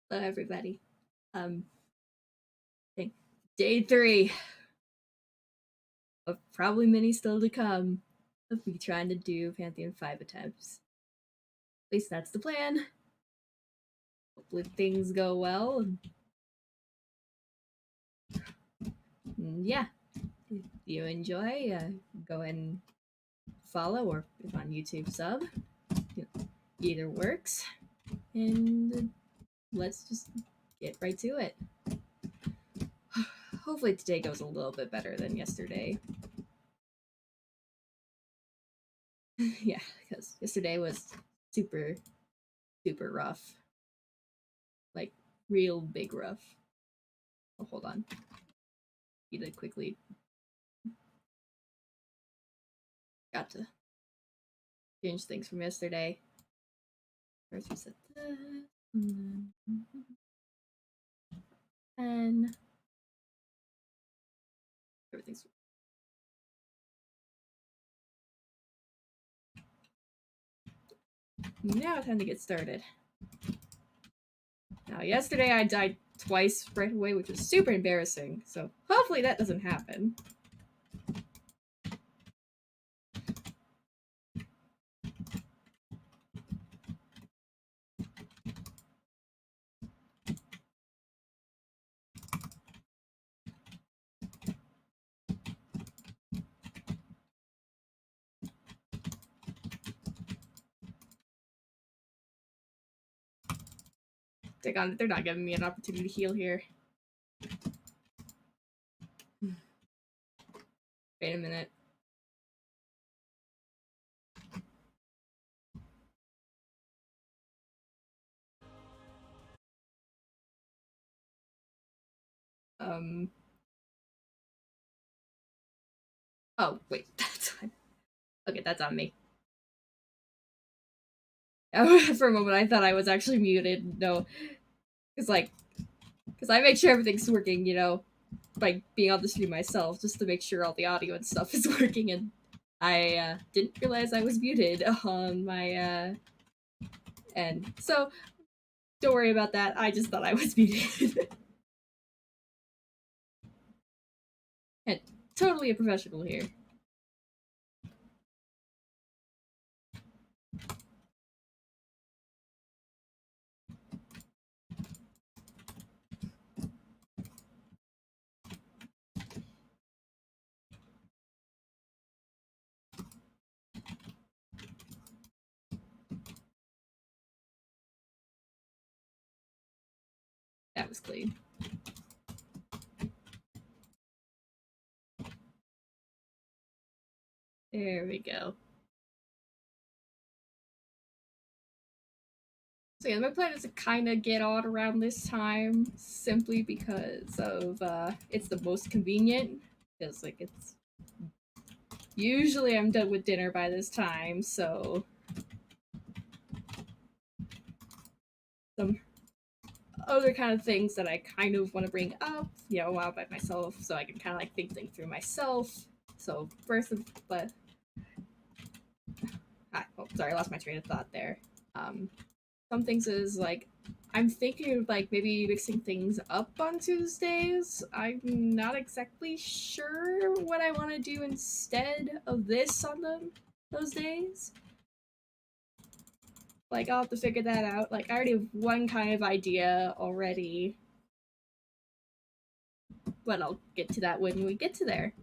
Hello, everybody. I think day 3 of probably many still to come of me trying to do Pantheon 5 attempts. At least that's the plan. Hopefully things go well. And yeah, if you enjoy, go ahead and follow, or if on YouTube, sub. Either works. And let's just get right to it. Hopefully today goes a little bit better than yesterday. Yeah, because yesterday was super, super rough. Like, real big rough. Oh, hold on. Need to quickly. Got to change things from yesterday. First, reset this. And everything's. Now, time to get started. Now, yesterday I died twice right away, which was super embarrassing. So, hopefully, that doesn't happen. They're not giving me an opportunity to heal here. Wait a minute. Oh, wait. That's fine. Okay, that's on me. For a moment, I thought I was actually muted. No. Because I make sure everything's working, by being on the stream myself, just to make sure all the audio and stuff is working, and I didn't realize I was muted on my end. So, don't worry about that. I just thought I was muted. And totally a professional here. That was clean. There we go. So yeah, my plan is to kind of get on around this time, simply because of it's the most convenient. Because it's usually I'm done with dinner by this time, so some other kind of things that I kind of want to bring up, while by myself, so I can kind of think things through myself. So first, but sorry, I lost my train of thought there. Some things is I'm thinking of maybe mixing things up on Tuesdays. I'm not exactly sure what I want to do instead of this on those days. I'll have to figure that out. I already have one kind of idea already, but I'll get to that when we get to there.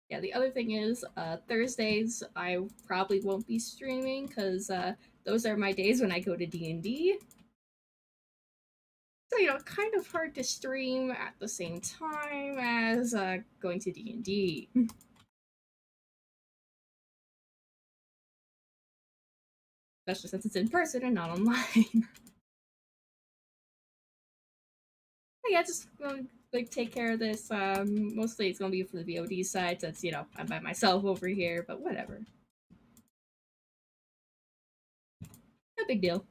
Yeah, the other thing is, Thursdays I probably won't be streaming because those are my days when I go to D&D. So, kind of hard to stream at the same time as going to D&D. Especially since it's in person and not online. But yeah, just take care of this. Mostly it's gonna be for the VOD side since, I'm by myself over here, but whatever. No big deal.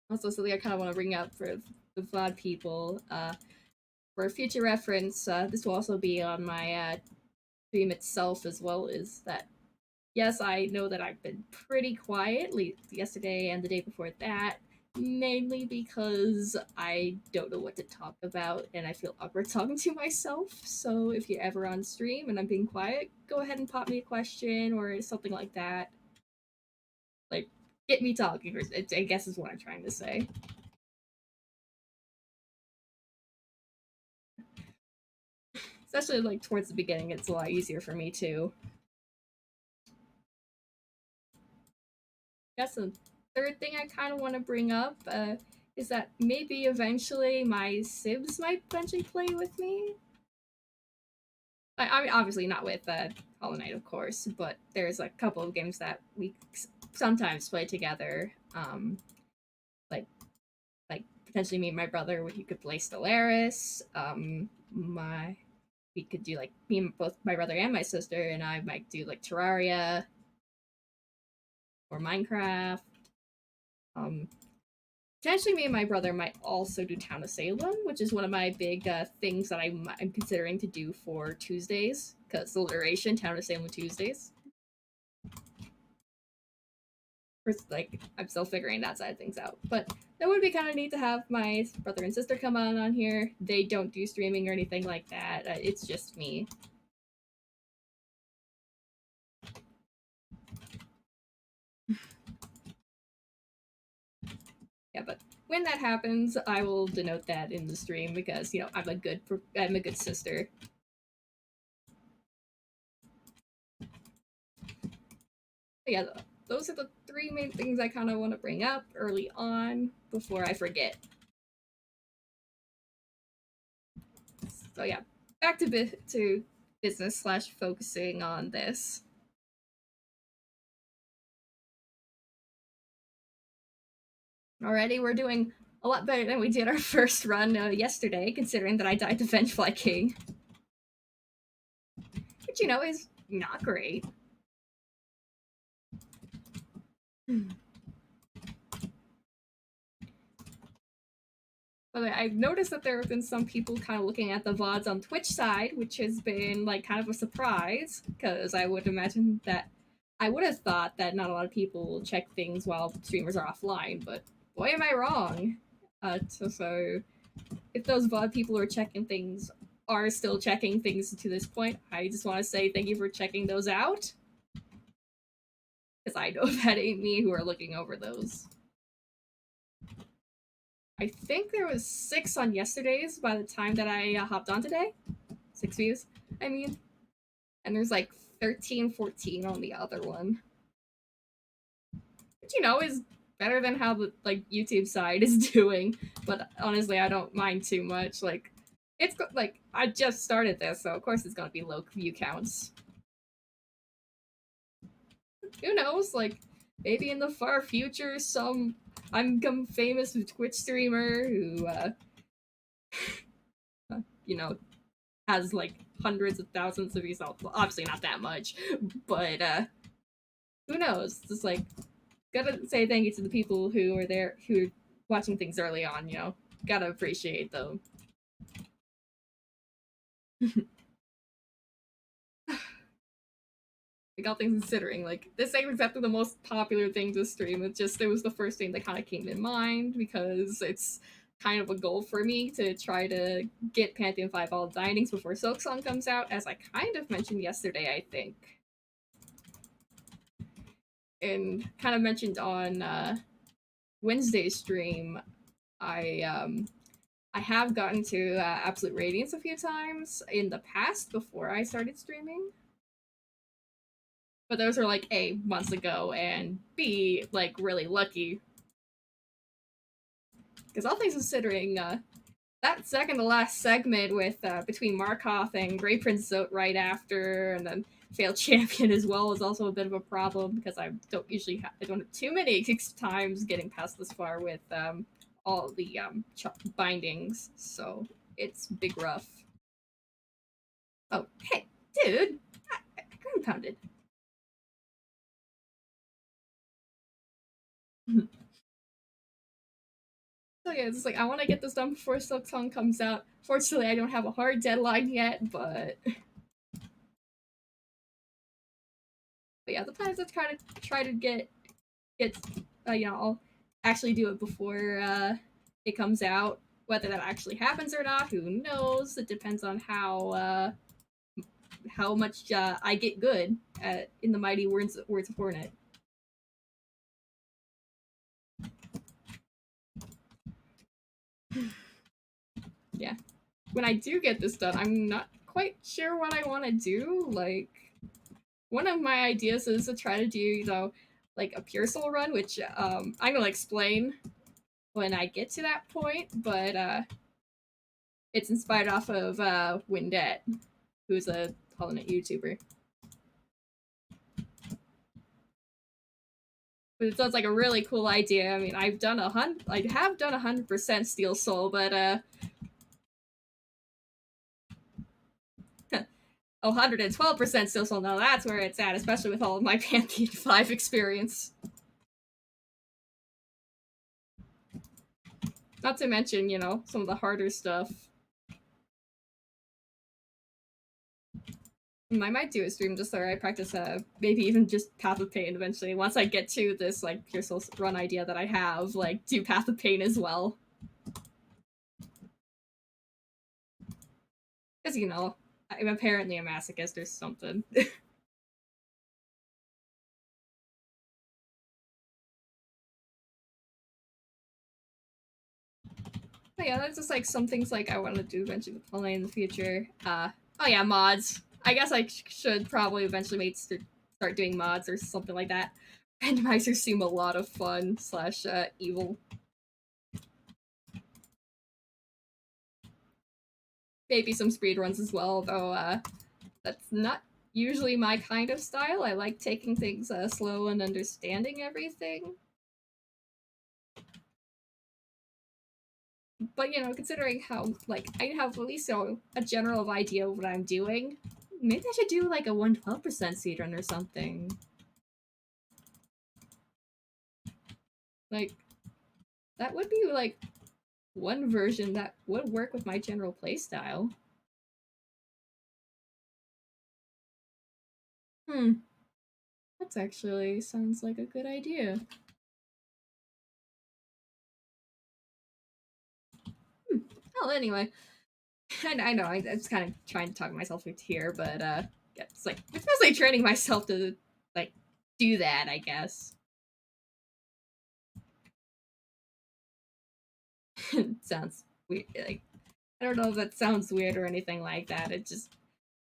Also, something I kind of want to bring up for the VOD people, for future reference, this will also be on my stream itself as well is that yes, I know that I've been pretty quiet yesterday and the day before that, mainly because I don't know what to talk about and I feel awkward talking to myself. So if you're ever on stream and I'm being quiet, go ahead and pop me a question or something like that. Like, get me talking, I guess is what I'm trying to say. Especially like towards the beginning, it's a lot easier for me too. That's the third thing I kind of want to bring up is that maybe eventually my Sibs might eventually play with me. I mean, obviously not with Hollow Knight, of course, but there's a couple of games that we sometimes play together. Like like potentially me and my brother, you could play Stellaris. We could do like me and both my brother and my sister and I might do like Terraria or Minecraft. Um, Potentially, me and my brother might also do Town of Salem, which is one of my big things that I'm considering to do for Tuesdays, because the alliteration Town of Salem Tuesdays. First, like I'm still figuring that side of things out, but that would be kind of neat to have my brother and sister come on here. They don't do streaming or anything like that. It's just me. Yeah, but when that happens, I will denote that in the stream because I'm a good sister. But yeah, those are the three main things I kind of want to bring up early on before I forget. So yeah, back to business slash focusing on this. Already, we're doing a lot better than we did our first run yesterday, considering that I died to Vengefly King, which is not great. But I've noticed that there have been some people kind of looking at the VODs on Twitch side, which has been like kind of a surprise because I would imagine that I would have thought that not a lot of people will check things while streamers are offline, but boy, am I wrong. So if those VOD people who are checking things are still checking things to this point, I just want to say thank you for checking those out because I know that ain't me who are looking over those. I think there was 6 on yesterday's by the time that I hopped on today. 6 views, I mean. And there's like 13, 14 on the other one. Which, is better than how the like YouTube side is doing. But honestly, I don't mind too much. Like, it's like I just started this, so of course it's gonna be low view counts. Who knows? Like, maybe in the far future, I'm become famous Twitch streamer who, has like hundreds of thousands of views. Well, obviously not that much, but who knows? Just like gotta say thank you to the people who are there, who are watching things early on. Gotta appreciate them. Like all things considering, like this ain't exactly the most popular thing to stream. It was the first thing that kind of came in mind because it's kind of a goal for me to try to get Pantheon 5 all dinings before Silksong comes out, as I kind of mentioned yesterday, I think. And kind of mentioned on Wednesday's stream, I have gotten to Absolute Radiance a few times in the past before I started streaming. But those were like A, months ago, and B, like really lucky. Because all things considering, that second to last segment with between Markoth and Grey Prince Zote right after, and then Failed Champion as well is also a bit of a problem because I don't have too many times getting past this far with all the bindings, so it's big rough. Oh, hey, dude, I compounded. So yeah, it's like I want to get this done before Silksong comes out. Fortunately, I don't have a hard deadline yet, but But yeah, the plan is to kind of try to get you know, I'll actually do it before it comes out. Whether that actually happens or not, who knows? It depends on how much I get good at in the mighty words of Hornet. Yeah, when I do get this done, I'm not quite sure what I want to do. Like, one of my ideas is to try to do, you know, like a pure soul run, which I'm gonna explain when I get to that point. But it's inspired off of Windet, who's a Holland YouTuber. But it sounds like a really cool idea. I mean, I have done 100% Steel Soul, but 112% Steel Soul. Now that's where it's at, especially with all of my Pantheon 5 experience. Not to mention, you know, some of the harder stuff. I might do a stream just where I practice maybe even just Path of Pain eventually. Once I get to this like Pure Soul run idea that I have, like do Path of Pain as well. Because you know, I'm apparently a masochist or something. But yeah, that's just like some things like I want to do eventually with Holland in the future. Oh yeah, mods. I guess I should probably eventually start doing mods or something like that. Randomizers seem a lot of fun slash evil. Maybe some speed runs as well, though that's not usually my kind of style. I like taking things slow and understanding everything. But you know, considering how like I have at least a general idea of what I'm doing, maybe I should do like a 112% speedrun or something. Like that would be like one version that would work with my general playstyle. That's actually sounds like a good idea. Well, anyway, I know I was kind of trying to talk myself into here, but yeah, it's mostly training myself to like do that, I guess. Sounds weird. Like I don't know if that sounds weird or anything like that. It's just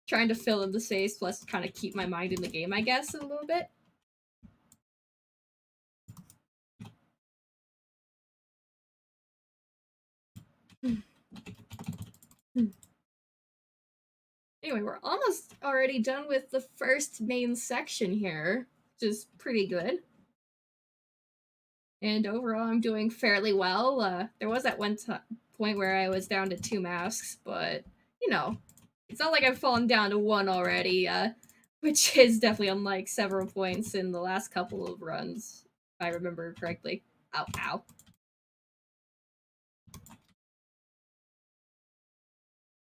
trying to fill in the space, plus kind of keep my mind in the game, I guess, a little bit. Anyway, we're almost already done with the first main section here, which is pretty good. And overall, I'm doing fairly well. There was at one point where I was down to 2 masks, but you know, it's not like I've fallen down to 1 already, which is definitely unlike several points in the last couple of runs, if I remember correctly. Ow, ow.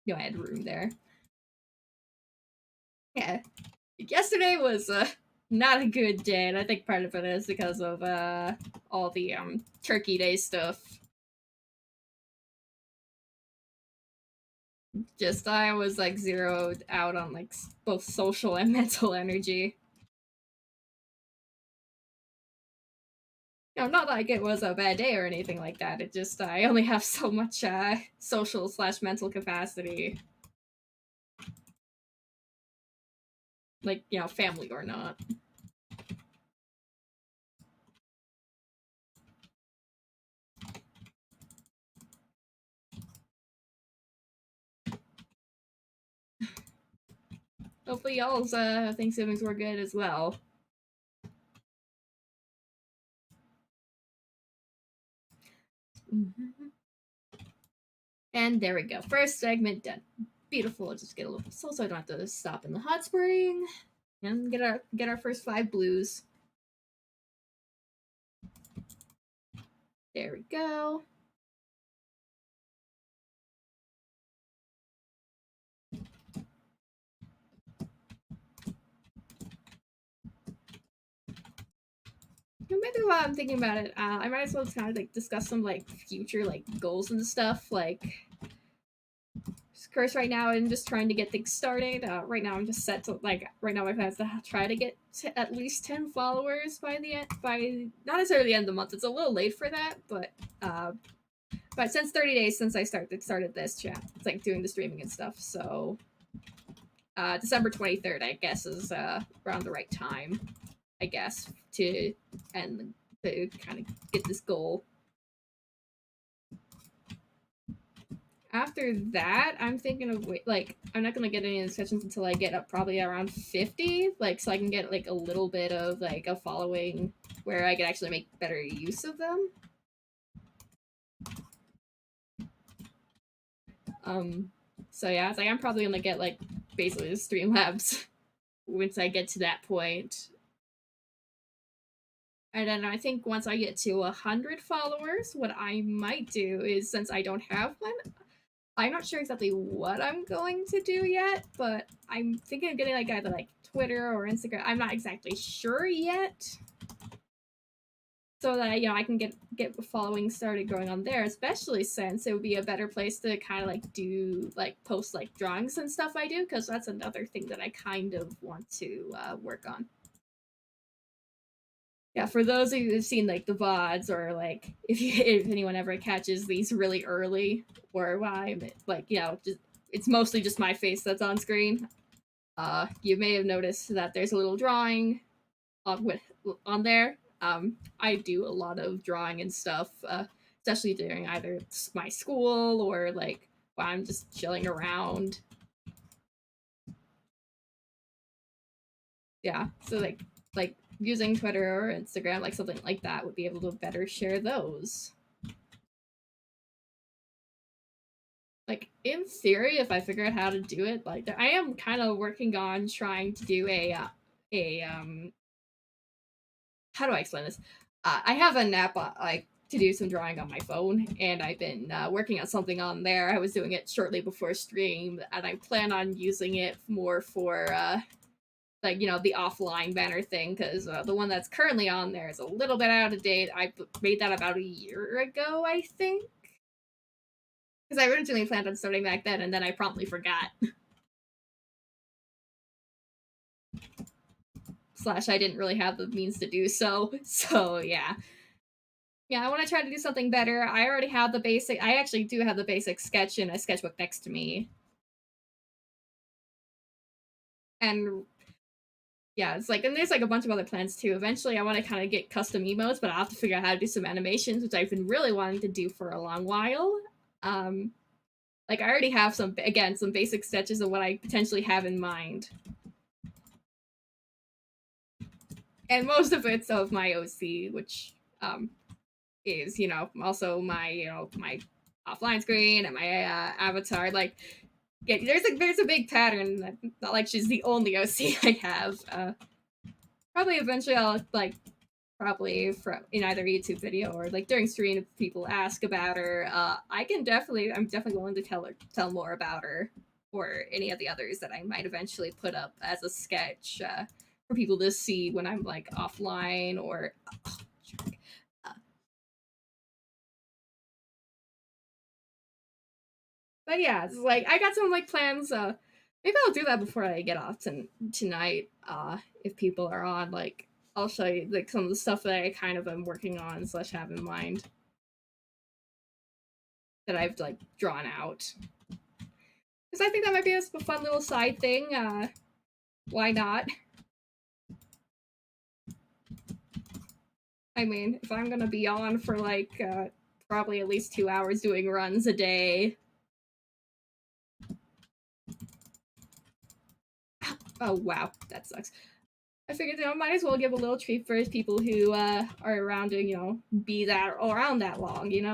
No, I had room there. Yeah. Yesterday was not a good day, and I think part of it is because of all the Turkey Day stuff. Just I was like zeroed out on like both social and mental energy. You know, not like it was a bad day or anything like that. It just I only have so much social slash mental capacity. Like, you know, family or not. Hopefully y'all's Thanksgivings were good as well. And there we go. First segment done. Beautiful. I'll just get a little soul so I don't have to stop in the hot spring. And get our first 5 blues. There we go. maybe while I'm thinking about it, I might as well kind of like discuss some like future like goals and stuff. Like, of course, right now I'm just trying to get things started. Right now I'm just set to like right now my plan is to try to get to at least 10 followers by the end, by not necessarily the end of the month. It's a little late for that, uh, but since 30 days since I started this chat, it's like doing the streaming and stuff. So December 23rd, I guess, is around the right time, I guess, to and to kind of get this goal. After that, I'm thinking of like I'm not gonna get any sessions until I get up probably around 50, like so I can get like a little bit of like a following where I can actually make better use of them. Um, so yeah, it's like I'm probably gonna get like basically the Streamlabs once I get to that point. And then I think once I get to 100 followers, what I might do is since I don't have one, I'm not sure exactly what I'm going to do yet, but I'm thinking of getting like either like Twitter or Instagram. I'm not exactly sure yet. So that I can get following started going on there, especially since it would be a better place to kind of like do like post like drawings and stuff I do, because that's another thing that I kind of want to work on. Yeah, for those of you who've seen like the VODs or like if anyone ever catches these really early or why like just it's mostly just my face that's on screen. You may have noticed that there's a little drawing on there. I do a lot of drawing and stuff, especially during either my school or like while I'm just chilling around. Yeah, so like using Twitter or Instagram, like something like that, would be able to better share those. Like in theory, if I figure out how to do it, like I am kind of working on trying to do a how do I explain this? I have an app like to do some drawing on my phone, and I've been working on something on there. I was doing it shortly before stream, and I plan on using it more for like the offline banner thing, because the one that's currently on there is a little bit out of date. I made that about a year ago, I think, because I originally planned on starting back then, and then I promptly forgot. Slash, I didn't really have the means to do so. So yeah. Yeah, I want to try to do something better. I already have the basic. I actually do have the basic sketch in a sketchbook next to me. And yeah, it's like, and there's like a bunch of other plans too. Eventually, I want to kind of get custom emotes, but I have to figure out how to do some animations, which I've been really wanting to do for a long while. Um, like I already have some basic sketches of what I potentially have in mind, and most of it's of my OC, which is also my my offline screen and my avatar. Like yeah, there's a big pattern. That, not like she's the only OC I have. Probably eventually I'll like probably from in either YouTube video or like during stream if people ask about her. I'm definitely willing to tell more about her or any of the others that I might eventually put up as a sketch for people to see when I'm like offline or. But yeah, it's like I got some like plans. Maybe I'll do that before I get off tonight. If people are on, like I'll show you like some of the stuff that I kind of am working on slash have in mind that I've like drawn out. Because I think that might be a fun little side thing. Why not? I mean, if I'm gonna be on for like probably at least 2 hours doing runs a day. Oh wow, that sucks. I figured I might as well give a little treat for people who are around to be that around that long. It's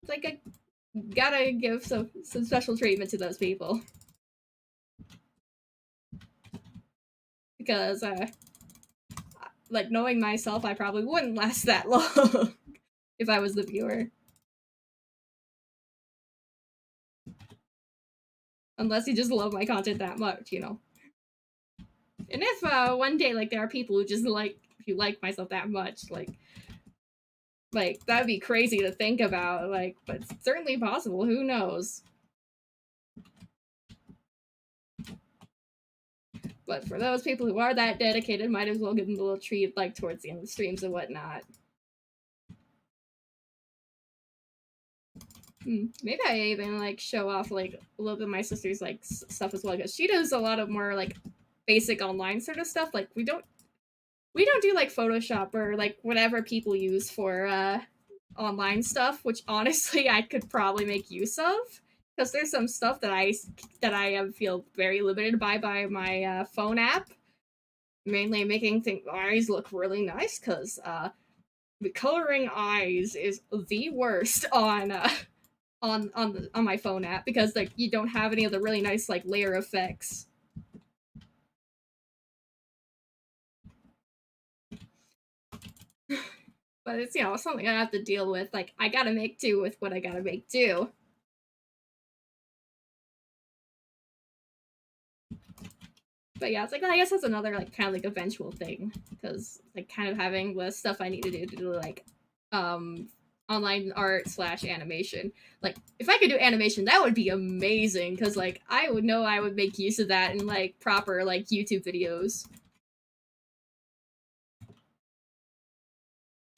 like I gotta give some special treatment to those people because like knowing myself, I probably wouldn't last that long if I was the viewer. Unless you just love my content that much. And if one day like there are people who just who like myself that much, like that'd be crazy to think about, like, but it's certainly possible. Who knows? But for those people who are that dedicated, might as well give them a little treat like towards the end of the streams and whatnot. Maybe I even like show off like a little bit of my sister's like stuff as well, because she does a lot of more like basic online sort of stuff. Like we don't do like Photoshop or like whatever people use for online stuff, which honestly I could probably make use of, because there's some stuff that I feel very limited by my phone app, mainly making eyes look really nice, because the coloring eyes is the worst on on my phone app, because like you don't have any of the really nice like layer effects. But it's, you know, something I have to deal with. Like I gotta make do with what I gotta make do. But yeah, it's like I guess that's another like kind of like eventual thing, because like kind of having the stuff I need to do like um online art slash animation. Like if I could do animation, that would be amazing, because like I would know I would make use of that in like proper like YouTube videos.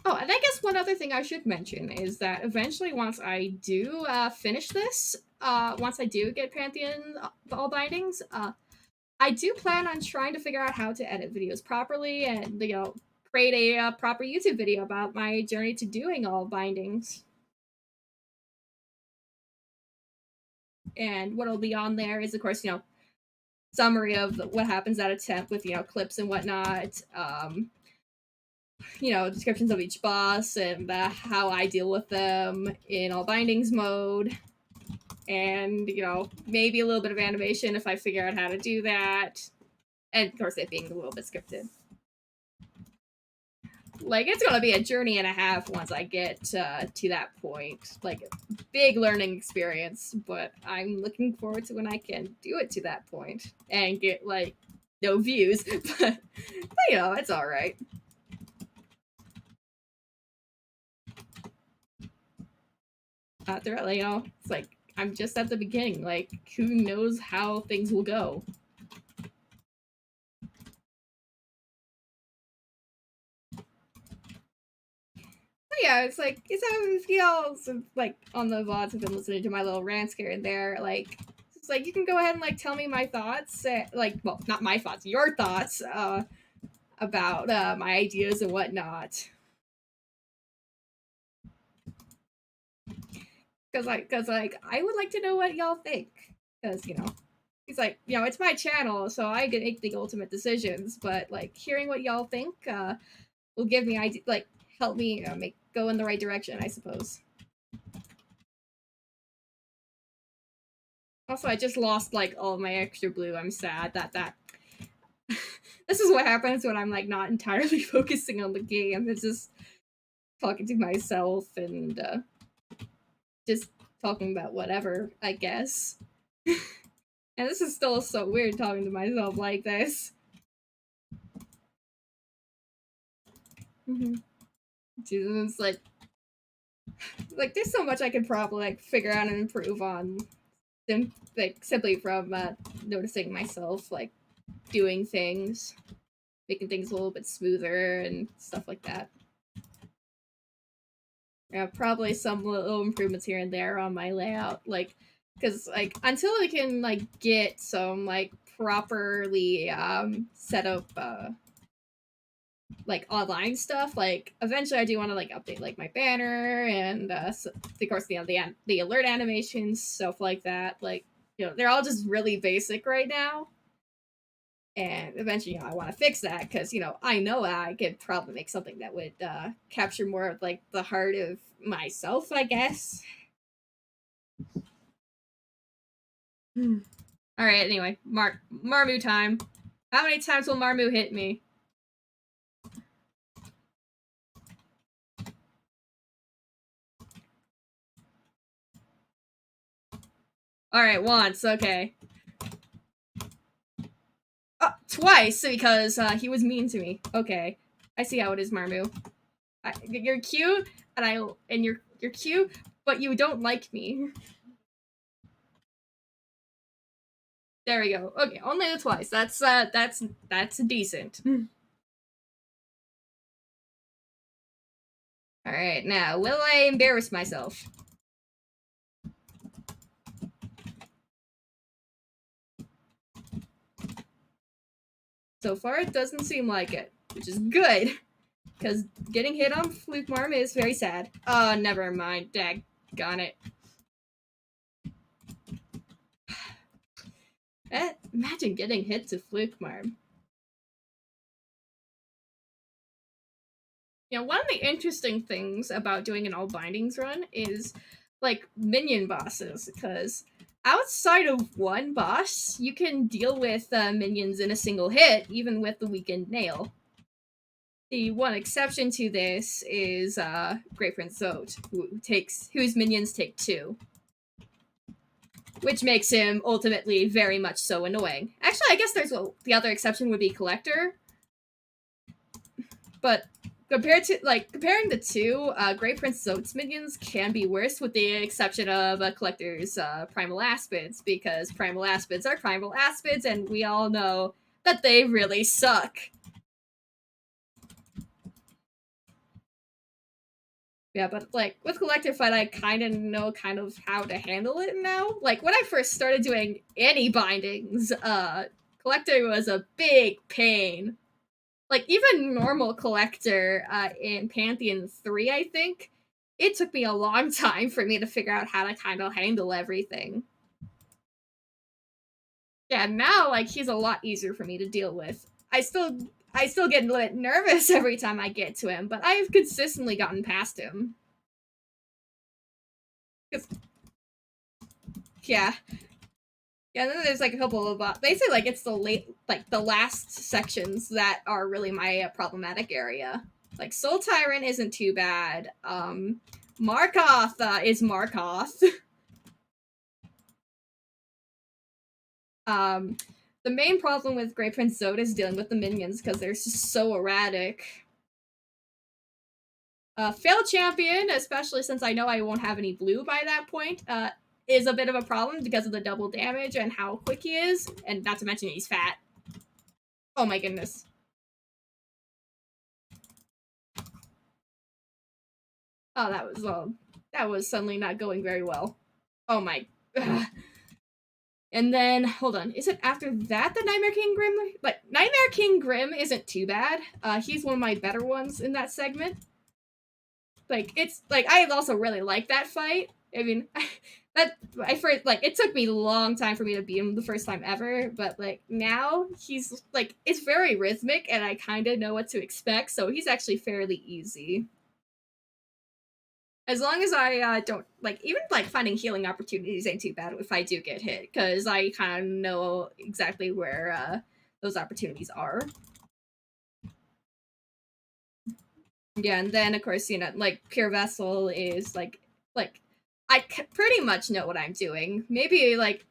Oh, and I guess one other thing I should mention is that eventually, once I do finish this, once I do get Pantheon all bindings, I do plan on trying to figure out how to edit videos properly, and you know, create a proper YouTube video about my journey to doing all bindings. And what'll be on there is, of course, you know, summary of what happens at a temp with, you know, clips and whatnot. You know, descriptions of each boss and how I deal with them in all bindings mode, and you know, maybe a little bit of animation if I figure out how to do that, and of course it being a little bit scripted. Like it's gonna be a journey and a half once I get to that point, like a big learning experience, but I'm looking forward to when I can do it to that point and get like no views, but you know, it's all right. After all, you know, it's like I'm just at the beginning. Like, who knows how things will go? But yeah, it's like it's how it feels. Like on the VODs, I've been listening to my little rants here and there. Like, it's like you can go ahead and like tell me my thoughts. Like, well, not my thoughts, your thoughts about my ideas and whatnot. Because like I would like to know what y'all think. Because you know, it's like, you know, it's my channel, so I can make the ultimate decisions. But like hearing what y'all think will give me idea, like help me make go in the right direction, I suppose. Also, I just lost like all my extra blue. I'm sad that this is what happens when I'm like not entirely focusing on the game. It's just talking to myself and just talking about whatever, I guess. And this is still so weird talking to myself like this. Mm-hmm. It's like there's so much I could probably like figure out and improve on, like simply from noticing myself like doing things, making things a little bit smoother and stuff like that. Yeah, probably some little improvements here and there on my layout, like because like until I can like get some like properly set up like online stuff, like eventually I do want to like update like my banner and so, of course the alert animations, stuff like that. Like, you know, they're all just really basic right now, and eventually, you know, I want to fix that, because you know I could probably make something that would capture more of like the heart of myself, I guess. All right, anyway, Marmu time. How many times will Marmu hit me? All right, once. Okay. twice because he was mean to me. Okay, I see how it is, Marmu. You're cute, and you're cute, but you don't like me. There we go. Okay, only the twice. That's decent. All right, now will I embarrass myself? So far, it doesn't seem like it, which is good, because getting hit on Fluke Marm is very sad. Oh, never mind. Daggone it. Imagine getting hit to Fluke Marm. You know, one of the interesting things about doing an all bindings run is like minion bosses, because outside of one boss, you can deal with minions in a single hit, even with the weakened nail. The one exception to this is Great Prince Zote, whose minions take 2. Which makes him ultimately very much so annoying. Actually, I guess the other exception would be Collector. But comparing the two, Great Prince Zote's minions can be worse, with the exception of Collector's Primal Aspids, because Primal Aspids are Primal Aspids, and we all know that they really suck. Yeah, but like with Collector Fight, I kind of know how to handle it now. Like when I first started doing any bindings, Collector was a big pain. Like even normal Collector in Pantheon 3, I think, it took me a long time for me to figure out how to kind of handle everything. Yeah, now like he's a lot easier for me to deal with. I still get a little nervous every time I get to him, but I've consistently gotten past him. Yeah. Yeah, and then there's like a couple of they say like it's the last sections that are really my problematic area. Like Soul Tyrant isn't too bad. Markoth is Markoth. The main problem with Great Prince Zote is dealing with the minions because they're just so erratic. Failed Champion, especially since I know I won't have any blue by that point, is a bit of a problem because of the double damage and how quick he is, and not to mention he's fat. Oh my goodness. Oh, that was suddenly not going very well. Oh my. Ugh. And then, hold on, is it after that the Nightmare King Grim? Like, Nightmare King Grim isn't too bad. He's one of my better ones in that segment. Like, it's, like, I also really like that fight. I mean, it took me a long time for me to beat him the first time ever, but, like, now he's, like, it's very rhythmic, and I kind of know what to expect, so he's actually fairly easy. As long as I don't even finding healing opportunities ain't too bad if I do get hit, because I kind of know exactly where those opportunities are. Yeah, and then of course like Pure Vessel is like I pretty much know what I'm doing. Maybe like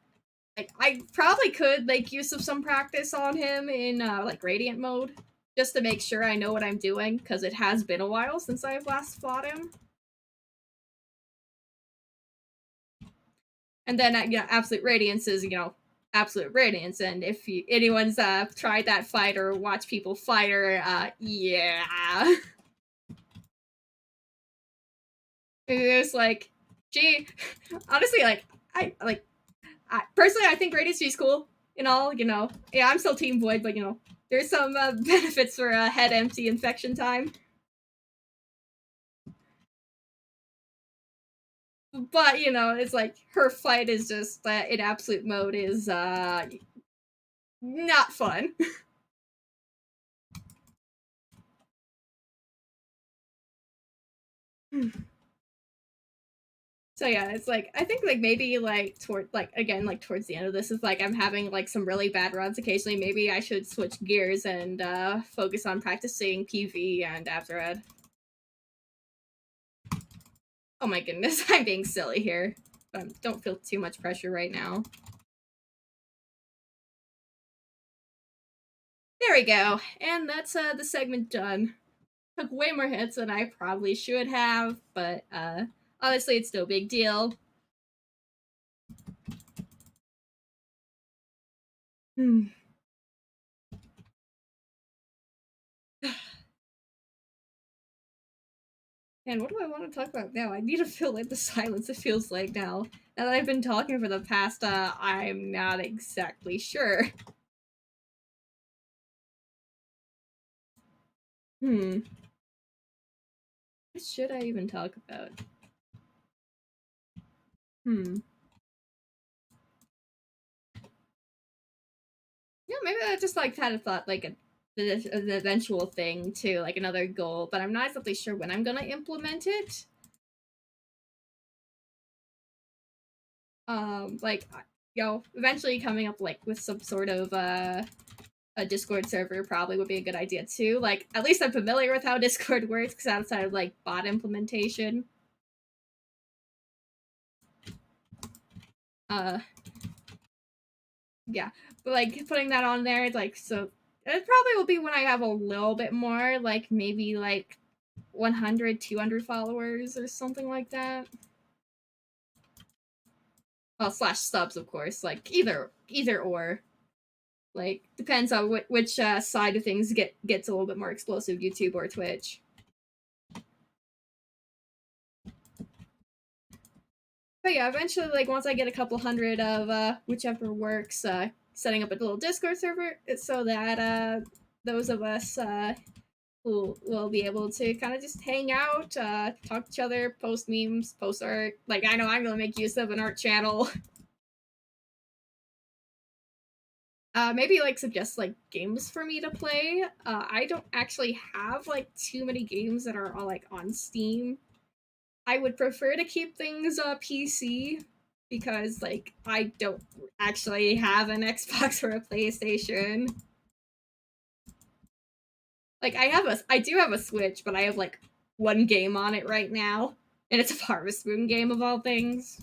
I probably could use some practice on him in like Radiant mode, just to make sure I know what I'm doing, because it has been a while since I've last fought him. And then Absolute Radiance is Absolute Radiance, and if anyone's tried that fight or watched people fight her, yeah, it's like, gee, honestly, personally, I think Radiance is cool and all, yeah, I'm still Team Void, but there's some benefits for head empty infection time. But it's like her fight is just in absolute mode is not fun. So yeah, it's like I think maybe towards the end of this is I'm having some really bad runs occasionally. Maybe I should switch gears and focus on practicing PV and Abzerad. Oh my goodness, I'm being silly here. But don't feel too much pressure right now. There we go. And that's the segment done. Took way more hits than I probably should have, but honestly, it's no big deal. Hmm. And what do I want to talk about now? I need to fill in the silence, it feels like now. Now that I've been talking for the past, I'm not exactly sure. What should I even talk about? Hmm. Yeah, maybe I just like kind of thought like an eventual thing to like another goal, but I'm not exactly sure when I'm gonna implement it. Like eventually coming up like with some sort of a Discord server probably would be a good idea too. Like at least I'm familiar with how Discord works because outside of like bot implementation. Uh yeah. But like putting that on there, like so it probably will be when I have a little bit more, like maybe like 100, 200 followers or something like that. Well, slash subs, of course. Like either or. Like depends on which side of things gets a little bit more explosive, YouTube or Twitch. But yeah, eventually, like once I get a couple hundred of whichever works, setting up a little Discord server so that those of us will be able to kind of just hang out, talk to each other, post memes, post art. Like I know I'm gonna make use of an art channel. Maybe like suggest like games for me to play. I don't actually have like too many games that are all like on Steam. I would prefer to keep things PC because like I don't actually have an Xbox or a PlayStation. Like I do have a Switch, but I have like one game on it right now, and it's a Harvest Moon game of all things.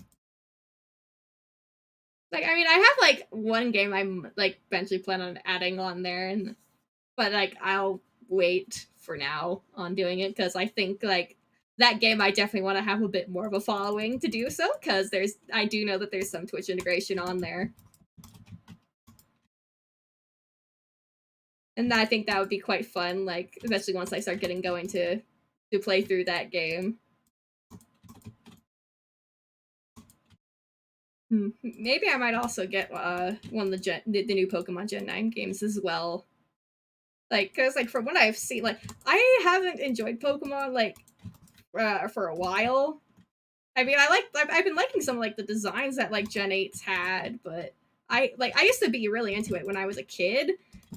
Like I mean, I have like one game I'm like eventually plan on adding on there, and but like I'll wait for now on doing it because I think like that game I definitely want to have a bit more of a following to do so because I do know that there's some Twitch integration on there, and I think that would be quite fun. Like especially once I start getting going to play through that game. Maybe I might also get one of the new Pokemon Gen 9 games as well. Like, cause like from what I've seen, like I haven't enjoyed Pokemon like for a while. I mean, I've been liking some of, like the designs that like Gen 8's had, but I used to be really into it when I was a kid,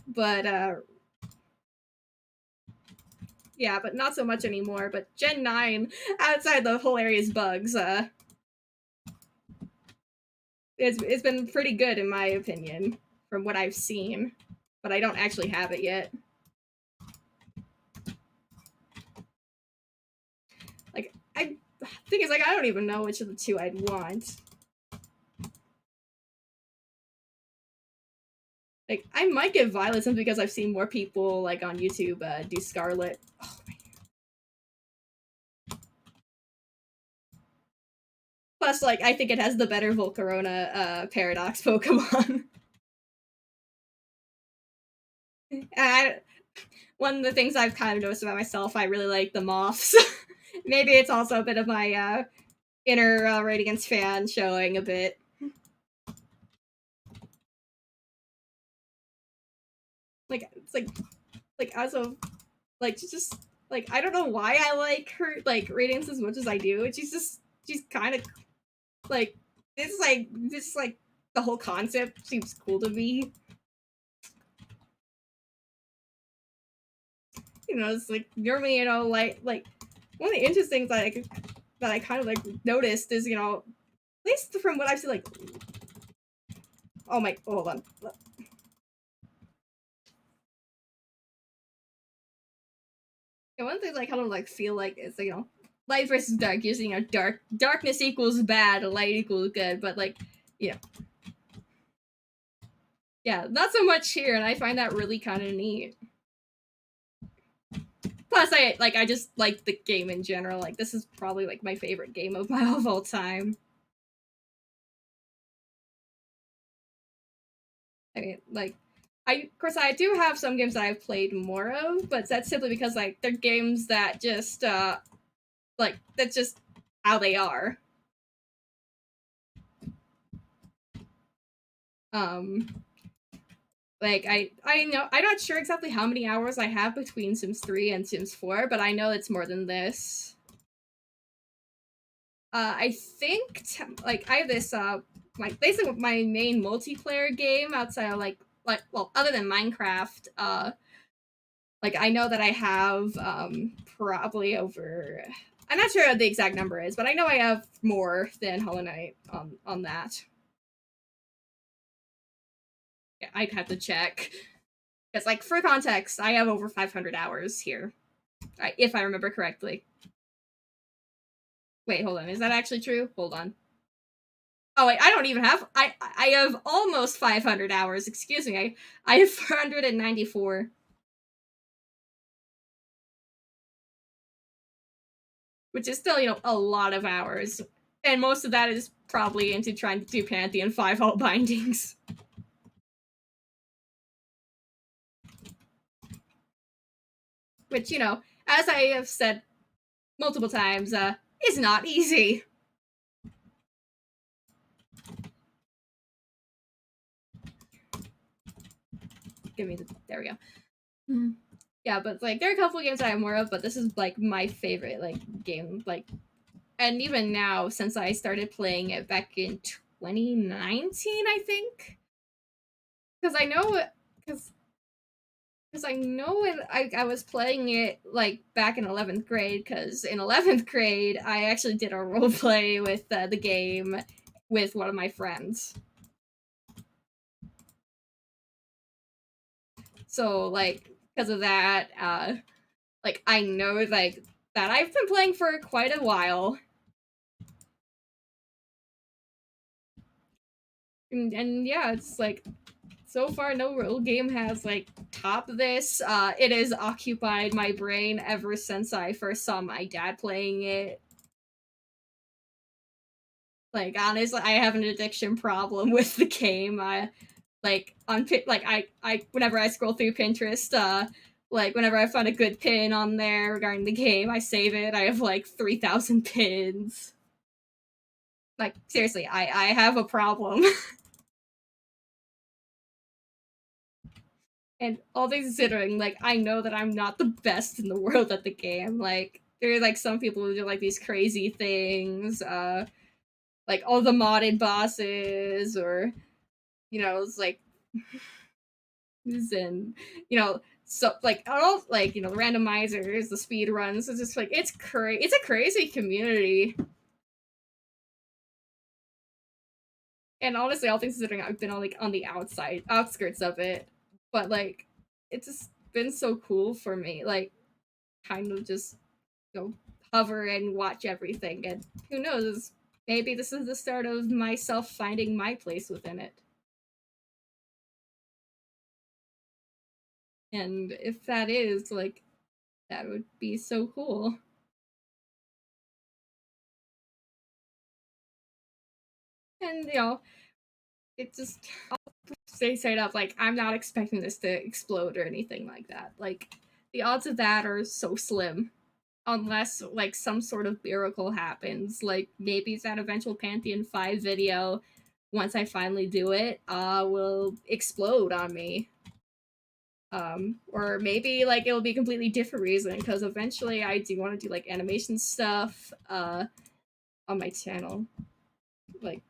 but yeah, but not so much anymore. But Gen 9, outside the whole area's bugs, it's been pretty good in my opinion from what I've seen, but I don't actually have it yet. Like I thing is like I don't even know which of the two I'd want. Like I might get Violet simply because I've seen more people like on YouTube do Scarlet. Oh, plus, like I think it has the better Volcarona Paradox Pokemon. I, one of the things I've kind of noticed about myself, I really like the moths. Maybe it's also a bit of my inner Radiance fan showing a bit. Like it's like as of like just like I don't know why I like her like Radiance as much as I do. She's kind of like this like the whole concept seems cool to me. You know, it's like normally like one of the interesting things that I kind of like noticed is at least from what I've seen like oh my hold on. Yeah, one thing I kind of like feel like is light versus dark. Using darkness equals bad, light equals good, but like yeah. Yeah, not so much here, and I find that really kind of neat. Plus, I just like the game in general. Like, this is probably like my favorite game of all time. Like, of course, I do have some games that I've played more of, but that's simply because like they're games that just like that's just how they are. Um, like I know I'm not sure exactly how many hours I have between Sims 3 and Sims 4, but I know it's more than this. I think like I have this like basically my main multiplayer game outside of like well other than Minecraft. Like I know that I have probably over. I'm not sure what the exact number is, but I know I have more than Hollow Knight on that. Yeah, I'd have to check because like for context, I have over 500 hours here, if I remember correctly. Wait, hold on. Is that actually true? Hold on. Oh wait, I don't even have. I have almost 500 hours. Excuse me. I have 494, which is still a lot of hours, and most of that is probably into trying to do Pantheon 5 alt bindings. Which as I have said multiple times, is not easy. Give me there we go. Mm-hmm. Yeah, but like there are a couple of games I have more of, but this is like my favorite like game. Like, and even now since I started playing it back in 2019, I think, because I know because I know when I was playing it like back in 11th grade. Because in 11th grade I actually did a role play with the game with one of my friends. So like because of that, like I know like that I've been playing for quite a while. And yeah, it's like so far no real game has like topped this. It has occupied my brain ever since I first saw my dad playing it. Like honestly, I have an addiction problem with the game. I like on like I whenever I scroll through Pinterest, like whenever I find a good pin on there regarding the game, I save it. I have like 3,000 pins. Like seriously, I have a problem. And all things considering, like I know that I'm not the best in the world at the game. Like there are like some people who do like these crazy things, like all the modded bosses, or it's like and so like all like the randomizers, the speed runs. It's just like it's a crazy community. And honestly, all things considering, I've been on the outside outskirts of it, but like it's just been so cool for me. Like kind of just hover and watch everything, and who knows, maybe this is the start of myself finding my place within it. And if that is like that would be so cool. And it just stay straight up, like I'm not expecting this to explode or anything like that. Like the odds of that are so slim, unless like some sort of miracle happens. Like maybe that eventual Pantheon 5 video, once I finally do it, will explode on me. Or maybe like it'll be a completely different reason, because eventually I do want to do like animation stuff on my channel. Like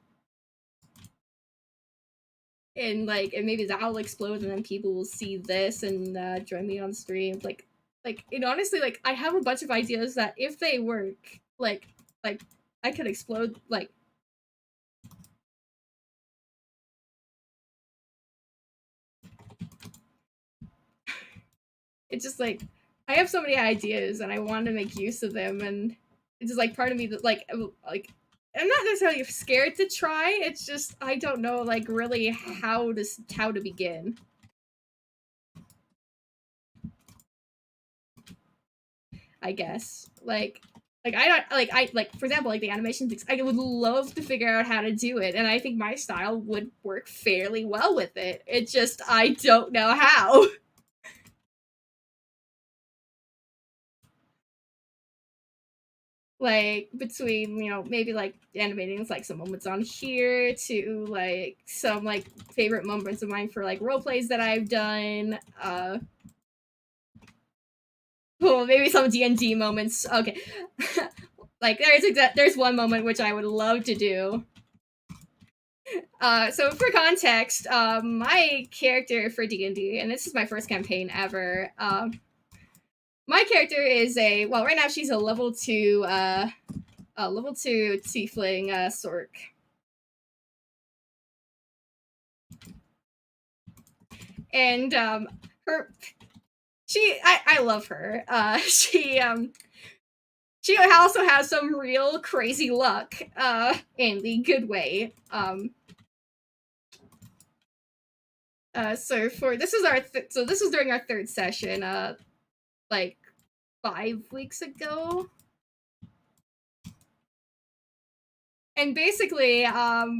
and maybe that'll explode, and then people will see this and join me on stream. Like and honestly, like I have a bunch of ideas that if they work, like I could explode. Like it's just like I have so many ideas and I want to make use of them, and it's just like part of me that like I'm not necessarily scared to try. It's just I don't know like really how to begin. I guess like I don't like for example like the animation things. I would love to figure out how to do it, and I think my style would work fairly well with it. It's just I don't know how. Like between maybe like animating like some moments on here to like some like favorite moments of mine for like role plays that I've done. Oh, maybe some D&D moments. Okay. Like there's one moment which I would love to do. So for context, my character for D&D, and this is my first campaign ever. My character is right now she's a level 2 tiefling sork. And I love her. She also has some real crazy luck, in the good way. So for this is this was during our third session, like 5 weeks ago. And basically,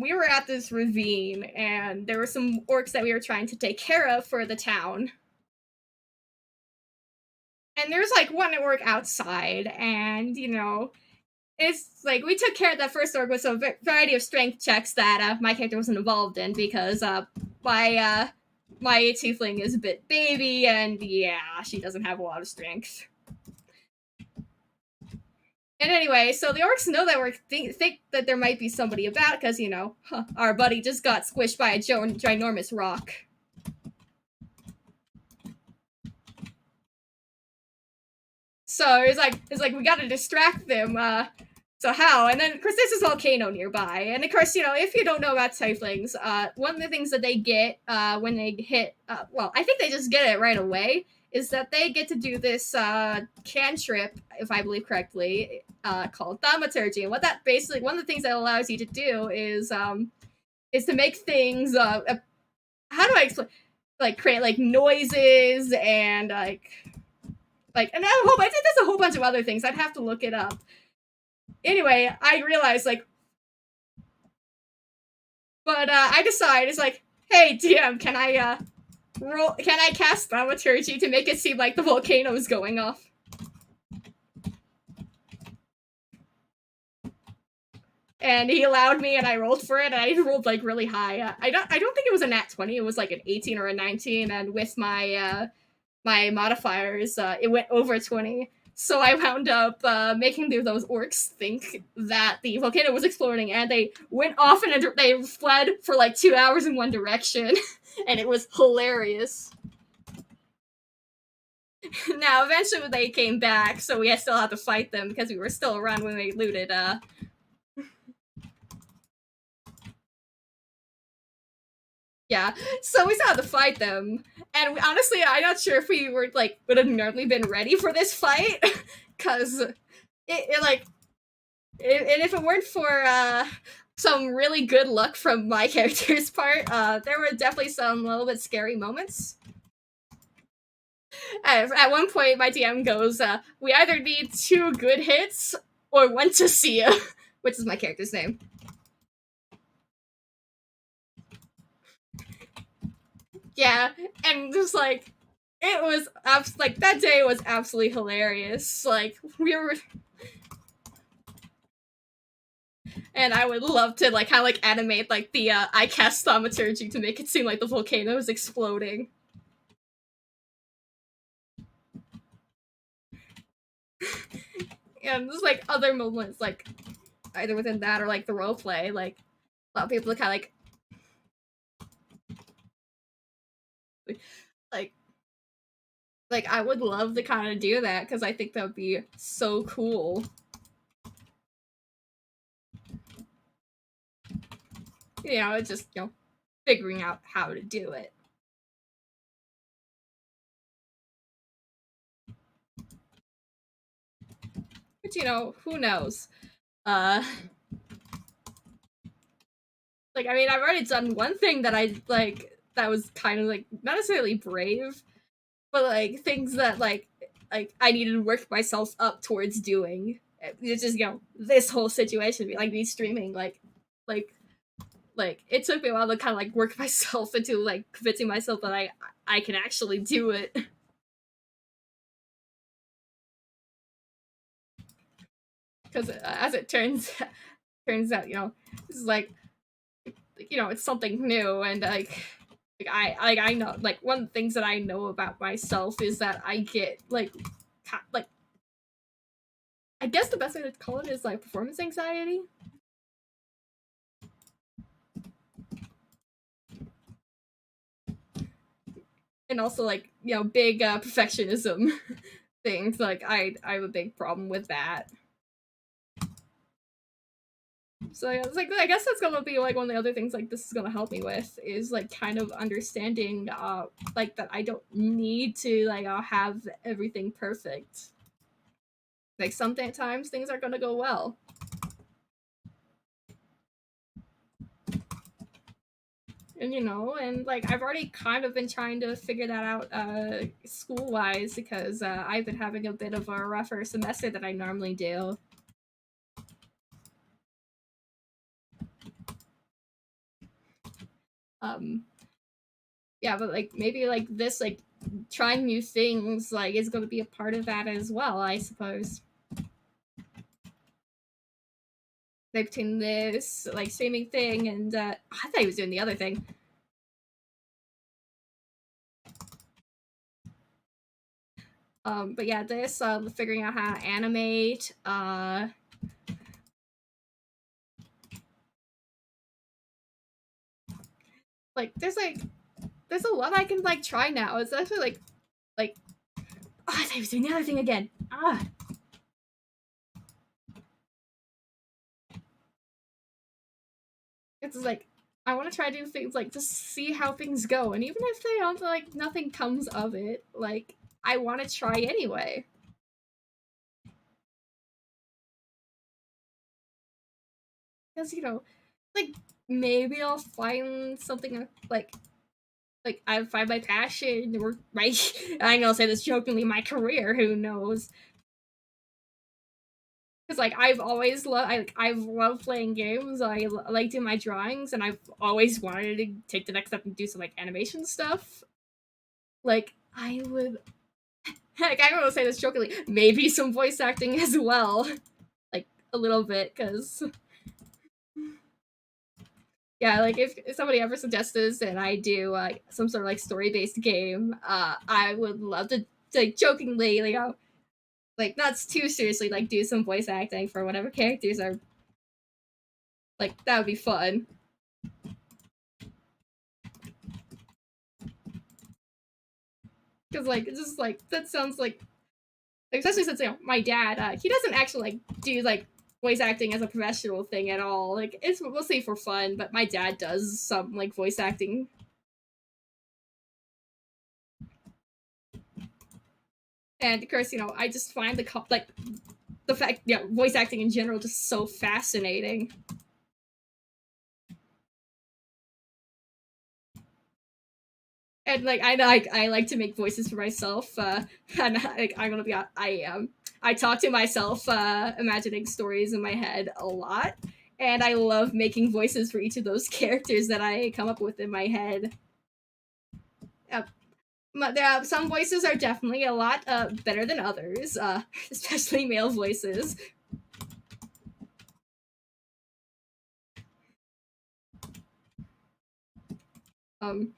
we were at this ravine, and there were some orcs that we were trying to take care of for the town. And there's like one orc outside, and it's like we took care of that first orc with a variety of strength checks that my character wasn't involved in because my my tiefling is a bit baby, and yeah, she doesn't have a lot of strength. And anyway, so the orcs know that think that there might be somebody about because our buddy just got squished by a ginormous rock. So it's like we gotta distract them. So how? And then of course there's this volcano nearby, and of course if you don't know about tieflings, one of the things that they get when they hit, well, I think they just get it right away, is that they get to do this cantrip, if I believe correctly, called thaumaturgy. And what that basically, one of the things that allows you to do is to make things. How do I explain? Like create like noises and and I think there's a whole bunch of other things. I'd have to look it up. Anyway, I realized but I decide it's like, hey DM, can I cast thaumaturgy to make it seem like the volcano is going off? And he allowed me, and I rolled for it, and I rolled like really high. I don't think it was a nat 20. It was like an 18 or a 19, and with my my modifiers, it went over 20. So I wound up making those orcs think that the volcano was exploding, and they went off and they fled for like 2 hours in one direction, and it was hilarious. Now, eventually they came back, so we still had to fight them because we were still around when they looted. Yeah, so we still had to fight them, and honestly, I'm not sure if we would have normally been ready for this fight, because and if it weren't for some really good luck from my character's part, there were definitely some little bit scary moments. At one point, my DM goes, "We either need 2 good hits or 1 to see ya," which is my character's name. Yeah, and just it was that day was absolutely hilarious. Like we were, and I would love to kind of animate the I cast thaumaturgy to make it seem like the volcano is exploding. And there's other moments either within that or the role play. A lot of people kind of like I would love to kind of do that because I think that would be so cool. It's just figuring out how to do it. But who knows? like, I mean, I've already done one thing that I like that was kind of like not necessarily brave, but like things that like I needed to work myself up towards doing. It's just this whole situation, like me streaming, like like it took me a while to kind of like work myself into like convincing myself that I can actually do it. Because as it turns out, this is like it's something new, and I know, like, one of the things that I know about myself is that I get like I guess the best way to call it is like performance anxiety. And also like big perfectionism things. Like I have a big problem with that. So yeah, it's like I guess that's gonna be like one of the other things like this is gonna help me with is like kind of understanding like that I don't need to like have everything perfect. Like sometimes things are gonna go well. And and like I've already kind of been trying to figure that out school wise because I've been having a bit of a rougher semester than I normally do. Um yeah, but like maybe like this like trying new things like is going to be a part of that as well, I suppose. Like between this like streaming thing and I thought he was doing the other thing. But yeah, this figuring out how to animate like there's a lot I can like try now. It's actually like oh, I thought he was doing the other thing again. It's like I want to try to do things like just see how things go, and even if they don't like nothing comes of it, like I want to try anyway. Because like maybe I'll find something like I find my passion or my I'm gonna say this jokingly my career. Who knows? Because like I've always loved I've loved playing games. I like doing my drawings, and I've always wanted to take the next step and do some like animation stuff. Like I would heck, I'm gonna say this jokingly, maybe some voice acting as well, like a little bit, because yeah, like if somebody ever suggests this and I do some sort of like story based game, I would love to like jokingly, like not too seriously, like do some voice acting for whatever characters are like that would be fun. Because like it's just like that sounds like especially since my dad he doesn't actually like do like voice acting as a professional thing at all. Like it's mostly for fun, but my dad does some like voice acting. And of course, I just find like the fact, voice acting in general just so fascinating. And like I like to make voices for myself, and I'm gonna be I talk to myself, imagining stories in my head a lot, and I love making voices for each of those characters that I come up with in my head. Uh, some voices are definitely a lot better than others, especially male voices. Um,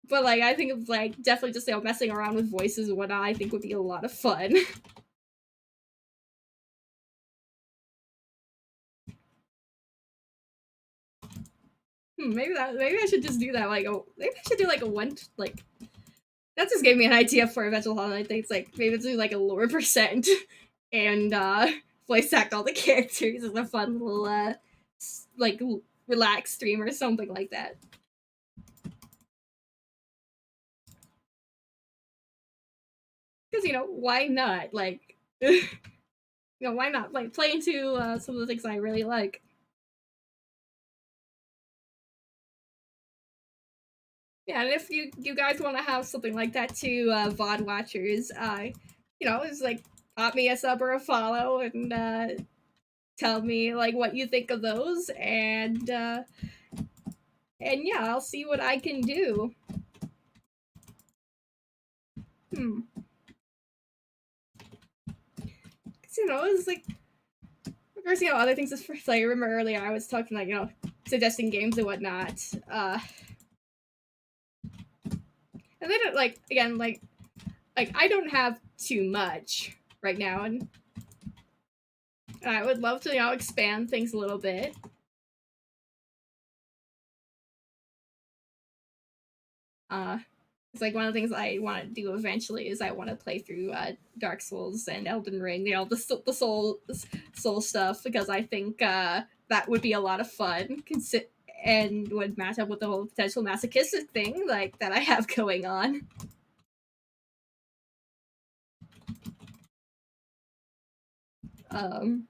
but like I think of like definitely just messing around with voices and whatnot. I think would be a lot of fun. Maybe I should just do that. Like, maybe I should do like a one like. That just gave me an idea for eventual holiday things. Like maybe do like a lower percent and voice act all the characters as a fun little like relaxed stream or something like that. Because why not? Like why not like play into some of the things I really like. Yeah, and if you guys want to have something like that too, VOD watchers, it's like pop me a sub or a follow and tell me like what you think of those, and yeah, I'll see what I can do. Hmm. It's like, of course, other things. Like, I remember earlier I was talking like suggesting games and whatnot. And then like again like I don't have too much right now, and I would love to expand things a little bit. Uh, it's like one of the things I want to do eventually is I want to play through Dark Souls and Elden Ring, the soul stuff, because I think that would be a lot of fun. And would match up with the whole potential masochistic thing like that I have going on. Um,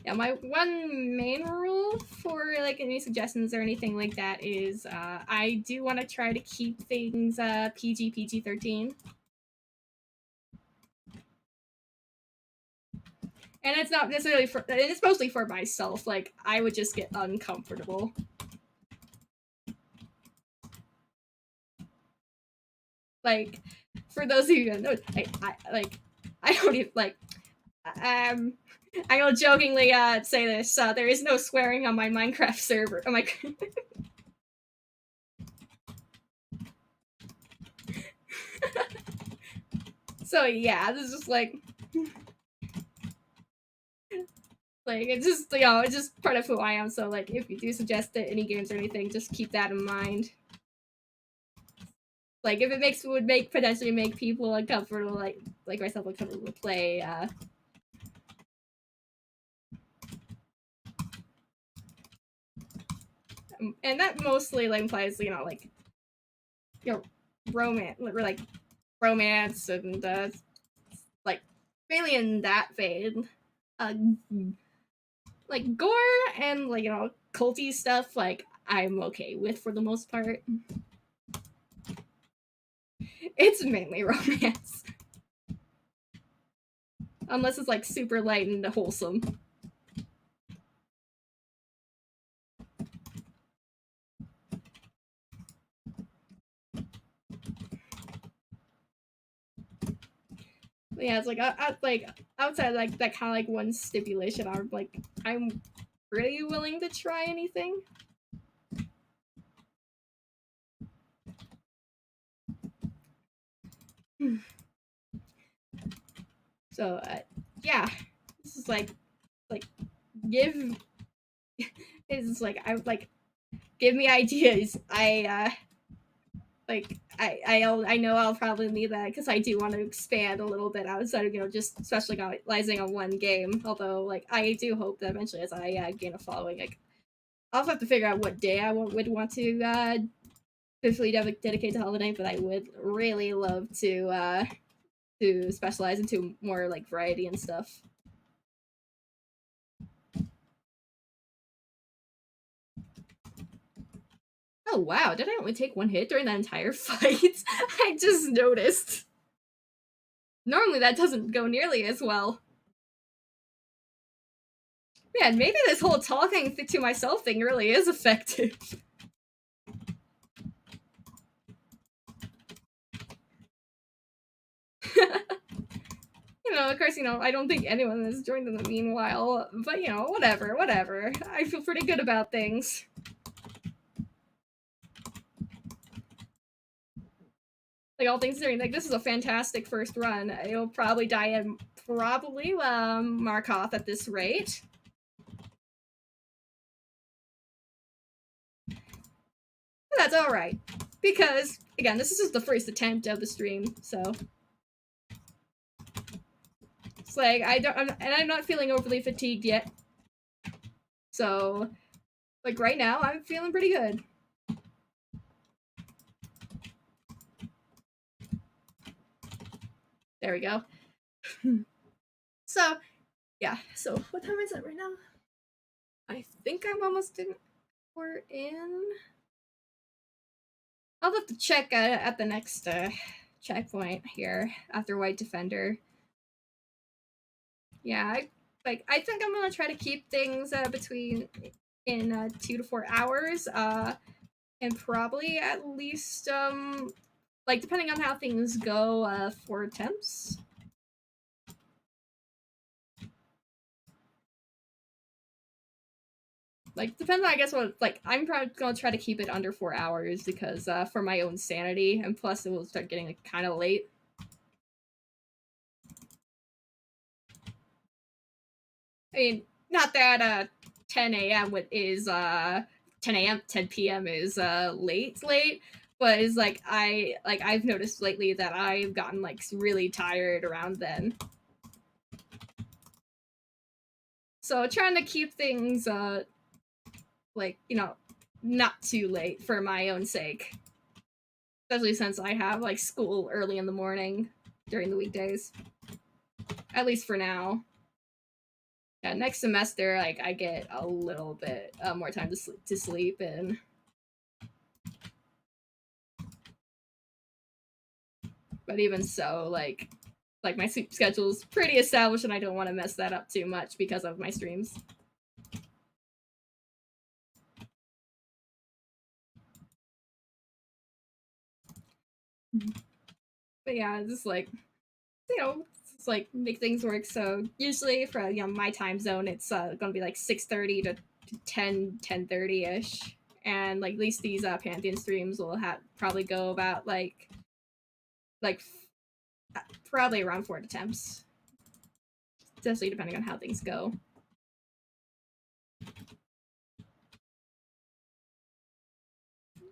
yeah, my one main rule for like any suggestions or anything like that is I do want to try to keep things PG 13. And it's not necessarily for, it's mostly for myself. Like, I would just get uncomfortable. Like, for those of you who know, I don't even, like, I will jokingly say this, there is no swearing on my Minecraft server. Oh my So, yeah, this is just like it's just it's just part of who I am. So like if you do suggest that any games or anything, just keep that in mind. Like if it would potentially make people uncomfortable, like myself uncomfortable to play. And that mostly like implies like romance, like romance and like really in that vein. Uh, like gore and like culty stuff, like I'm okay with for the most part. It's mainly romance. Unless it's like super light and wholesome. But yeah, it's like outside like that kind of like one stipulation, I'm pretty willing to try anything. So yeah, this is like give it's like give me ideas. I know I'll probably need that because I do want to expand a little bit outside of just specializing on one game. Although like I do hope that eventually as I gain a following, like I'll have to figure out what day I would want to officially dedicate to Holiday, but I would really love to specialize into more like variety and stuff. Oh wow, did I only take one hit during that entire fight? I just noticed. Normally that doesn't go nearly as well. Man, maybe this whole talking to myself thing really is effective. Of course, I don't think anyone has joined in the meanwhile, but whatever. I feel pretty good about things. Like all things considering, like this is a fantastic first run. It'll probably die in probably Markoth at this rate. But that's all right because again, this is just the first attempt of the stream, so it's like I'm not feeling overly fatigued yet. So, like right now, I'm feeling pretty good. There we go. So, yeah. So, what time is it right now? I think I'm almost in. We're in. I'll have to check at the next checkpoint here after White Defender. Yeah, I think I'm gonna try to keep things between in 2 to 4 hours, and probably at least like depending on how things go, 4 attempts. Like depends on, I guess, what, like I'm probably gonna try to keep it under 4 hours because for my own sanity, and plus it will start getting like, kind of late. I mean, not that 10 a.m. is 10 a.m. 10 p.m. is late, but it's like I've noticed lately that I've gotten like really tired around then. So trying to keep things like, not too late for my own sake. Especially since I have like school early in the morning during the weekdays. At least for now. Yeah, next semester, like I get a little bit more time to sleep in. But even so, like my sleep schedule is pretty established, and I don't want to mess that up too much because of my streams. But yeah, just like, it's like make things work. So usually for my time zone, it's gonna be like 6:30 to 10:30 ish, and like at least these Pantheon streams will have probably go about like probably around 4 attempts, especially depending on how things go.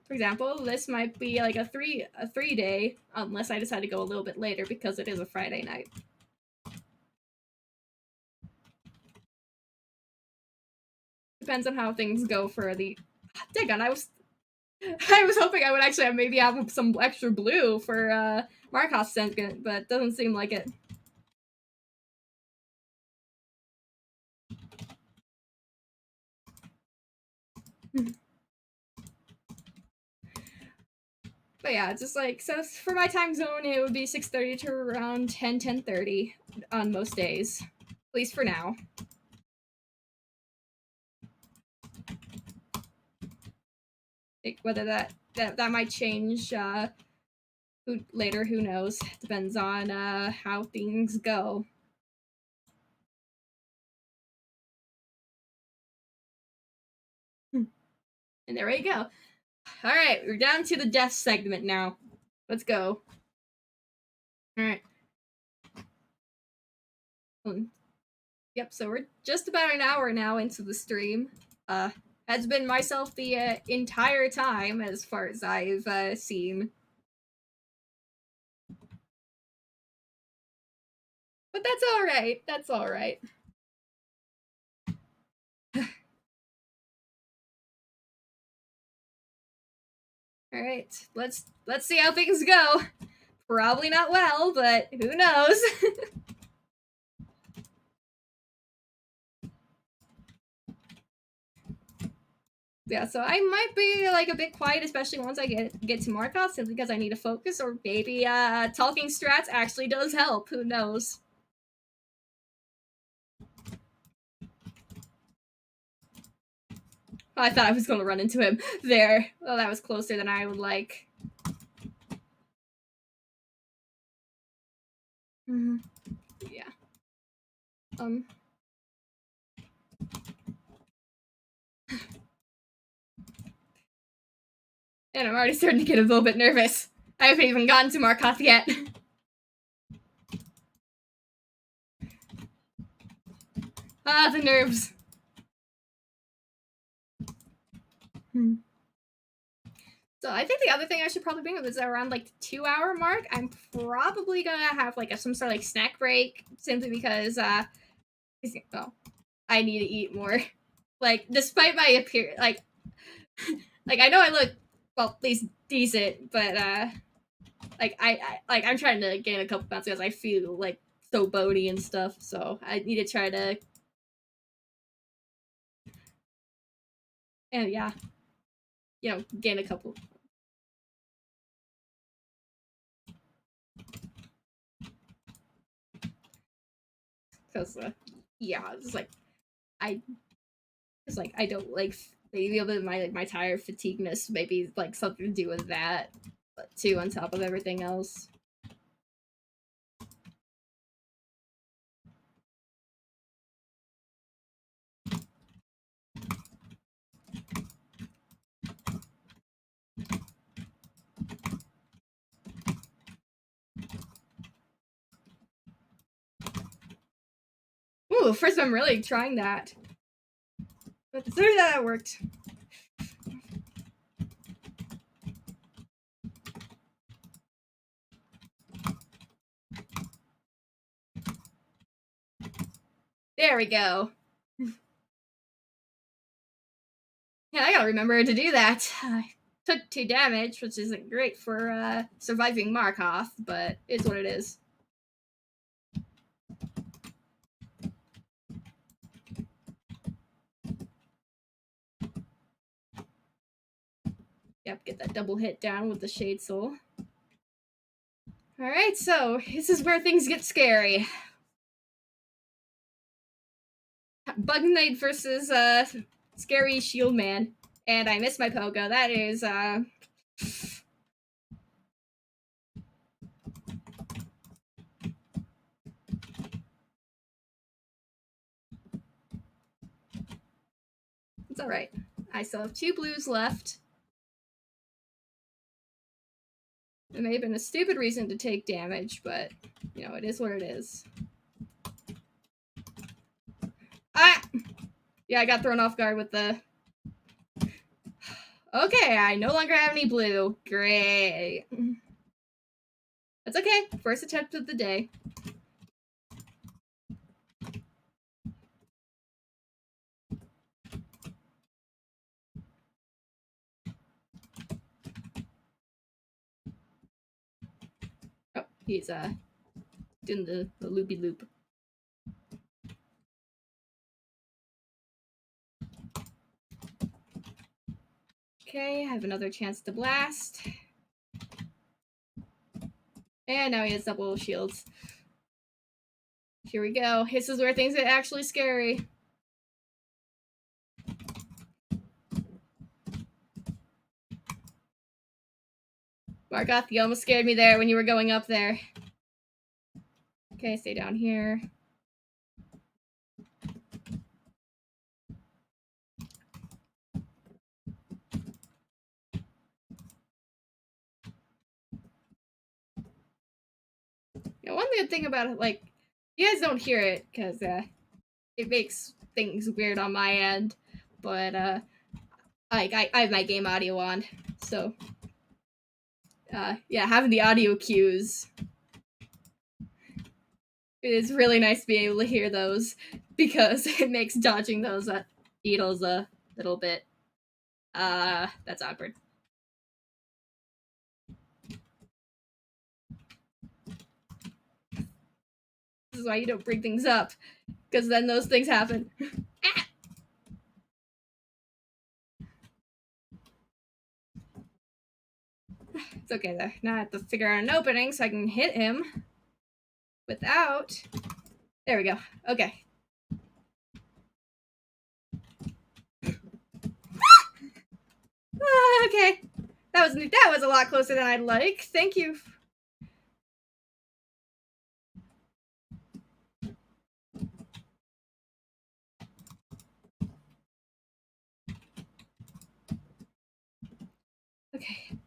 For example, this might be like a 3 day, unless I decide to go a little bit later because it is a Friday night. Depends on how things go for the. Dang on, I was hoping I would actually maybe have some extra blue for Markoth's sentiment, but it doesn't seem like it. But yeah, just like, so for my time zone, it would be 6:30 to around 10:30 on most days, at least for now. Like, whether that might change later, who knows? Depends on how things go. And there we go. All right, we're down to the death segment now. Let's go. All right. Yep, so we're just about an hour now into the stream. Has been myself the entire time, as far as I've seen. But that's all right. That's all right. All right, let's see how things go. Probably not well, but who knows? Yeah, so I might be like a bit quiet, especially once I get to Markoth, simply because I need to focus, or maybe talking strats actually does help. Who knows? I thought I was going to run into him there. Well, that was closer than I would like. Mm-hmm. Yeah. And I'm already starting to get a little bit nervous. I haven't even gotten to Markoth yet. Ah, the nerves. So I think the other thing I should probably bring up is around like the 2 hour mark. I'm probably gonna have like some sort of like snack break, simply because well, I need to eat more. Like, despite my appearance, like I know I look, well, at least decent, but like I'm trying to gain a couple pounds because I feel like so bony and stuff. So I need to try to, and yeah, gain a couple. Because, yeah, it's like, I, it's like, I don't, like, maybe a bit of my tired fatigueness, maybe, like, something to do with that, but too, on top of everything else. Ooh, first I'm really trying that. But consider that it worked. There we go. Yeah, I gotta remember to do that. I took 2 damage, which isn't great for surviving Markoth, but it's what it is. Yep, get that double hit down with the Shade Soul. Alright, so this is where things get scary. Bug Knight versus Scary Shield Man. And I missed my Pogo. That is it's alright. I still have 2 blues left. It may have been a stupid reason to take damage, but, you know, it is what it is. Ah! Yeah, I got thrown off guard with the... Okay, I no longer have any blue. Great. That's okay. First attempt of the day. Oh, he's doing the loopy loop. Okay, I have another chance to blast. And now he has double shields. Here we go. This is where things get actually scary. Markoth, you almost scared me there when you were going up there. Okay, stay down here. Yeah, one good thing about it, like, you guys don't hear it because it makes things weird on my end, but I have my game audio on, so yeah, having the audio cues, it is really nice to be able to hear those because it makes dodging those needles a little bit that's awkward. This is why you don't bring things up, because then those things happen. Ah! It's okay though. Now I have to figure out an opening so I can hit him without. There we go. Okay. Okay. That was a lot closer than I'd like. Thank you. Okay.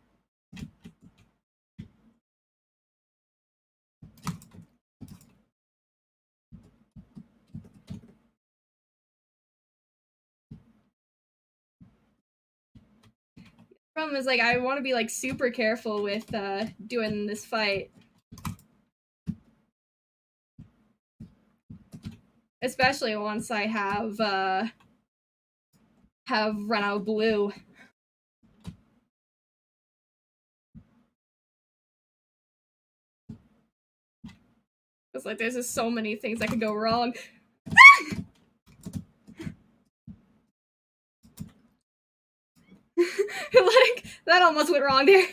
Problem is, like, I want to be like super careful with doing this fight, especially once I have run out of blue. It's like there's just so many things that could go wrong. Like, that almost went wrong there.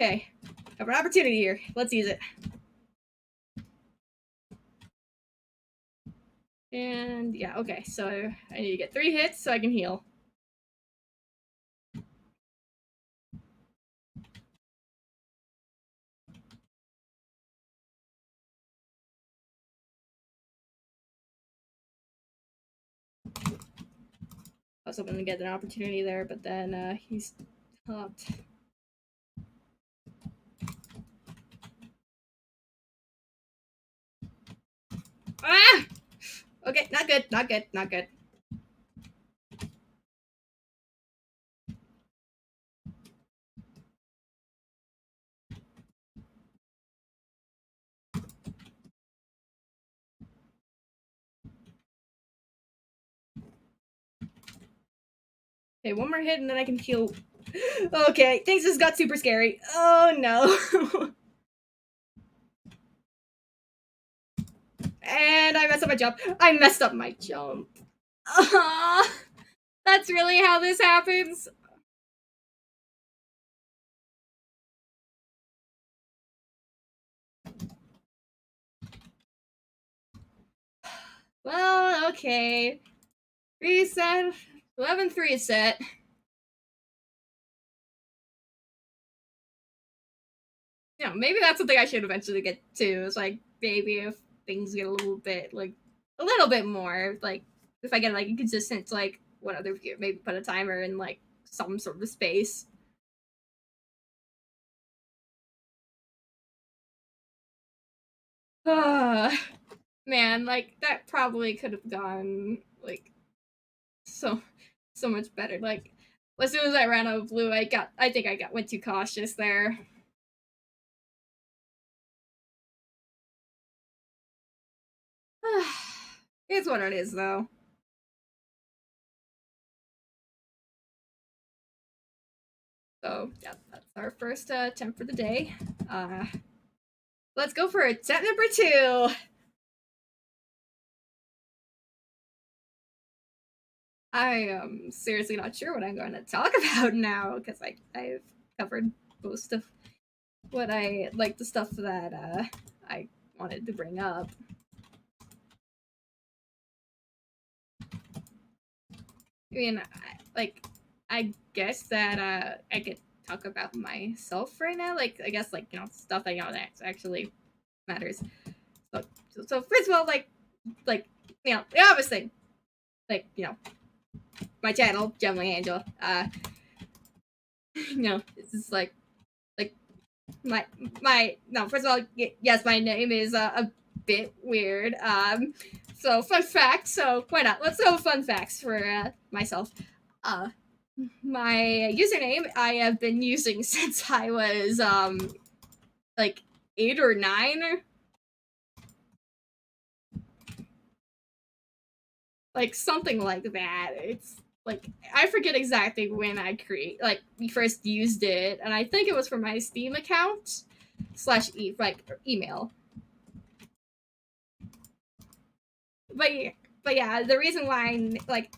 Okay, have an opportunity here. Let's use it. And yeah, okay, so I need to get 3 hits so I can heal. I was hoping to get an opportunity there, but then he's stopped. Ah! Okay, not good, not good, not good. Okay, one more hit and then I can heal. Okay, things just got super scary. Oh no. And I messed up my jump. I messed up my jump. That's really how this happens. Well, okay. Reset. 11-3 is set. Yeah, maybe that's something I should eventually get to. It's like maybe if things get a little bit more like if I get like a consistent like one other view, maybe put a timer in like some sort of space. Man, like that probably could have gone like so much better. Like as soon as I ran out of blue, I think I went too cautious there. It's what it is though. So yeah, that's our first attempt for the day. Let's go for attempt number 2. I am seriously not sure what I'm going to talk about now because I've covered most of what I like the stuff that I wanted to bring up. I mean, I guess that I could talk about myself right now. Like, I guess like stuff that that actually matters. So first of all, like the obvious thing, like my channel, Gemini Angel. It's just like my no. First of all, yes, my name is a bit weird. So fun fact. So why not? Let's go fun facts for myself. Uh, my username I have been using since I was like 8 or 9, like something like that. It's like I forget exactly when I we first used it, and I think it was for my Steam account slash email. But yeah, the reason why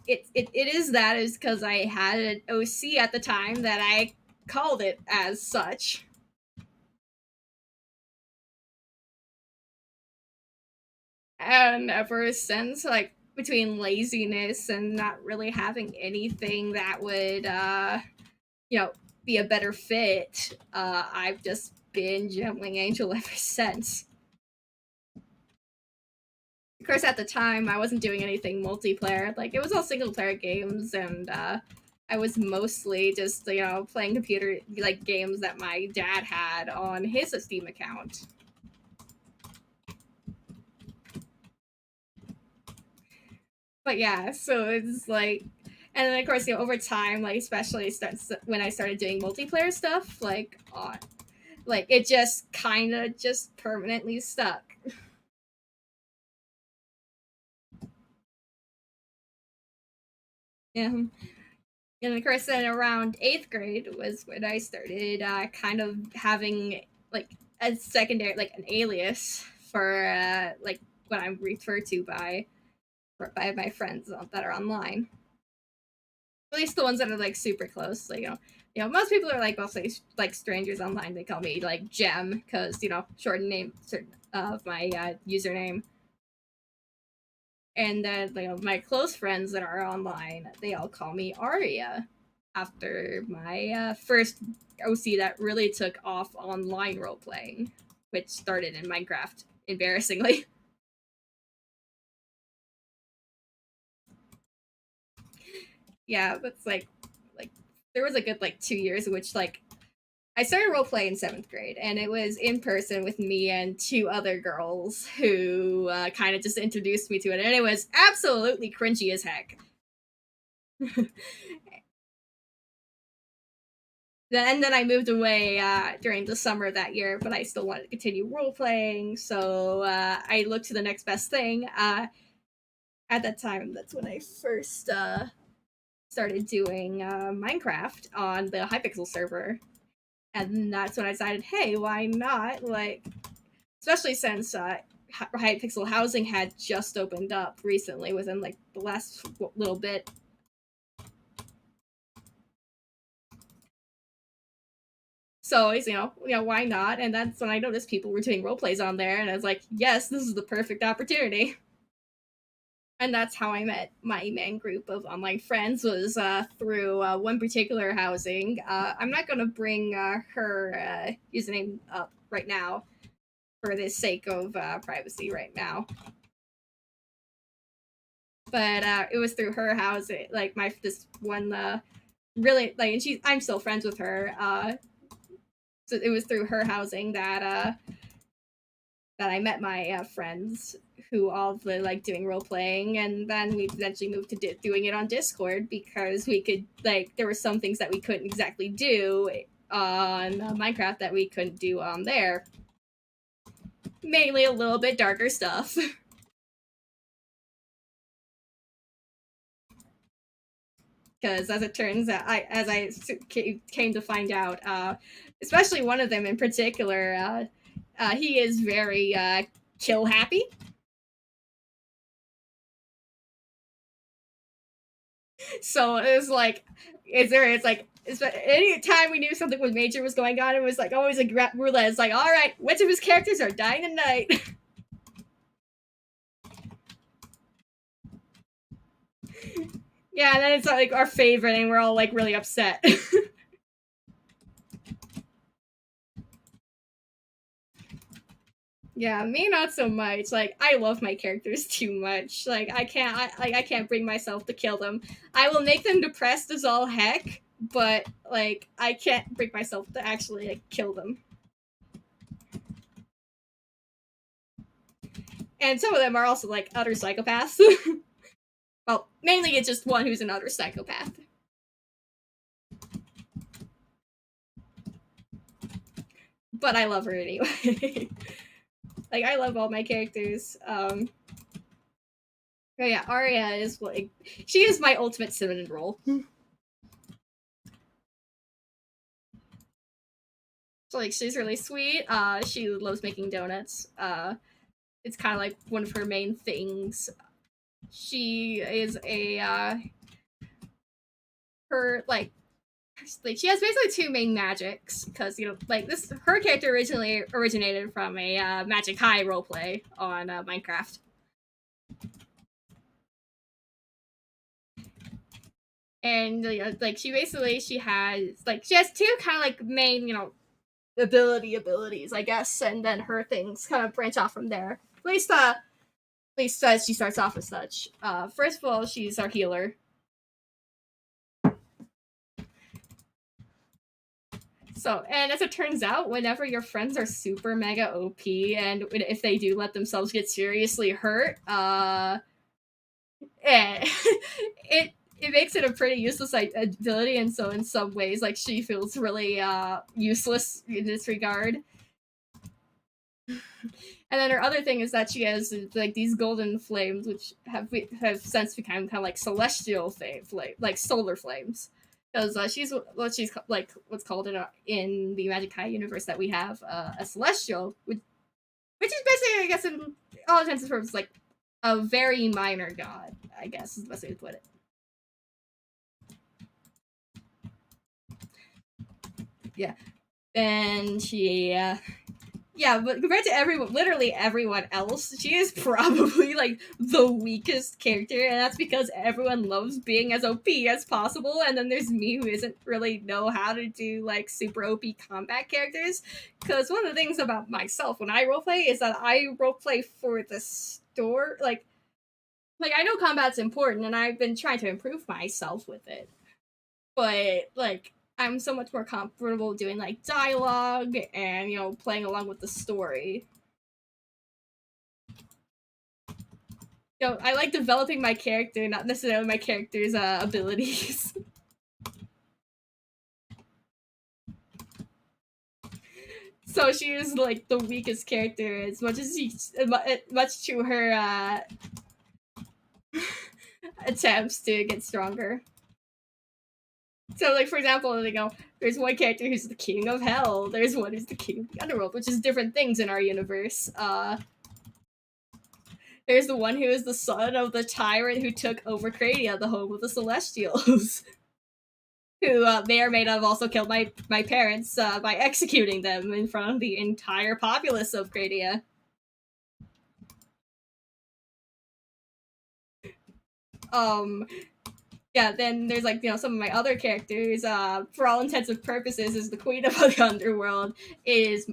it is that is because I had an OC at the time that I called it as such. And ever since, like between laziness and not really having anything that would be a better fit, I've just been Gentling Angel ever since. Of course, at the time, I wasn't doing anything multiplayer. Like, it was all single player games, and I was mostly just, playing computer, like, games that my dad had on his Steam account. But yeah, so it's like, and then of course, over time, like, especially when I started doing multiplayer stuff, like, it just kind of just permanently stuck. Yeah. And of course, then around 8th grade was when I started kind of having like a secondary, like an alias for like what I'm referred to by my friends that are online. At least the ones that are like super close. Like most people are like mostly like strangers online. They call me like Gem because shortened name of my username. And then my close friends that are online, they all call me Aria after my first OC that really took off online role playing, which started in Minecraft, embarrassingly. Yeah, but it's like there was a good 2 years in which I started role playing in 7th grade, and it was in person with me and two other girls who kind of just introduced me to it, and it was absolutely cringy as heck. Then I moved away during the summer of that year, but I still wanted to continue role playing, so I looked to the next best thing. At that time, that's when I first started doing Minecraft on the Hypixel server, and that's when I decided, hey, why not? Especially since Hypixel housing had just opened up recently, within the last little bit. So it's why not? And that's when I noticed people were doing role plays on there, and I was like, yes, this is the perfect opportunity. And that's how I met my main group of online friends, was through one particular housing. I'm not gonna bring her username up right now for the sake of privacy right now. But it was through her housing, this one really and I'm still friends with her. So it was through her housing that I met my friends who all were doing role playing, and then we eventually moved to doing it on Discord because we could there were some things that we couldn't exactly do on Minecraft that we couldn't do on there. Mainly a little bit darker stuff. Because as it turns out, as I came to find out, especially one of them in particular, he is very kill happy. So it was any time we knew something was major was going on, it was always a roulette. It's all right, which of his characters are dying tonight? Yeah, and then it's our favorite, and we're all really upset. Yeah, me not so much. I love my characters too much. I can't bring myself to kill them. I will make them depressed as all heck, but I can't bring myself to actually kill them. And some of them are also utter psychopaths. Well, mainly it's just one who's an utter psychopath. But I love her anyway. I love all my characters. But yeah, Arya is she is my ultimate cinnamon roll. So she's really sweet. She loves making donuts. It's kind of one of her main things. She is her she has basically two main magics, because her character originally originated from a Magic High roleplay on Minecraft. And she has two kind of main abilities, I guess, and then her things kind of branch off from there. At least she starts off as such. First of all, she's our healer. So, and as it turns out, whenever your friends are super mega OP, and if they do let themselves get seriously hurt, it makes it a pretty useless ability, and so in some ways, she feels really useless in this regard. And then her other thing is that she has these golden flames, which have since become kind of celestial flame, solar flames, because she's what's called in the Magic High universe that we have a celestial, which is basically, I guess, in all intents and purposes, a very minor god, I guess is the best way to put it. Yeah. And she yeah, but compared to everyone, literally everyone else, she is probably like the weakest character, and that's because everyone loves being as OP as possible. And then there's me who isn't really know how to do like super OP combat characters. Because one of the things about myself when I roleplay is that I roleplay for the store. Like I know combat's important, and I've been trying to improve myself with it. But like I'm so much more comfortable doing like dialogue and playing along with the story. I like developing my character, not necessarily my character's abilities. So she is like the weakest character, as much as much to her attempts to get stronger. So, like for example, there's one character who's the king of hell. There's one who's the king of the underworld, which is different things in our universe. There's the one who is the son of the tyrant who took over Cradia, the home of the Celestials. Who may or may not have also killed my parents by executing them in front of the entire populace of Cradia. Um, yeah, then there's like some of my other characters. For all intents and purposes, is the queen of the underworld is,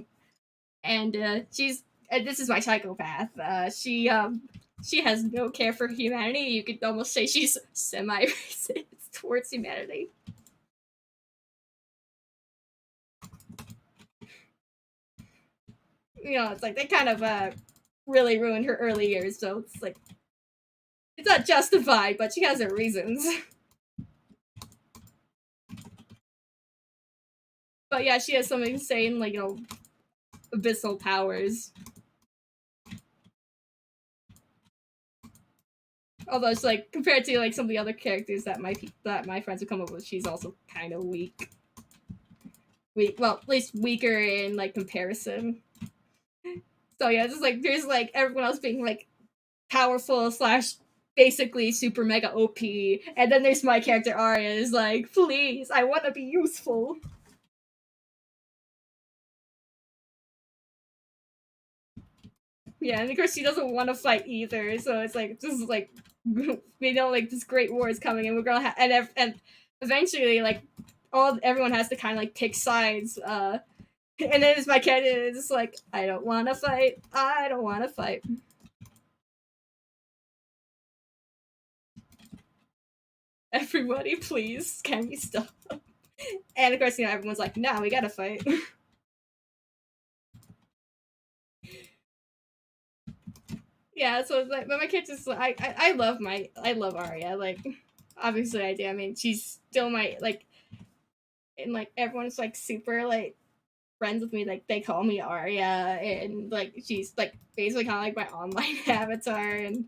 and she's and this is my psychopath. She has no care for humanity. You could almost say she's semi-racist towards humanity. It's like they kind of really ruined her early years, so it's like it's not justified, but she has her reasons. But yeah, she has some insane abyssal powers. Although it's like compared to like some of the other characters that my friends have come up with, she's also kind of weak. Well, at least weaker in like comparison. So yeah, just like there's like everyone else being like powerful slash basically super mega OP, and then there's my character Arya is like, please, I want to be useful. Yeah, and of course she doesn't want to fight either, so it's like just like we know like this great war is coming, and we're gonna and eventually like everyone has to kind of like pick sides. And then it's my character is like, I don't want to fight. I don't want to fight. Everybody, please, can we stop? And of course, everyone's like, no, we gotta fight. Yeah, so like, but my character's like, I love Arya. Like, obviously I do. I mean, she's still my like, and like everyone's like super like friends with me. Like they call me Arya, and like she's like basically kind of like my online avatar, and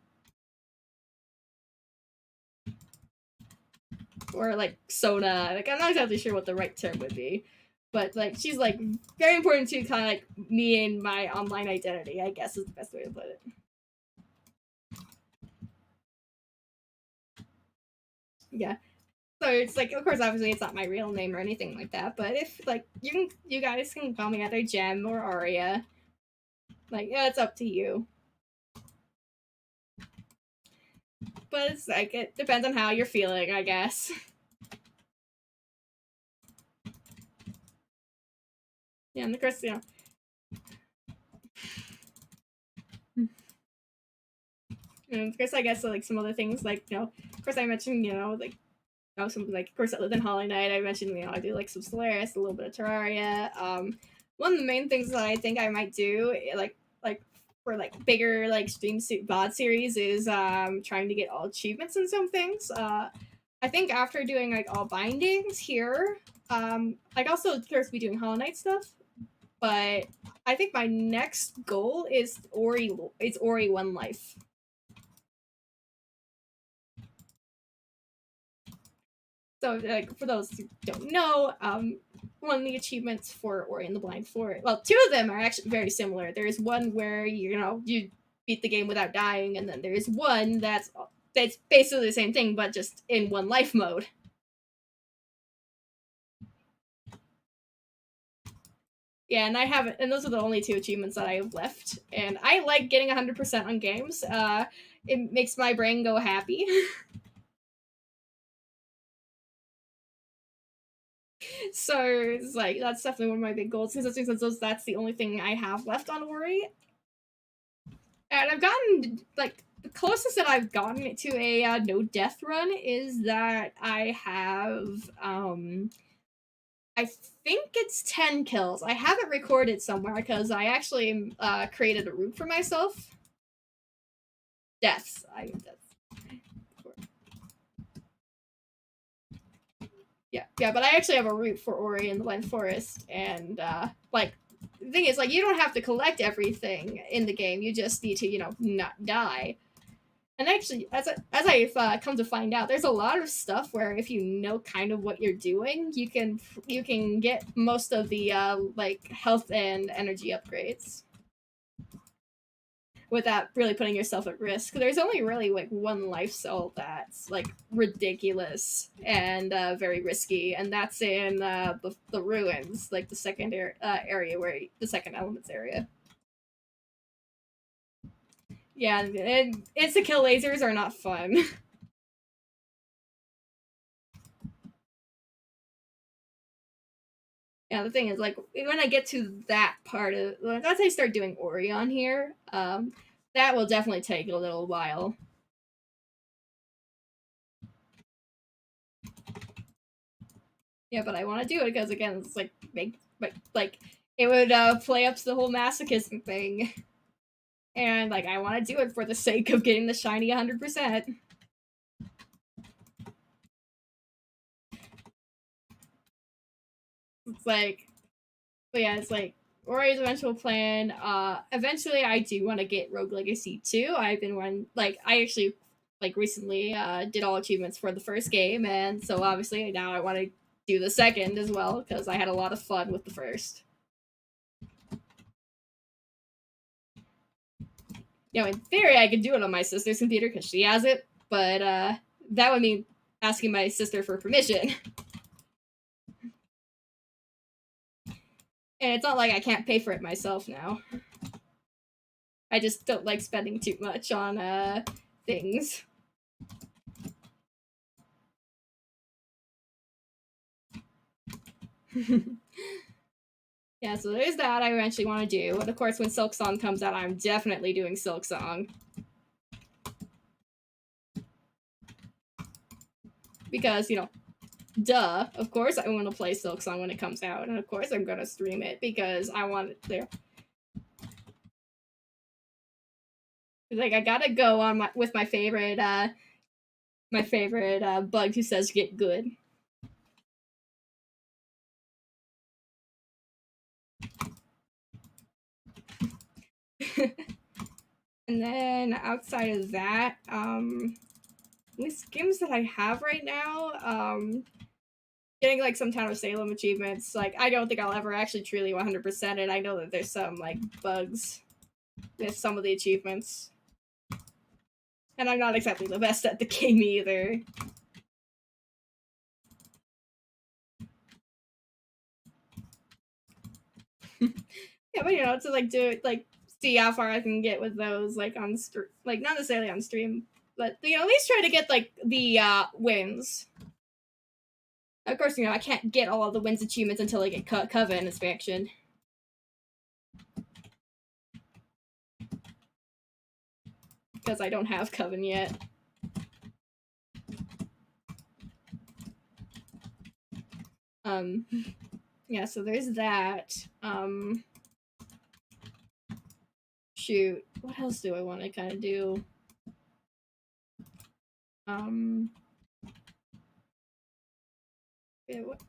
or like Sona. Like I'm not exactly sure what the right term would be, but like she's like very important to kind of like me and my online identity. I guess is the best way to put it. Yeah. So it's like, of course, obviously, it's not my real name or anything like that. But if like you guys can call me either Gem or Aria. Like, yeah, it's up to you. But it's like it depends on how you're feeling, I guess. Yeah, and of course, and of course, I guess like some other things, like of course, I mentioned like some like of course I live in Hollow Knight. I mentioned I do like some Solaris, a little bit of Terraria. One of the main things that I think I might do like for like bigger like stream VOD series is trying to get all achievements and some things. I think after doing like all bindings here, I'd also of course be doing Hollow Knight stuff. But I think my next goal is Ori One Life. So, like, for those who don't know, one of the achievements for Ori and the Blind Forest, well, two of them are actually very similar. There's one where you beat the game without dying, and then there's one that's basically the same thing, but just in one life mode. Yeah, and I haven't, and those are the only 2 achievements that I have left. And I like getting 100% on games. It makes my brain go happy. So it's like that's definitely one of my big goals because that's the only thing I have left on Ori. And I've gotten like the closest that I've gotten to a no death run is that I have I think it's 10 kills. I have it recorded somewhere because I actually created a route for myself. Deaths. Yeah, but I actually have a route for Ori in the Blind Forest, and like the thing is, like, you don't have to collect everything in the game. You just need to, not die. And actually, as I've come to find out, there's a lot of stuff where if you know kind of what you're doing, you can get most of the like health and energy upgrades without really putting yourself at risk. There's only really like one life cell that's like ridiculous and very risky, and that's in the ruins, like the second area where the second elements area. Yeah, and insta kill lasers are not fun. Yeah, the thing is, like, when I get to that part of, like, once I start doing Ori on here, that will definitely take a little while. Yeah, but I want to do it because again, it's like like it would play up to the whole masochism thing, and like I want to do it for the sake of getting the shiny 100%. It's like, but yeah, it's like Ori's eventual plan. Eventually, I do want to get Rogue Legacy 2. I've been like I actually like recently did all achievements for the first game, and so obviously now I want to do the second as well because I had a lot of fun with the first. In theory, I could do it on my sister's computer because she has it, but that would mean asking my sister for permission. And it's not like I can't pay for it myself now. I just don't like spending too much on things. Yeah, so there's that I eventually want to do. And of course, when Silk Song comes out, I'm definitely doing Silk Song. Because, duh, of course I want to play Silk Song when it comes out. And of course I'm going to stream it because I want it there. Like, I gotta go on with my favorite bug who says get good. And then outside of that, these games that I have right now, getting like some Town of Salem achievements. Like, I don't think I'll ever actually truly 100% it. I know that there's some like bugs with some of the achievements, and I'm not exactly the best at the game either. Yeah, but to like do it, like see how far I can get with those, like on like not necessarily on stream, but at least try to get like the wins. Of course, I can't get all of the wins achievements until I get Coven expansion. Because I don't have Coven yet. Yeah, so there's that. Shoot, what else do I want to kind of do? Yeah, what?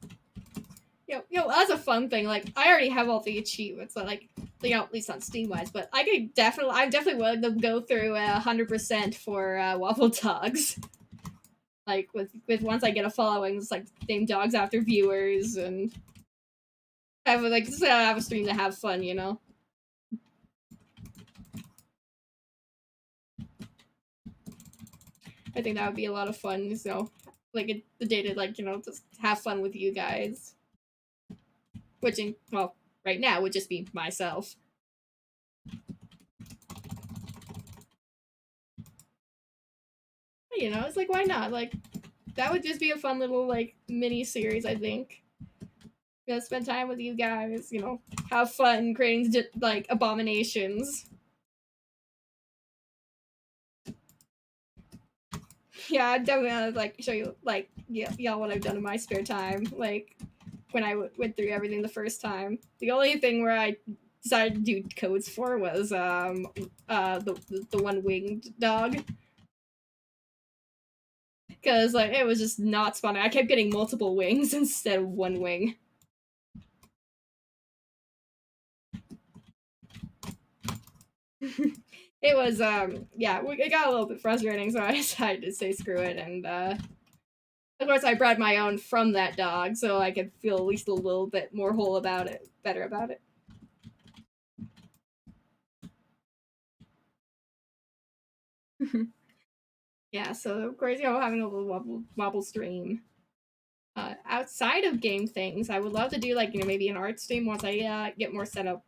That's a fun thing. Like, I already have all the achievements, but like, at least on Steam wise. But I'm definitely willing to go through 100% for Waffle Dogs. Like with once I get a following, it's like name dogs after viewers and have have a stream to have fun, I think that would be a lot of fun. So, like the day to just have fun with you guys. Which, well, right now would just be myself. You know, it's like, why not? Like, that would just be a fun little like mini series, I think. You know, spend time with you guys. You know, have fun creating like abominations. Yeah, I'd definitely like show you like y'all what I've done in my spare time. Like when I went through everything the first time. The only thing where I decided to do codes for was the one winged dog, because like it was just not spawning. I kept getting multiple wings instead of one wing. It was yeah, it got a little bit frustrating, so I decided to say screw it, and of course I bred my own from that dog, so I could feel at least a little bit more whole about it, better about it. Yeah, so of course, you know, having a little wobble stream. Outside of game things, I would love to do like, you know, maybe an art stream once I get more set up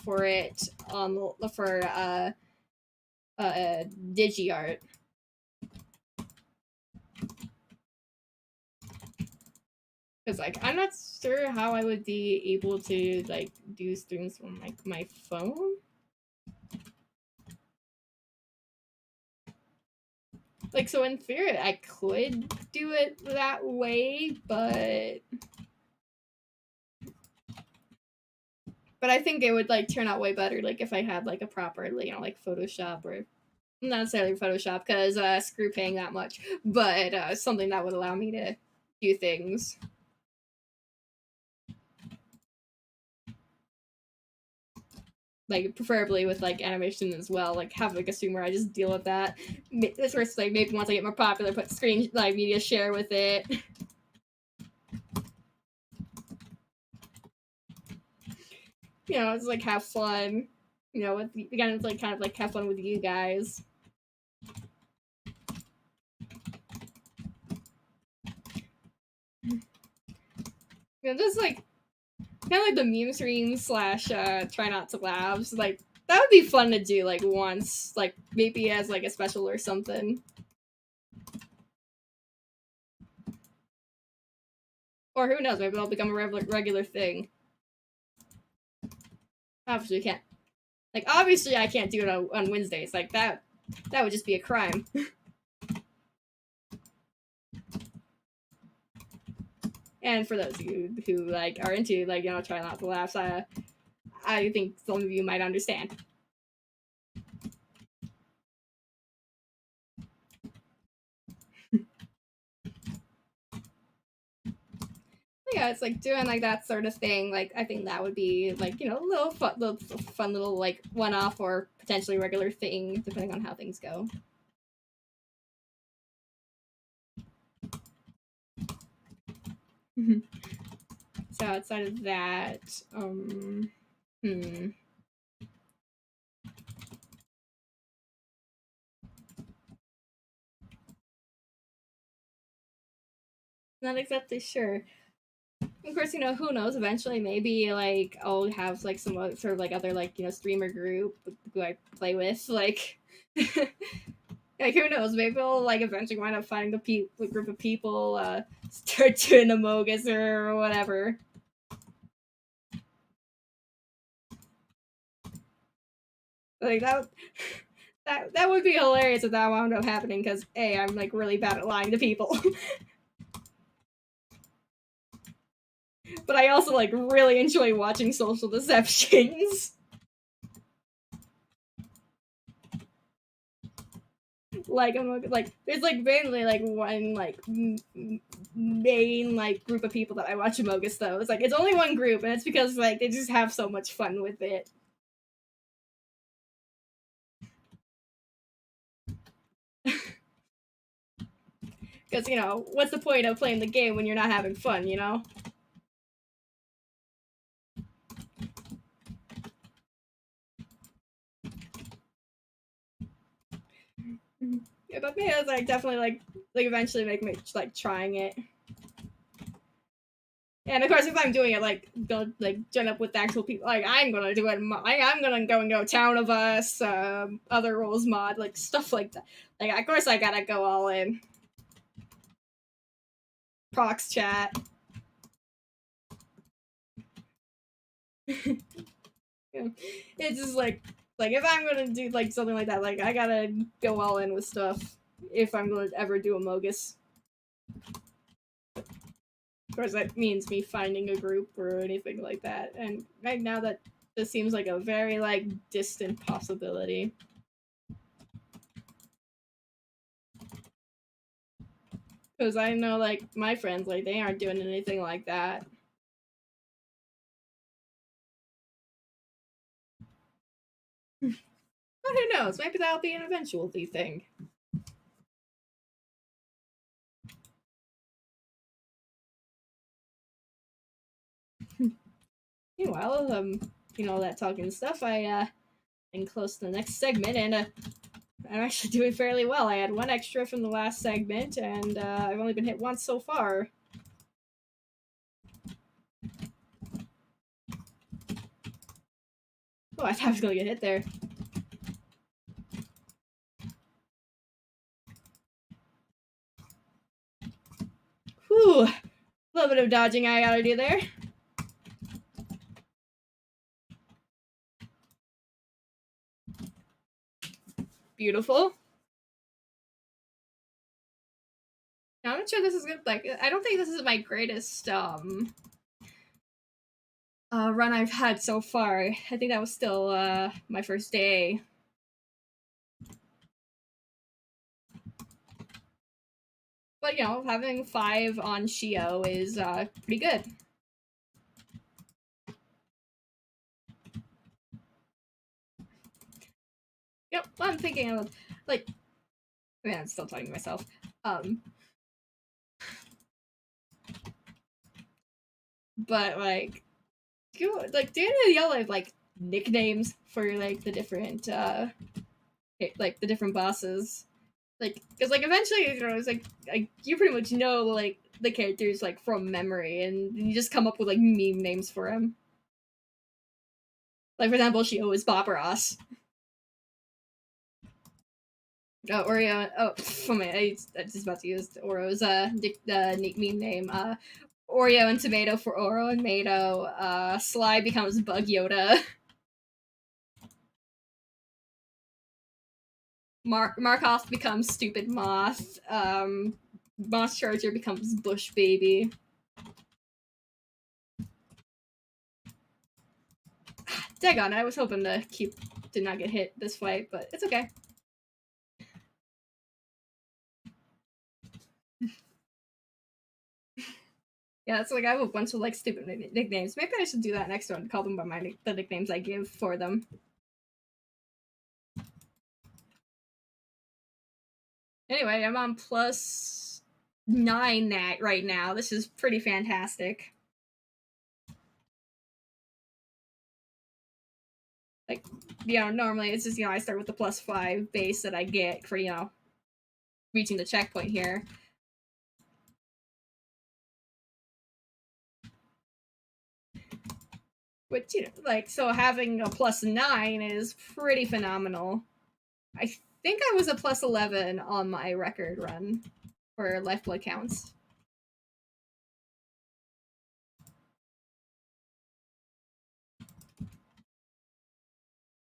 for it on for digi art. Because like I'm not sure how I would be able to like do streams from like my phone. Like, so in theory I could do it that way, but I think it would like turn out way better like if I had like a proper, you know, like Photoshop, or not necessarily Photoshop because screw paying that much, but something that would allow me to do things. Like preferably with like animation as well, like have like a stream where I just deal with that. This first like maybe once I get more popular, put screen like media share with it. You know, it's like have fun. You know, with again, it's like kind of like have fun with you guys. You know, just like kind of like the meme stream slash try not to laugh. Like that would be fun to do like once, like maybe as like a special or something. Or who knows, maybe it'll become a regular thing. Obviously, you can't. Like, obviously, I can't do it on Wednesdays. Like that would just be a crime. And for those of you who like are into like, you know, try not to laugh, I think some of you might understand. Yeah, it's like doing like that sort of thing. Like I think that would be like, you know, a little fun little like one off or potentially regular thing depending on how things go. So outside of that, not exactly sure. Of course, you know, who knows? Eventually, maybe like I'll have like some other, sort of like other like, you know, streamer group who I play with. Like, like who knows? Maybe I'll like eventually wind up finding a group of people, start doing Amogus or whatever. Like that would be hilarious if that wound up happening. Because I'm like really bad at lying to people. But I also like really enjoy watching social deceptions. Like I'm like there's like mainly like one like main like group of people that I watch Amogus though. It's like it's only one group, and it's because like they just have so much fun with it. Because you know what's the point of playing the game when you're not having fun? You know. Yeah, but me, it's like definitely like eventually make me like trying it. And of course, if I'm doing it go join up with the actual people, like I'm gonna do it. I'm gonna go and go Town of Us, other roles mod, like stuff like that. Like of course I gotta go all in. Prox chat. Yeah. It's just like if I'm gonna do like something like that, like I gotta go all in with stuff if I'm gonna ever do a Mogus. Of course, that means me finding a group or anything like that. And right now, that this seems like a very like distant possibility. Because I know like my friends, like they aren't doing anything like that. But who knows? Maybe that'll be an eventual thing. Meanwhile, all that talking stuff, am close to the next segment, and I'm actually doing fairly well. I had one extra from the last segment, and I've only been hit once so far. Oh, I thought I was gonna get hit there. Whew. A little bit of dodging I gotta do there. Beautiful. Now, I'm not sure this is good. Like, I don't think this is my greatest run I've had so far. I think that was still my first day. But having 5 on Shio is pretty good. Yep, I'm thinking of like, man, I'm still talking to myself. But like, do any of y'all have like nicknames for like the different the different bosses? Like, because like eventually, it's like you pretty much know like the characters like from memory, and you just come up with like meme names for him. Like for example, she is Bob Ross. Oreo. Oh man, I was just about to use Oro's meme name. Oreo and Tomato for Oro and Mato. Sly becomes Bug Yoda. Markoth becomes Stupid Moth. Moss Charger becomes Bush Baby. Daggone it, I was hoping to did not get hit this fight, but it's okay. Yeah, it's like I have a bunch of like stupid nicknames. Maybe I should do that next one. Call them by the nicknames I give for them. Anyway, I'm on +9 right now. This is pretty fantastic. Like, normally it's just I start with the +5 base that I get for reaching the checkpoint here. Which so having a +9 is pretty phenomenal. I think I was a +11 on my record run for lifeblood counts.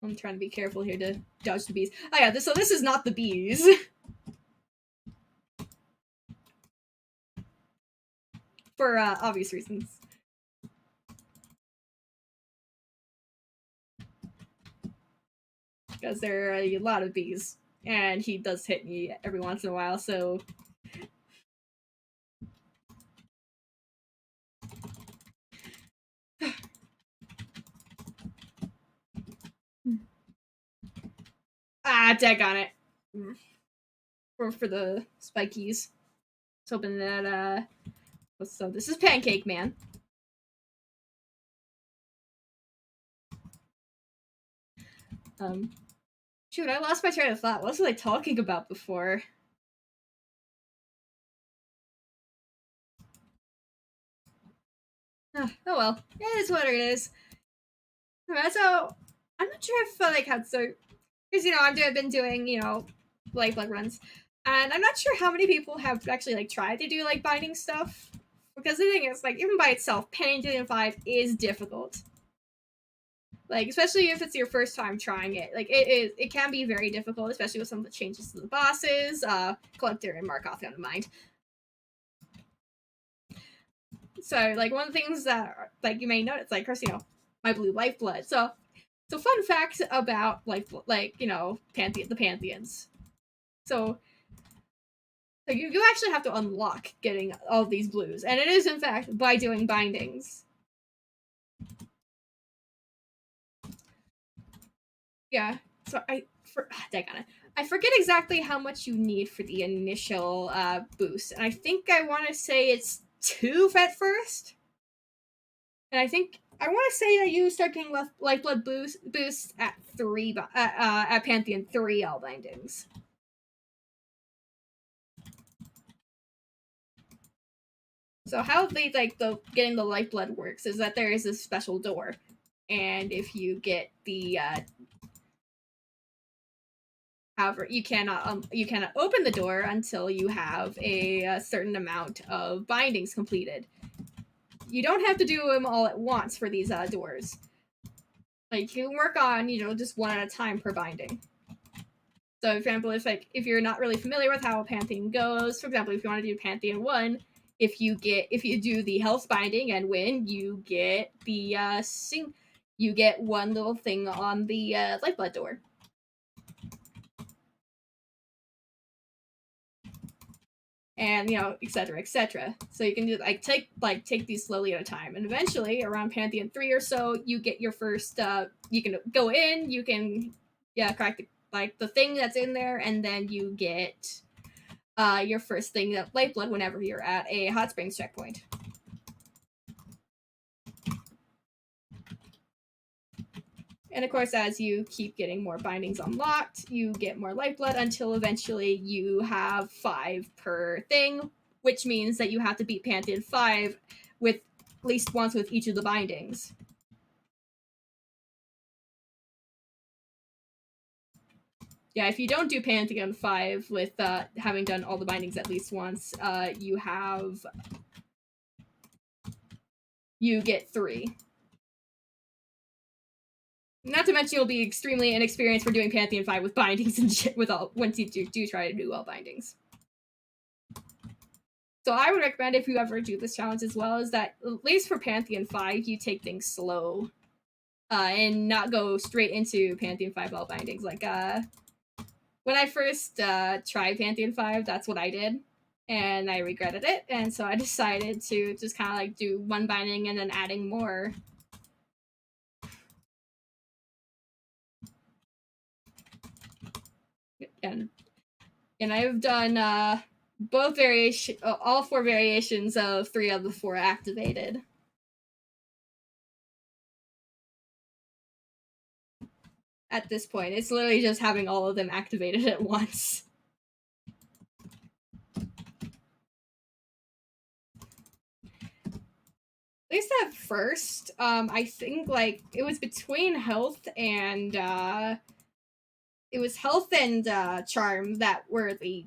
I'm trying to be careful here to dodge the bees. Oh yeah, so this is not the bees. For obvious reasons. Because there are a lot of bees. And he does hit me every once in a while, so... daggone it. For the spikies. Let's hoping that, so this is Pancake Man. Shoot, I lost my train of thought. What was I talking about before? Oh well, it is what it is. So I'm not sure if like how so because I've been doing like blood runs, and I'm not sure how many people have actually like tried to do like binding stuff. Because the thing is, like, even by itself, Pantheon 5 is difficult. Like, especially if it's your first time trying it. Like, it can be very difficult, especially with some of the changes to the bosses. Collector and Markoth out of mind. So, like, one of the things that, like, you may notice, like, of course, my blue lifeblood. So fun fact about, like Pantheon, the Pantheons. So you actually have to unlock getting all these blues. And it is, in fact, by doing bindings. Yeah. So I forget exactly how much you need for the initial boost, and I think I want to say it's 2 at first. And I want to say that you start getting lifeblood boost at 3 at Pantheon 3 all bindings. So how they getting the lifeblood works is that there is a special door, and if you get the however, you cannot open the door until you have a certain amount of bindings completed. You don't have to do them all at once for these doors. Like, you can work on just one at a time per binding. So, for example, if you're not really familiar with how a Pantheon goes, for example, if you want to do Pantheon 1, if you do the health binding and win, you get the you get one little thing on the lifeblood door. And etc., etc. So you can do take these slowly at a time, and eventually around Pantheon 3 or so, you get your first. You can go in, you can crack the thing that's in there, and then you get your first thing, that lifeblood, whenever you're at a hot springs checkpoint. And of course, as you keep getting more bindings unlocked, you get more lifeblood until eventually you have 5 per thing, which means that you have to beat Pantheon 5 with at least once with each of the bindings. Yeah, if you don't do Pantheon 5 with having done all the bindings at least once, you get 3. Not to mention, you'll be extremely inexperienced for doing Pantheon 5 with bindings and shit once you do try to do all bindings. So I would recommend, if you ever do this challenge as well, is that at least for Pantheon 5, you take things slow and not go straight into Pantheon 5 all bindings. Like, when I first tried Pantheon 5, that's what I did. And I regretted it. And so I decided to just kind of like do one binding and then adding more. And I've done all 4 variations of 3 of the 4 activated. At this point, it's literally just having all of them activated at once. At least at first, I think like it was between health and charm that were the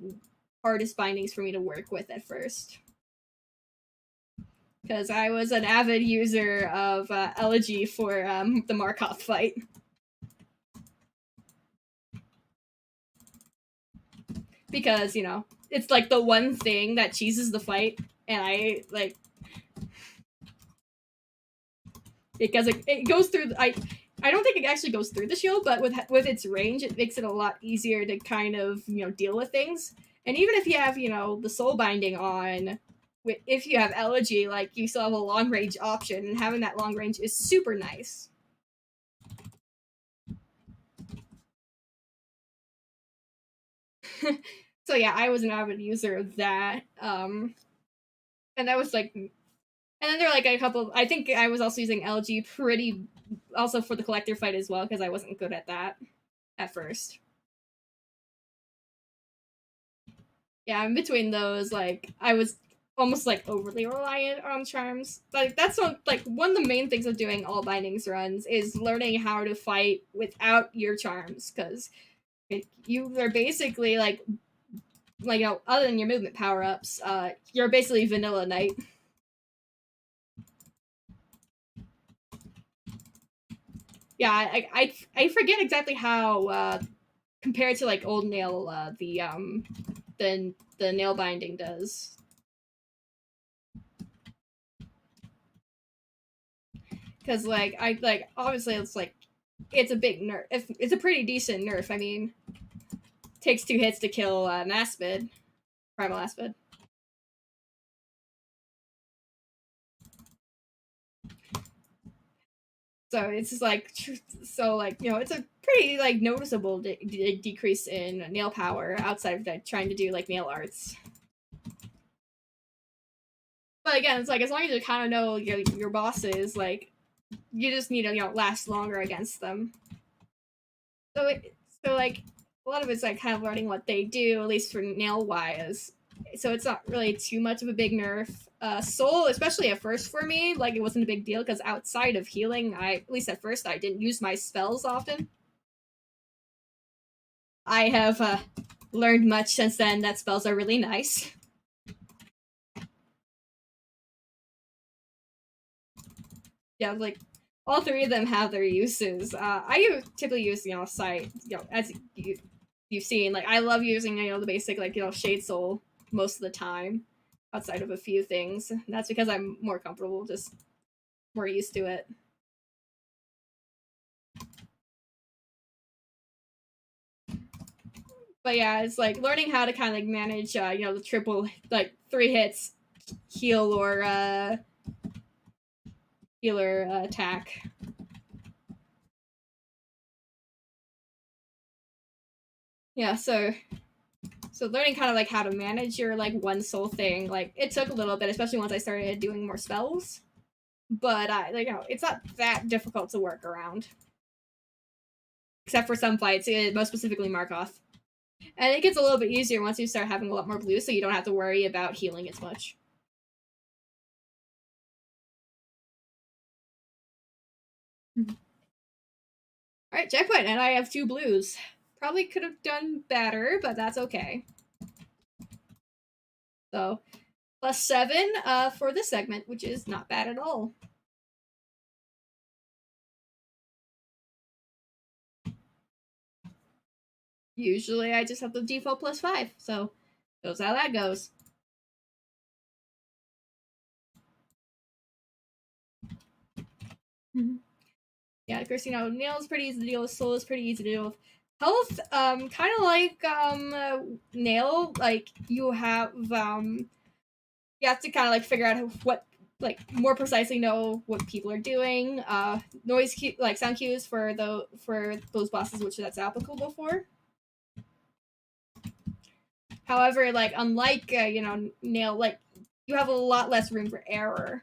hardest bindings for me to work with at first. Because I was an avid user of Elegy for the Markoth fight. Because, it's like the one thing that cheeses the fight, and I like because it goes through. I don't think it actually goes through the shield, but with its range, it makes it a lot easier to kind of deal with things. And even if you have the soul binding on, if you have Elegy, like, you still have a long range option, and having that long range is super nice. So yeah, I was an avid user of that. And that was like, and then there were like a couple. I think I was also using Elegy also for the collector fight as well, because I wasn't good at that at first. Yeah, in between those, like, I was almost like overly reliant on charms. Like that's one of the main things of doing all bindings runs is learning how to fight without your charms, because you are basically like other than your movement power ups, you're basically vanilla knight. Yeah, I forget exactly how compared to like old nail the nail binding does. Because obviously it's a big nerf. It's a pretty decent nerf. I mean, takes 2 hits to kill an Aspid, primal Aspid. So it's just it's a pretty noticeable decrease in nail power outside of trying to do nail arts. But again, it's as long as you kind of know your bosses, you just need to last longer against them. So a lot of it's kind of learning what they do, at least for nail wise. So it's not really too much of a big nerf. Soul, especially at first for me, it wasn't a big deal because outside of healing, at least at first, I didn't use my spells often. I have learned much since then that spells are really nice. Yeah, all 3 of them have their uses. I typically use sight. As you've seen, I love using the basic shade soul most of the time, outside of a few things. That's because I'm more comfortable, just more used to it. But yeah, it's learning how to kind of manage the triple 3 hits heal or healer attack. Yeah, so learning kind of how to manage your one soul thing, it took a little bit, especially once I started doing more spells. But it's not that difficult to work around, except for some fights, most specifically Markoth. And it gets a little bit easier once you start having a lot more blue, so you don't have to worry about healing as much. All right, checkpoint, and I have 2 blues. Probably could have done better, but that's okay. So +7 for this segment, which is not bad at all. Usually I just have the default +5, so shows how that goes. Mm-hmm. Yeah, of course, nail is pretty easy to deal with, soul is pretty easy to deal with. Health, kind of nail, you have to kind of figure out what, more precisely know what people are doing. Noise sound cues for those bosses, which that's applicable for. However, unlike nail, you have a lot less room for error.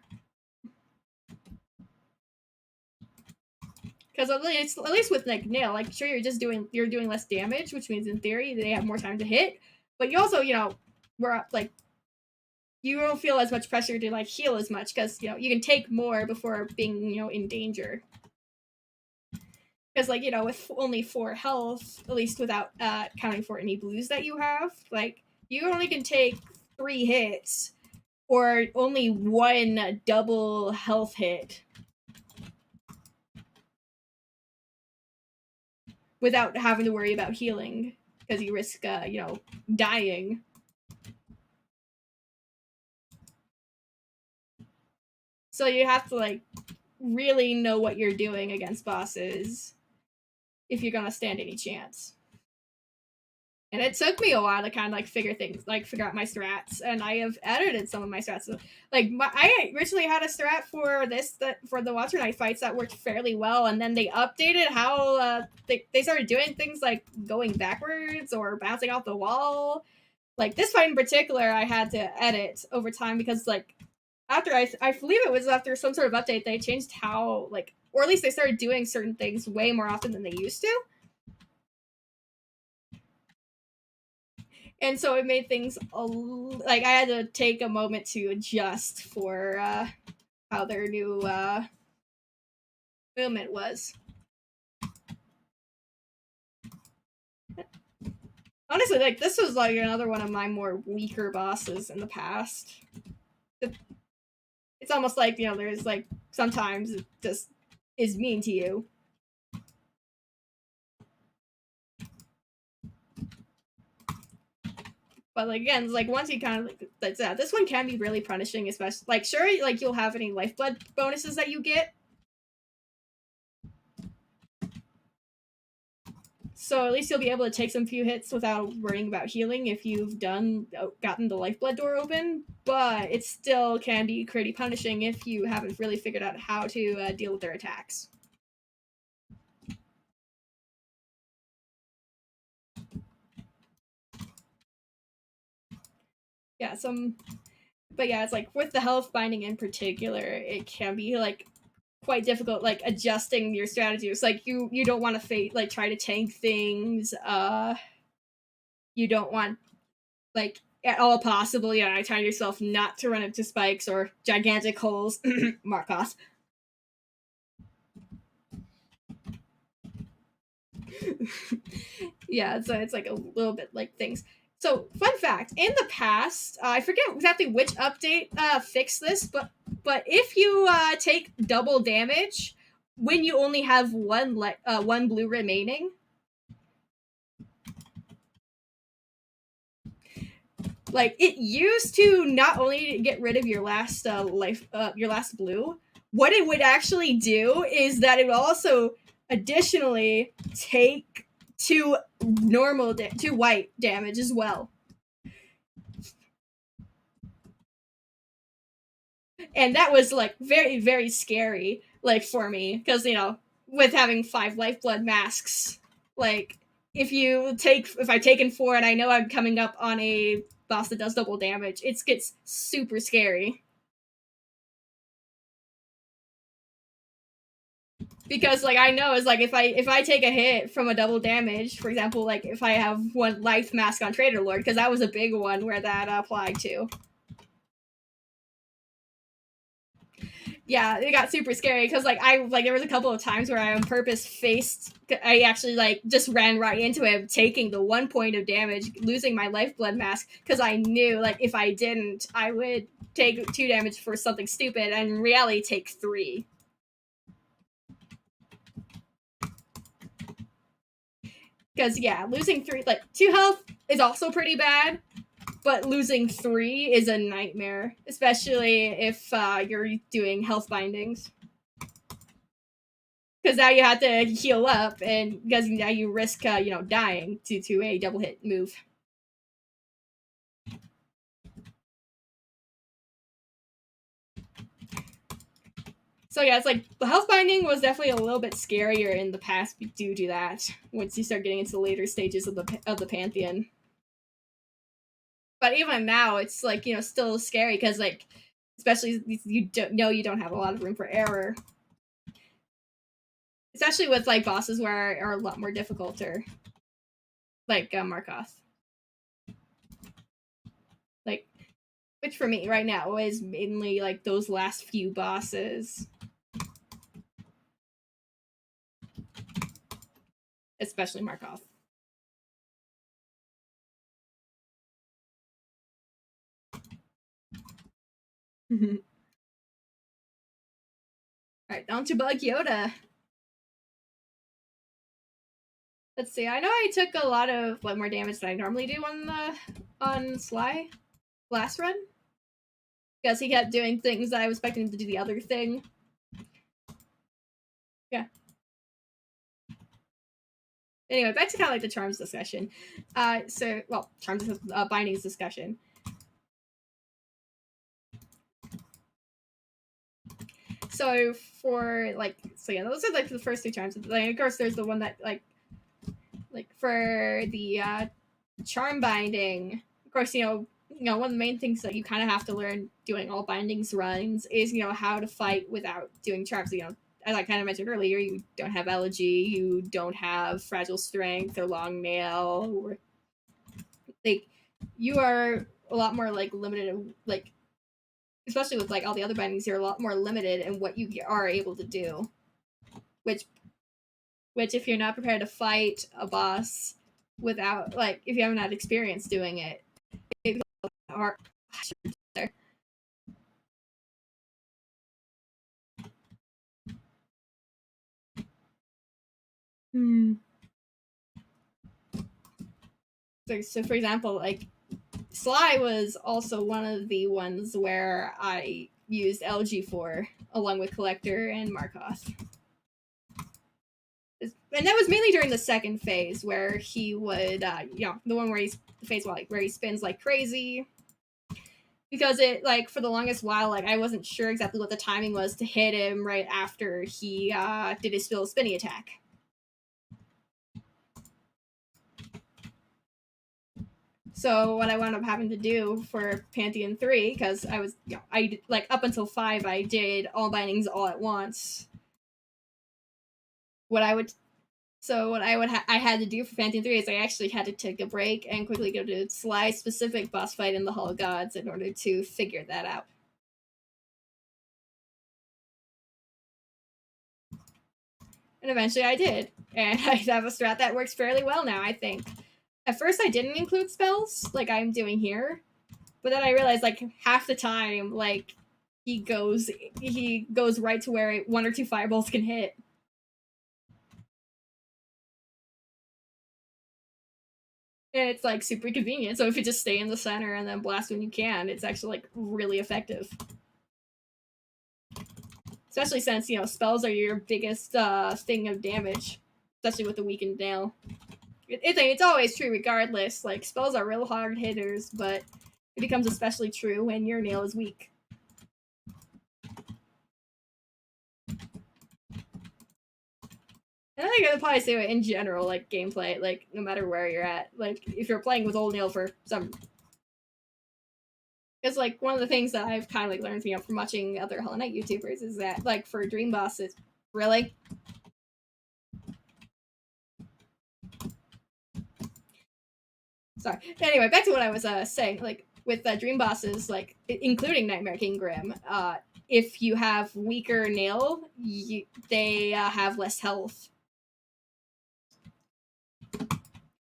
Because at least with nail, sure you're doing less damage, which means in theory they have more time to hit. But you also we're you don't feel as much pressure to heal as much because you can take more before being in danger. Because with only 4 health, at least without counting for any blues that you have, you only can take 3 hits or only 1 double health hit without having to worry about healing because you risk dying. So you have to really know what you're doing against bosses if you're gonna stand any chance. And it took me a while to kind of figure out my strats, and I have edited some of my strats. So, I originally had a strat for for the Watcher Knight fights that worked fairly well, and then they updated how they started doing things like going backwards or bouncing off the wall. This fight in particular, I had to edit over time because after I believe it was after some sort of update, they changed how or at least they started doing certain things way more often than they used to. And so it made things like I had to take a moment to adjust for how their new movement was. Honestly, like this was like another one of my more weaker bosses in the past. It's almost like, you know, there's like sometimes it just is mean to you. But like again, like once you kind of like that's that. This one can be really punishing, especially like sure, like you'll have any lifeblood bonuses that you get. So at least you'll be able to take some few hits without worrying about healing if you've gotten the lifeblood door open. But it still can be pretty punishing if you haven't really figured out how to deal with their attacks. Yeah, but yeah, it's like with the health binding in particular, it can be like quite difficult, like adjusting your strategy. It's like you don't want to like try to tank things. You don't want like at all possible, yeah, tell yourself not to run into spikes or gigantic holes. Markoth. Yeah, so it's like a little bit like things. So, fun fact: in the past, I forget exactly which update fixed this, but if you take double damage when you only have one blue remaining, like it used to not only get rid of your last your last blue. What it would actually do is that it would also additionally take two two white damage as well. And that was like very very scary, like for me, because you know with having 5 lifeblood masks, like if I've taken 4 and I know I'm coming up on a boss that does double damage, it gets super scary. Because like I know is like if I take a hit from a double damage, for example, like if I have 1 life mask on Trader Lord, because that was a big one where that applied to. Yeah, it got super scary because like there was a couple of times where I on purpose I actually like just ran right into him, taking the 1 point of damage, losing my lifeblood mask because I knew like if I didn't, I would take 2 damage for something stupid, and in reality take 3. Because yeah, losing 3 like 2 health is also pretty bad, but losing 3 is a nightmare, especially if you're doing health bindings. Because now you have to heal up, and because now you risk, dying due to a double hit move. So yeah, it's like the health binding was definitely a little bit scarier in the past due to that. Once you start getting into the later stages of the Pantheon, but even now, it's like still scary because like especially you don't have a lot of room for error, especially with like bosses where are a lot more difficult, or like Markoth. Like, which for me right now is mainly like those last few bosses, especially Markoth. All right, down to Bug Yoda. Let's see. I know I took a lot of more damage than I normally do on Sly last run, because he kept doing things that I was expecting him to do the other thing. Yeah. Anyway, back to kind of like the charms discussion. Charms bindings discussion. So those are like the first 2 charms. Like, of course, there's the one that like for the charm binding. Of course, one of the main things that you kind of have to learn doing all bindings runs is how to fight without doing charms. As I kind of mentioned earlier, you don't have elegy, you don't have fragile strength or long nail, or like you are a lot more like limited, like especially with like all the other bindings, you're a lot more limited in what you are able to do. Which if you're not prepared to fight a boss without like if you haven't had experience doing it, it becomes hard. Hmm. So for example, like Sly was also one of the ones where I used LG for, along with Collector and Markoth. And that was mainly during the second phase where he would, the one where he's the phase where he spins like crazy. Because it like for the longest while, like I wasn't sure exactly what the timing was to hit him right after he did his little spinny attack. So what I wound up having to do for Pantheon 3, because I was, I like up until 5, I did all bindings all at once. What I would, so what I had to do for Pantheon 3 is I actually had to take a break and quickly go to Sly's specific boss fight in the Hall of Gods in order to figure that out. And eventually I did, and I have a strat that works fairly well now, I think. At first I didn't include spells like I'm doing here, but then I realized like half the time like he goes right to where 1 or 2 fireballs can hit. And it's like super convenient. So if you just stay in the center and then blast when you can, it's actually like really effective. Especially since, spells are your biggest thing of damage, especially with the weakened nail. It's always true regardless. Like spells are real hard hitters, but it becomes especially true when your nail is weak. And I think I'd probably say in general, like gameplay, like no matter where you're at, like if you're playing with old nail for some, it's like one of the things that I've kind of like learned, from watching other Hollow Knight YouTubers is that like for dream bosses, really. Sorry. Anyway, back to what I was saying. Like with dream bosses, like including Nightmare King Grim, if you have weaker nail, they have less health.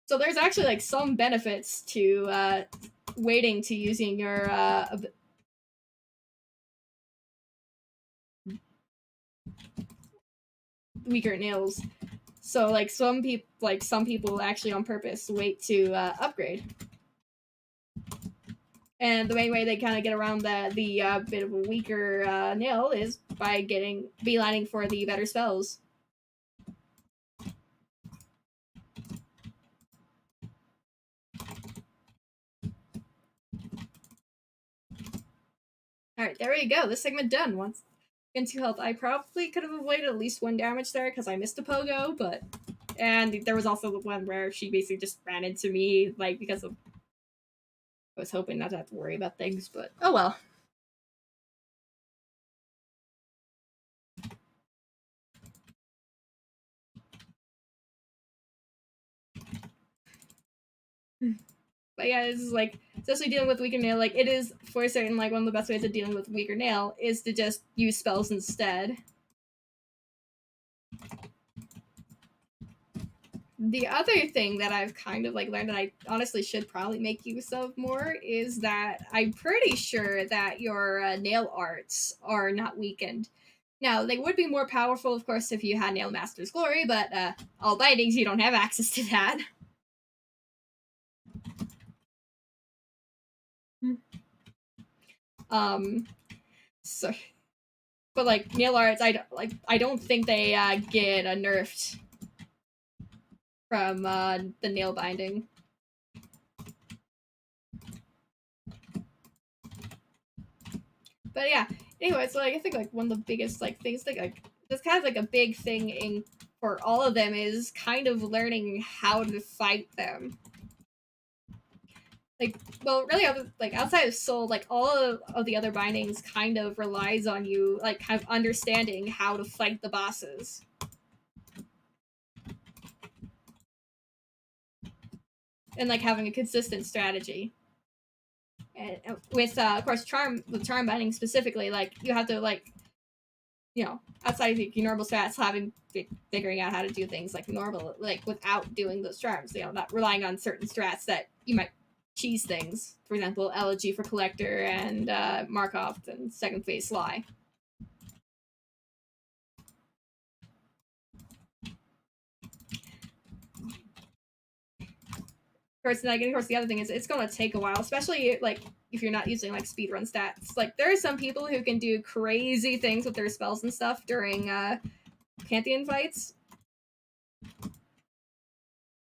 So there's actually like some benefits to waiting to using your weaker nails. So like some people actually on purpose wait to upgrade. And the main way they kind of get around the bit of a weaker nail is by beelining for the better spells. Alright, there we go. This segment done. Once again, 2 health. I probably could have avoided at least 1 damage there because I missed a pogo, but... And there was also the one where she basically just ran into me, like, because of... I was hoping not to have to worry about things, but oh well. But yeah, this is like, especially dealing with weaker nail, like it is for certain, like one of the best ways of dealing with weaker nail is to just use spells instead. The other thing that I've kind of like learned that I honestly should probably make use of more is that I'm pretty sure that your nail arts are not weakened. Now, they would be more powerful, of course, if you had Nail Master's Glory, but all bindings, you don't have access to that. So, but like nail arts, I don't think they get nerfed from the nail binding. But yeah, anyway, so like I think like one of the biggest like things like this kind of like a big thing in for all of them is kind of learning how to fight them. Like, well, really, like outside of Soul, like all of the other bindings kind of relies on you like kind of understanding how to fight the bosses. And like having a consistent strategy. And with of course with charm binding specifically, like you have to like, you know, outside of your normal stats, figuring out how to do things like normal, like without doing those charms. You know, not relying on certain strats that you might cheese things. For example, Elegy for Collector and Markoth and Second Phase Sly. Of course, the other thing is it's going to take a while, especially like if you're not using like speedrun stats. Like there are some people who can do crazy things with their spells and stuff during Pantheon fights.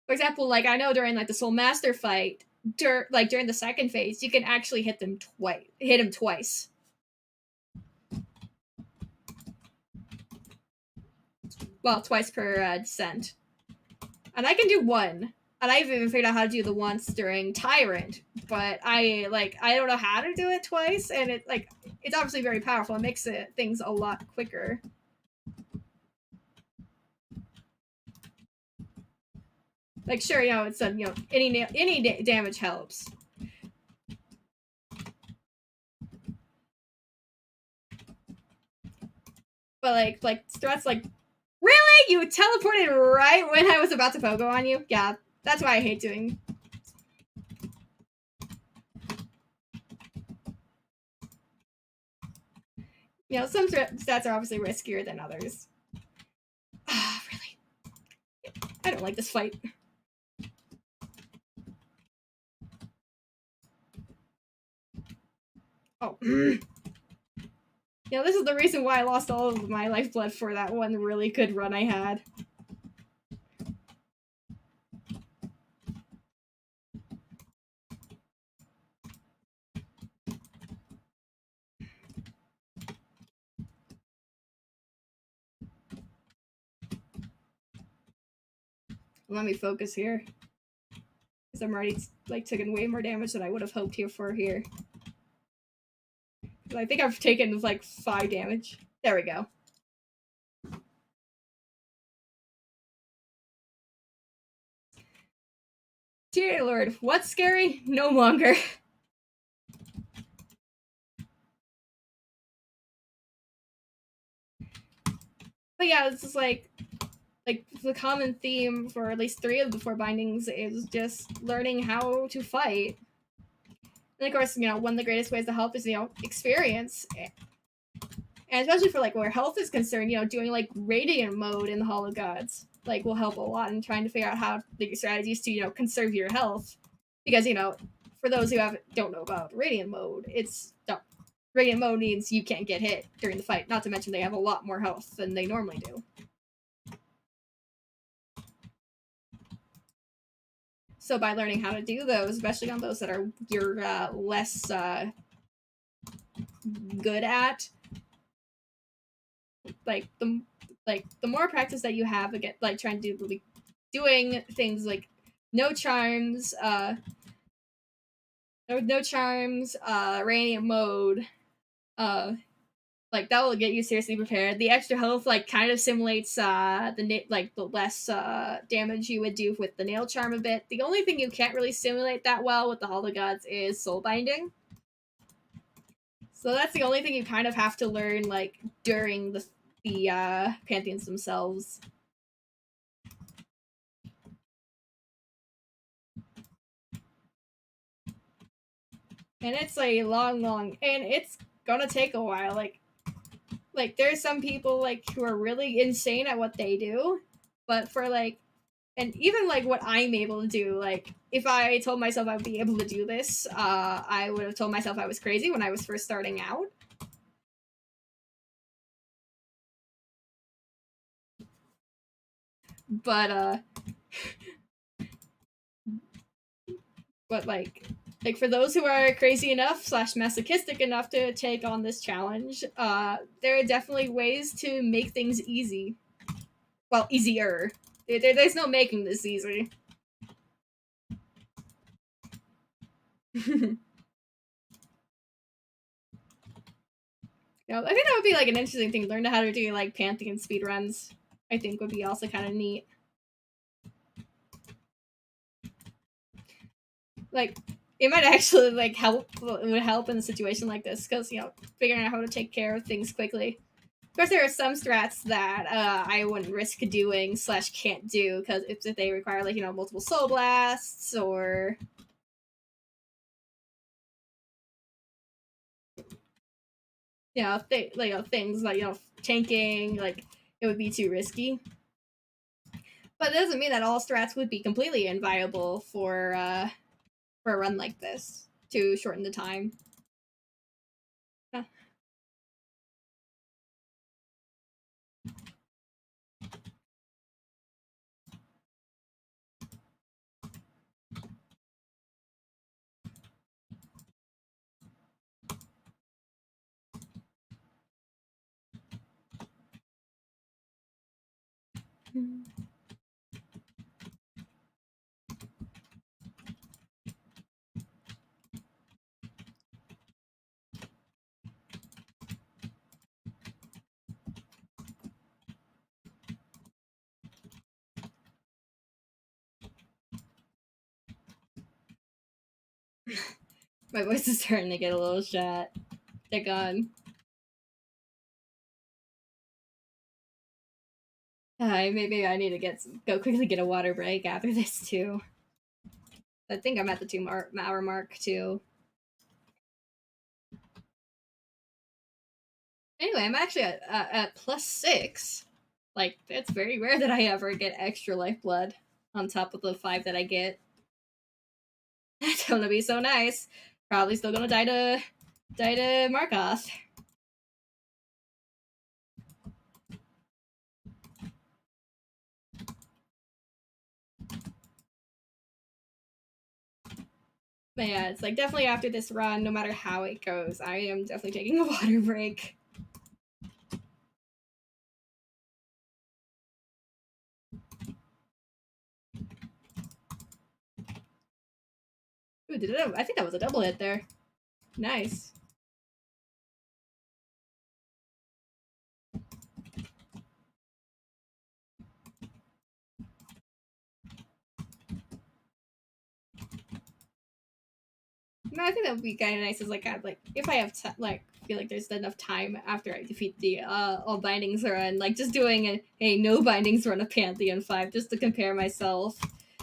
For example, like I know during like the Soul Master fight, during the second phase, you can actually hit him twice. Well, twice per descent, and I can do one. And I've even figured out how to do the once during Tyrant, but I don't know how to do it twice, and it's obviously very powerful. It makes things a lot quicker. Like sure, you know, it's you know, any damage helps. But like threats like, really? You teleported right when I was about to pogo on you? Yeah, that's why I hate doing. You know, some stats are obviously riskier than others. Ah, really? I don't like this fight. Oh. You know, this is the reason why I lost all of my lifeblood for that one really good run I had. Let me focus here. Because I'm already like taking way more damage than I would have hoped here. I think I've taken like 5 damage. There we go. Dear Lord, what's scary? No longer. But yeah, it's just like the common theme for at least 3 of the 4 bindings is just learning how to fight. And of course, you know, one of the greatest ways to help is, you know, experience. And especially for like where health is concerned, you know, doing like radiant mode in the Hall of Gods like will help a lot in trying to figure out how the strategies to, you know, conserve your health. Because, you know, for those who don't know about radiant mode, radiant mode means you can't get hit during the fight. Not to mention they have a lot more health than they normally do. So by learning how to do those, especially on those that are you're less good at, like the more practice that you have again, like trying to do like doing things like no charms, radiant mode, like that will get you seriously prepared. The extra health like kind of simulates the less damage you would do with the nail charm a bit. The only thing you can't really simulate that well with the Hall of Gods is soul binding. So that's the only thing you kind of have to learn like during the pantheons themselves. And it's a long, and it's gonna take a while. Like there's some people like who are really insane at what they do, but for like, and even like what I'm able to do, like if I told myself I would be able to do this, I would have told myself I was crazy when I was first starting out. But but like for those who are crazy enough / masochistic enough to take on this challenge, there are definitely ways to make things easy. Well, easier. There's no making this easy. I think that would be like an interesting thing. Learn how to do like Pantheon speedruns. I think would be also kind of neat. Like it might actually like help. It would help in a situation like this because figuring out how to take care of things quickly. Of course, there are some strats that I wouldn't risk doing / can't do because if they require like multiple soul blasts or things like tanking, like it would be too risky. But it doesn't mean that all strats would be completely inviolable for a run like this to shorten the time. Huh. My voice is starting to get a little shot. They're gone. Maybe I need to go quickly get a water break after this too. I think I'm at the 2-hour mark too. Anyway, I'm actually at +6. Like, it's very rare that I ever get extra lifeblood on top of the 5 that I get. That's gonna be so nice. Probably still gonna die to Markoth. But yeah, it's like definitely after this run, no matter how it goes, I am definitely taking a water break. Ooh, did it? I think that was a double hit there. Nice. No, I think that would be kind of nice. Is like if I have feel like there's enough time after I defeat the all bindings run, like just doing a no bindings run of Pantheon 5 just to compare myself,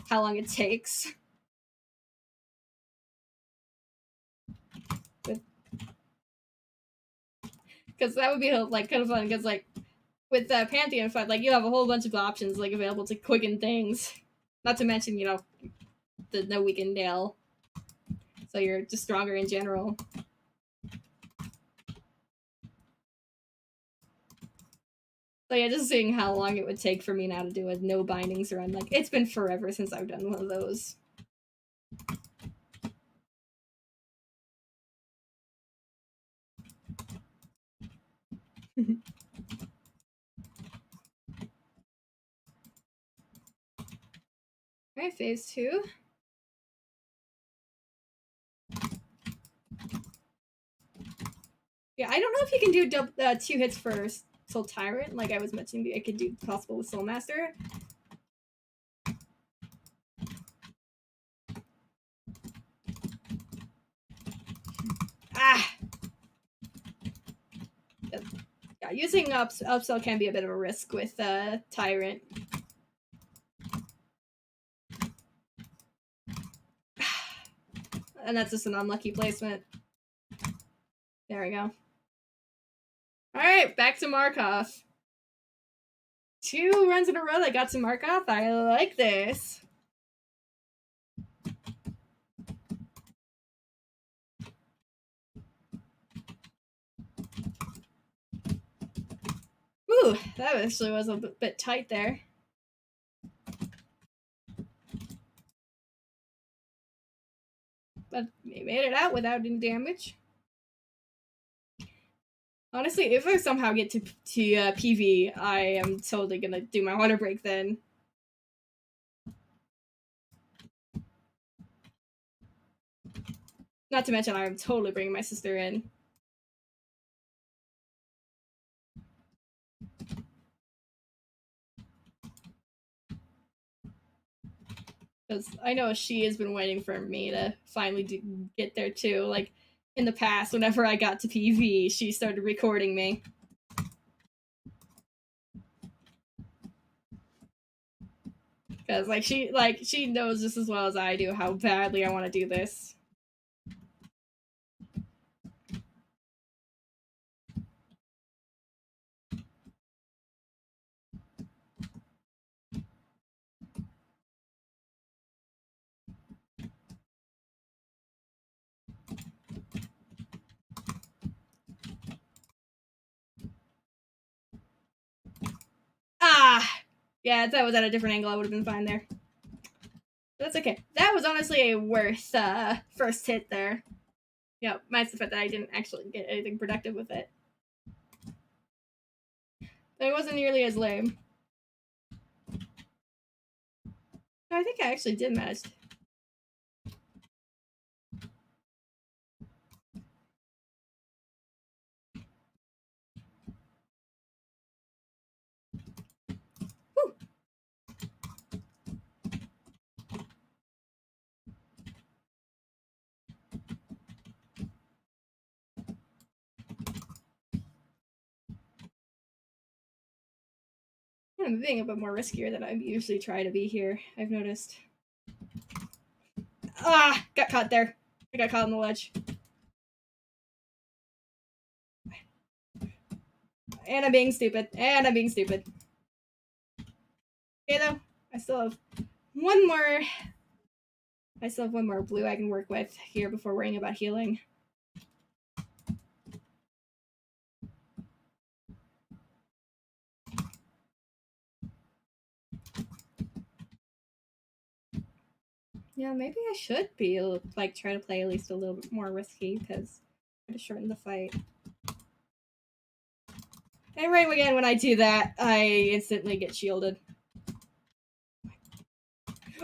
how long it takes. Because that would be like kind of fun. Because like with Pantheon 5, like you have a whole bunch of options like available to quicken things. Not to mention the no weaken nail, so you're just stronger in general. So yeah, just seeing how long it would take for me now to do a no bindings run. Like it's been forever since I've done one of those. Alright, phase 2. Yeah, I don't know if you can do 2 hits for Soul Tyrant, like I was mentioning I could do possible with Soul Master. Ah! Yeah, using upsell can be a bit of a risk with Tyrant. And that's just an unlucky placement. There we go. Alright, back to Markoth. 2 runs in a row that got to Markoth. I like this. Ooh, that actually was a bit tight there. But we made it out without any damage. Honestly, if I somehow get to PV, I am totally gonna do my water break then. Not to mention, I'm totally bringing my sister in. Because I know she has been waiting for me to finally get there too. Like, in the past, whenever I got to PV, she started recording me. Because she knows just as well as I do how badly I want to do this. Ah! Yeah, if that was at a different angle, I would have been fine there. That's okay. That was honestly a worth first hit there. Yeah, minus the fact that I didn't actually get anything productive with it. It wasn't nearly as lame. I think I actually did manage. Whew. I'm being a bit more riskier than I usually try to be here, I've noticed. Ah! Got caught there. I got caught on the ledge. And I'm being stupid. And I'm being stupid. Okay, though. I still have one more. I still have one more blue I can work with here before worrying about healing. Yeah, maybe I should be like try to play at least a little bit more risky because I to shorten the fight. And right again, when I do that, I instantly get shielded.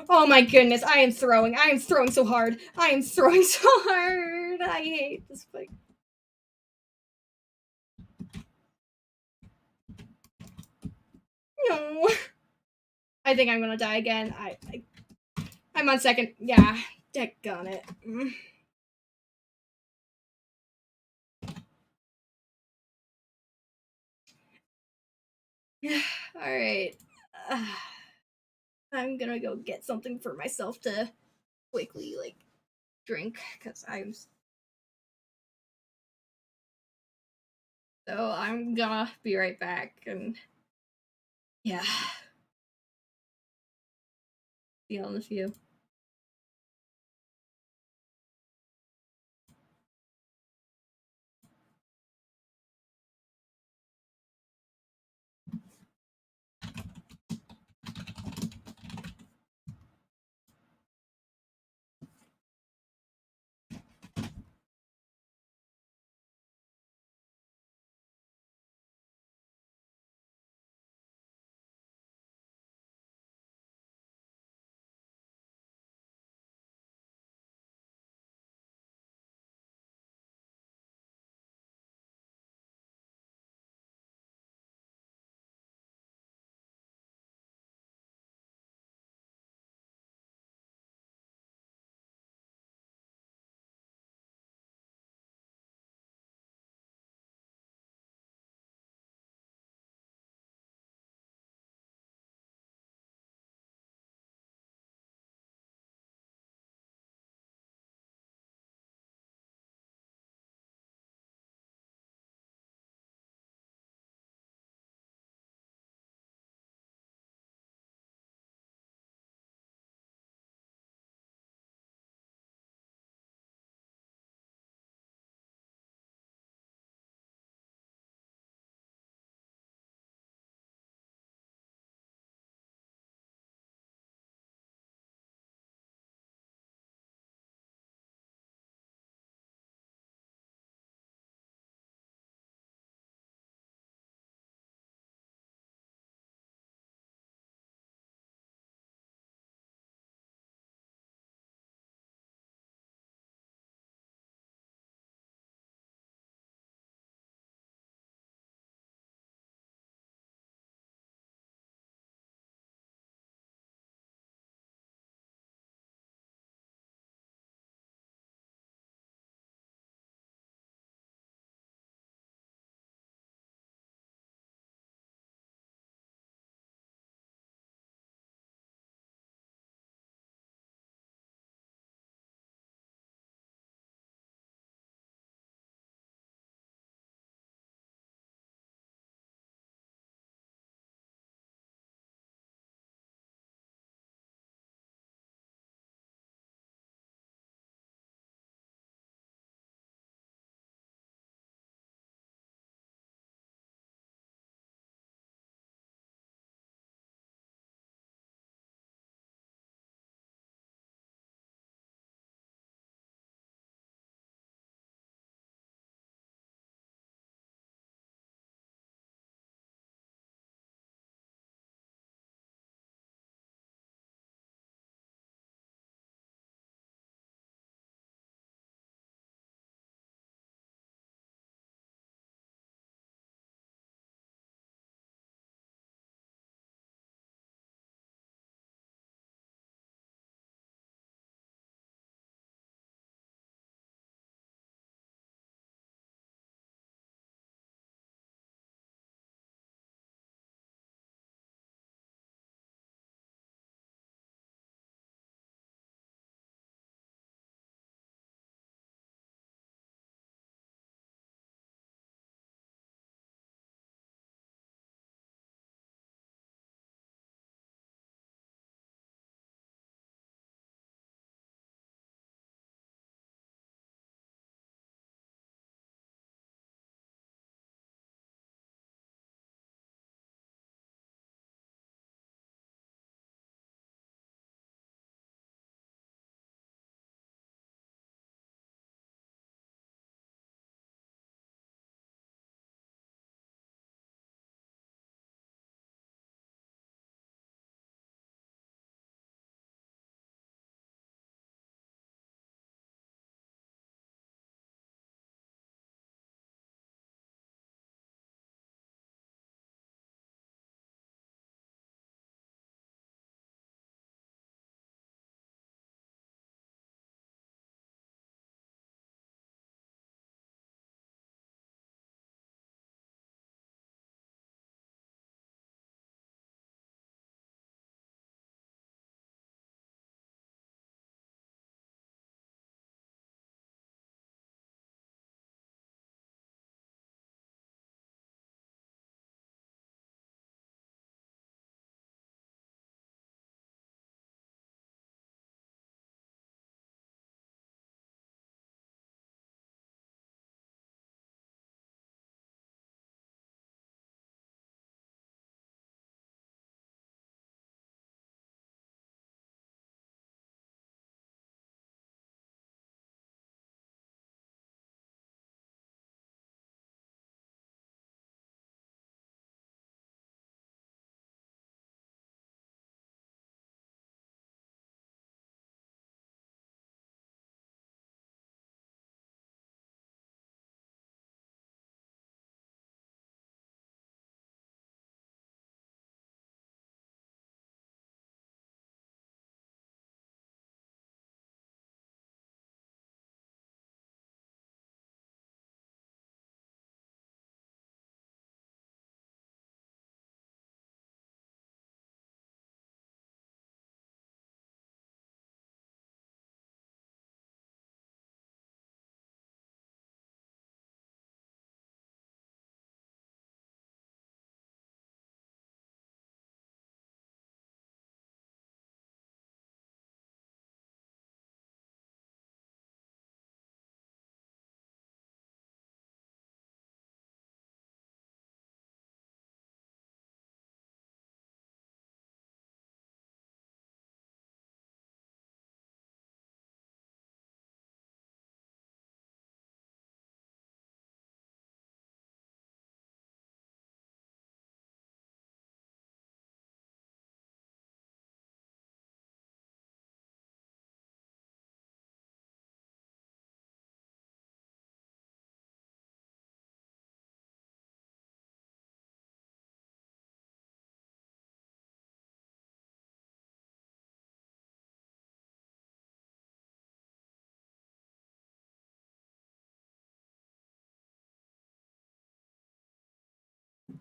Oh my goodness, I am throwing. I am throwing so hard. I am throwing so hard. I hate this fight. No. I think I'm gonna die again. I'm on second. Yeah, daggone it. All right. I'm gonna go get something for myself to quickly like drink because I'm gonna be right back and yeah. See you in a few.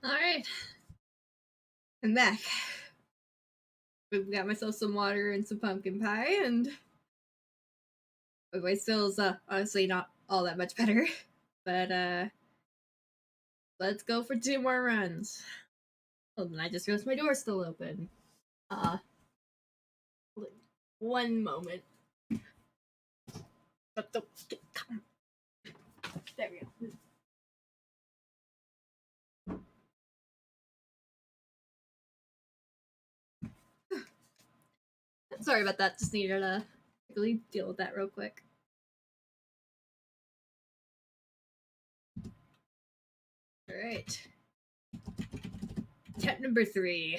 Alright. I'm back. I've got myself some water and some pumpkin pie, and my voice still is honestly not all that much better. But let's go for 2 more runs. Oh, then I just realized my door's still open. One moment. But the come. There we go. Sorry about that. Just needed to really deal with that real quick. Alright. Tip number 3.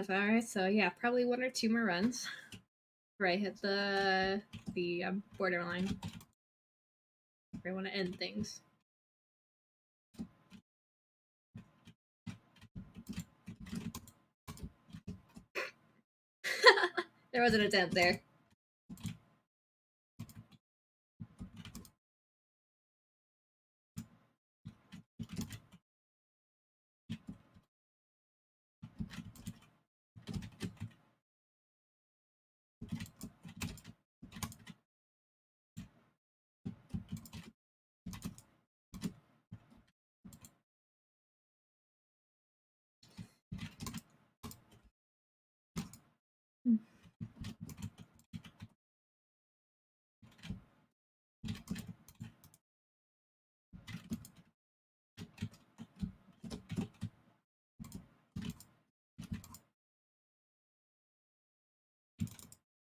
Alright, so yeah, probably 1 or 2 more runs. Before I hit the borderline. Where I want to end things. There was an attempt there.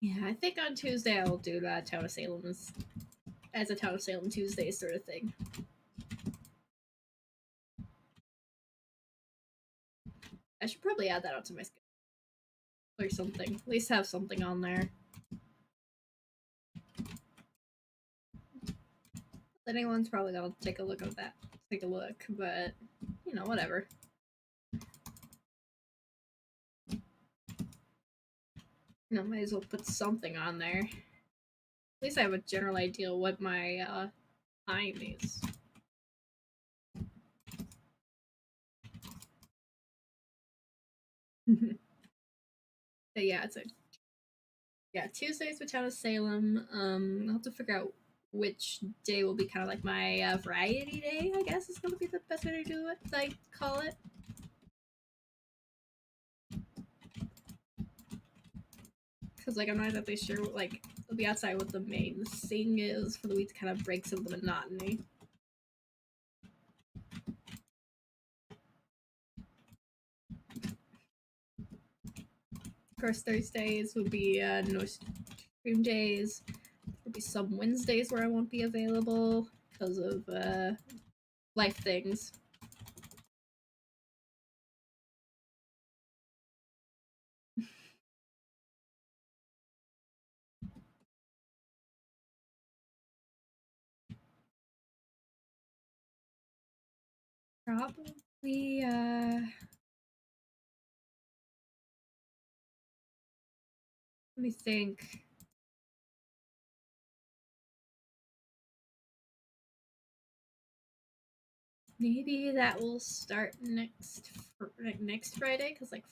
Yeah, I think on Tuesday I will do that Town of Salem's as a Town of Salem Tuesday sort of thing. I should probably add that onto my schedule or something. At least have something on there. Anyone's probably gonna take a look at that. Take a look, but you know, whatever. You know, might as well put something on there. At least I have a general idea what my time is. But yeah, Tuesdays with Town of Salem. I'll have to figure out which day will be kind of like my variety day. I guess is gonna be the best way to do it. I call it. Because like I'm not exactly sure. Like I'll be outside what the main thing is for the week to kind of break some of the monotony. Of course, Thursdays would be no stream days. There'll be some Wednesdays where I won't be available because of life things. Probably let me think. Maybe that will start next Friday because like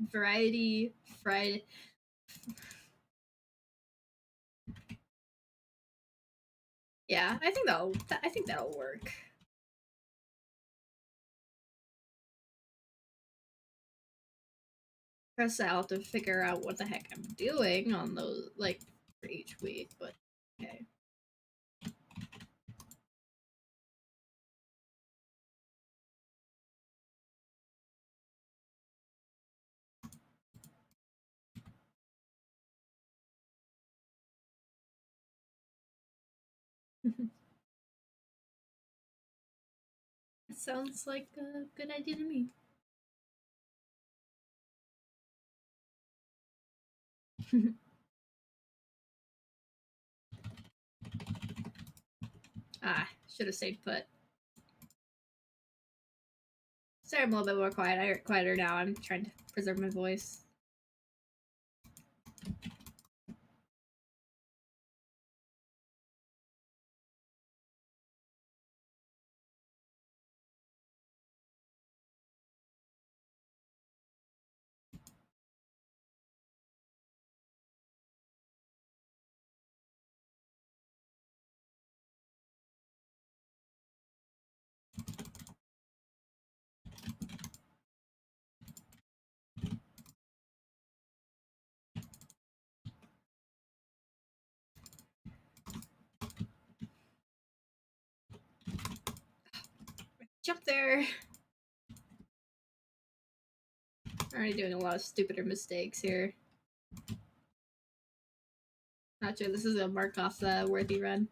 variety Friday. Yeah, I think that'll work. First, I'll have to figure out what the heck I'm doing on those like for each week, but okay. It sounds like a good idea to me. Should have stayed put. Sorry, I'm a little bit more quieter now. I'm trying to preserve my voice. Jump there. Already doing a lot of stupider mistakes here. Not sure this is a Markoth worthy run.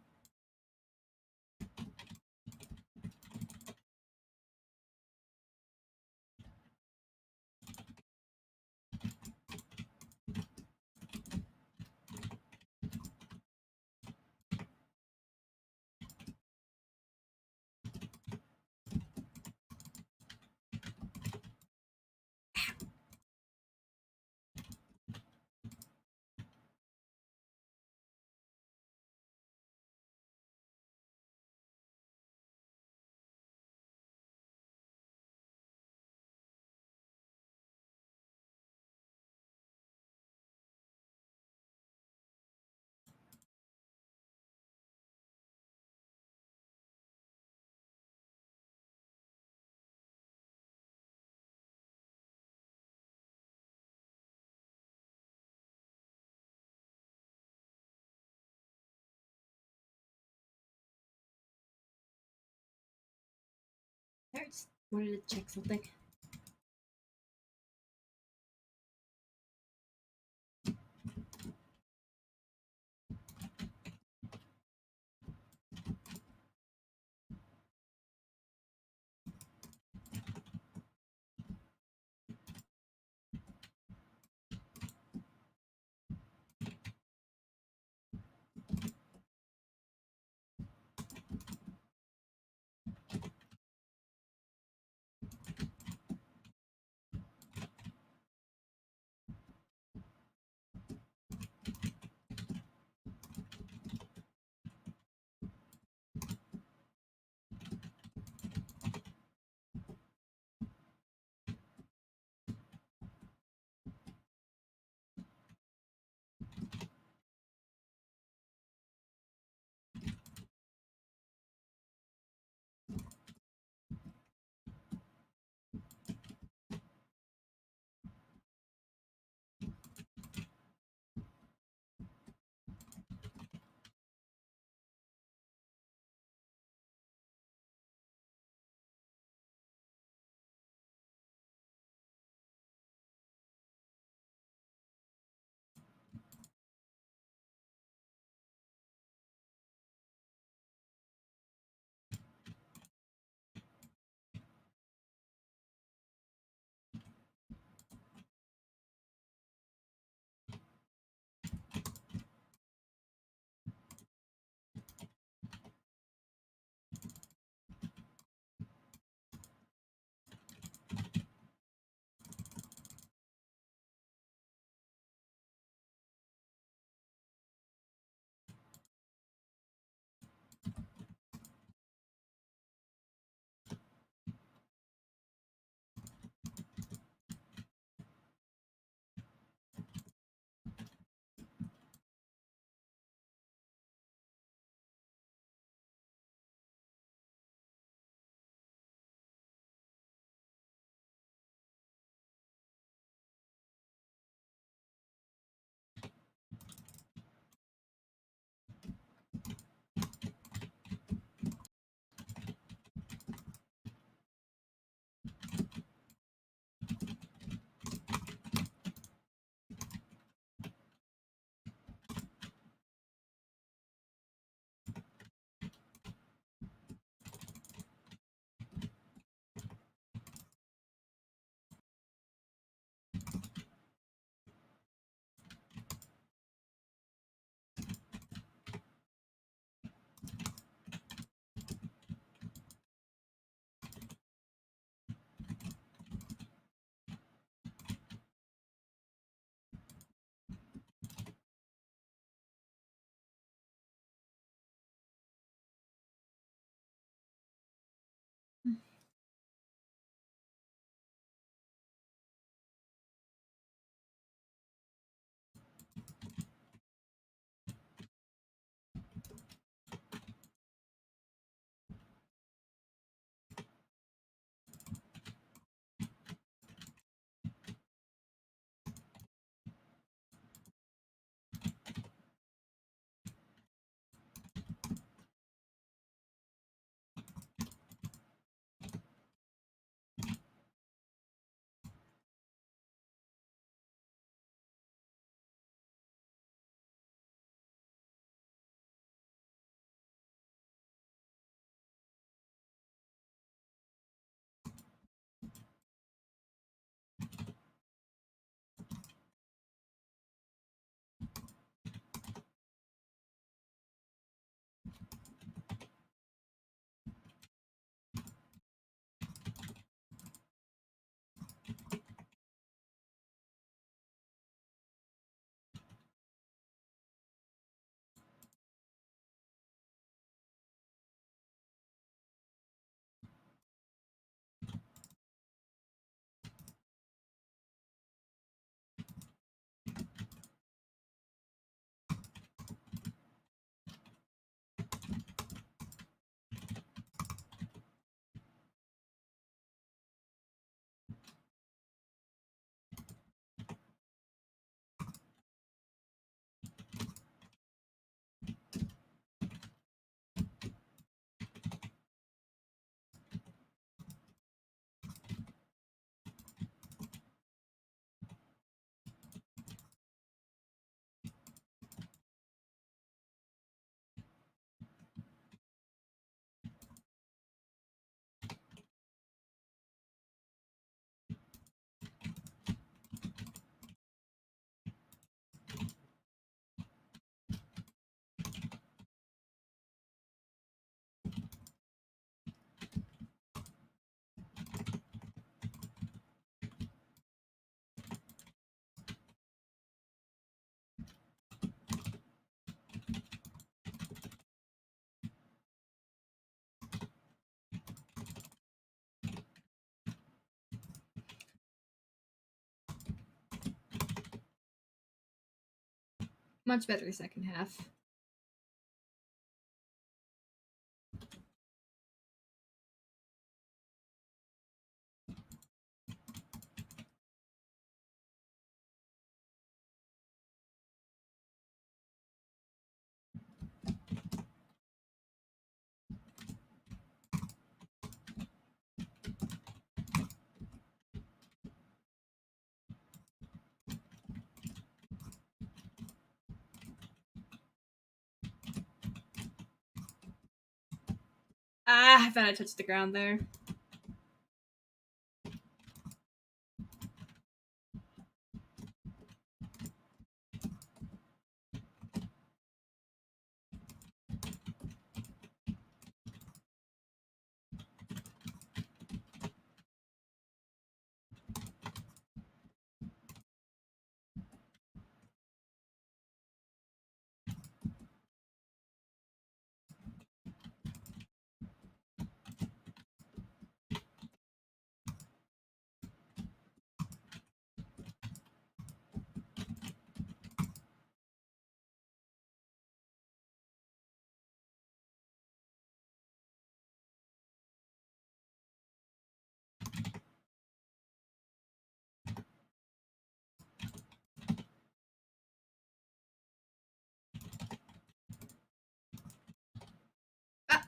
I just wanted to check something. Much better second half. Ah, I thought I touched the ground there.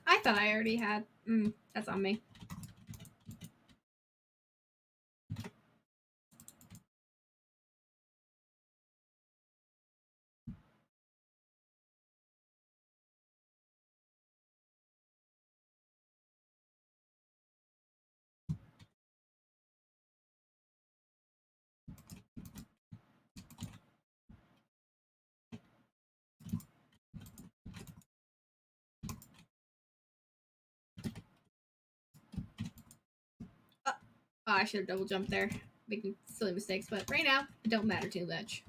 I thought I already had. That's on me. Oh, I should have double jumped there. Making silly mistakes, but right now, it don't matter too much.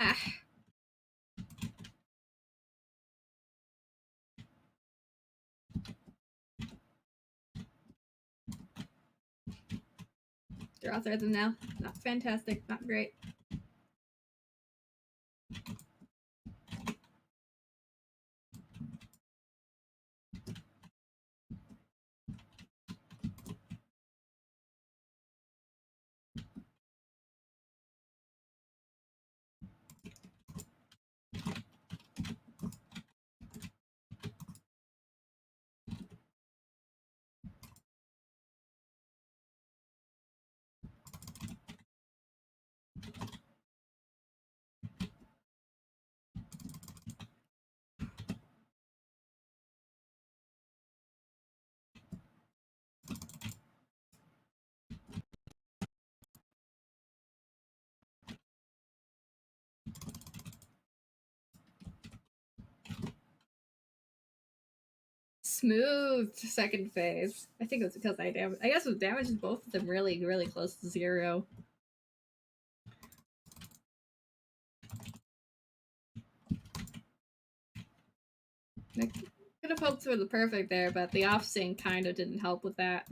Ah. They're out there them now. Not fantastic, not great. Smooth second phase. I think it was because I guess it was damaged both of them really, really close to 0. I could have hoped for the perfect there, but the off sync kind of didn't help with that.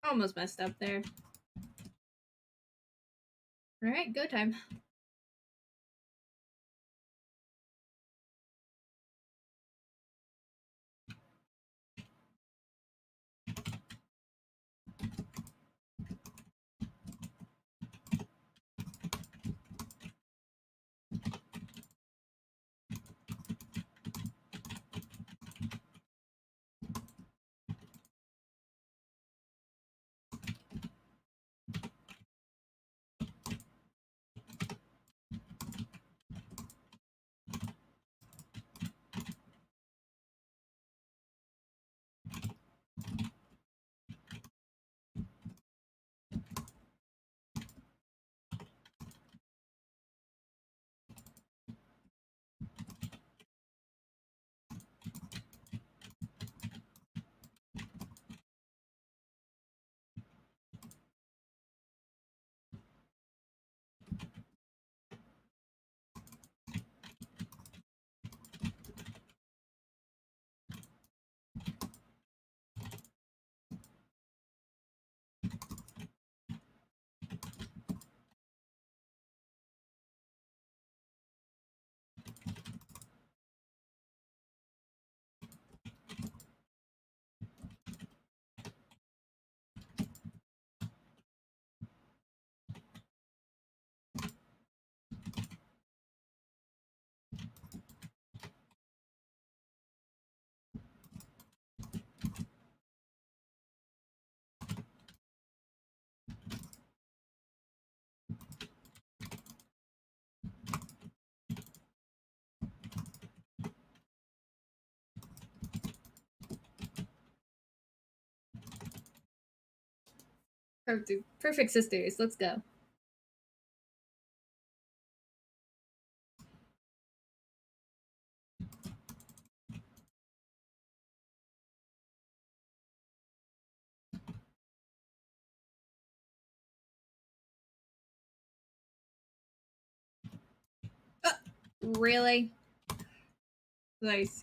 Almost messed up there. Alright, go time. Perfect sisters, let's go. Really? Nice.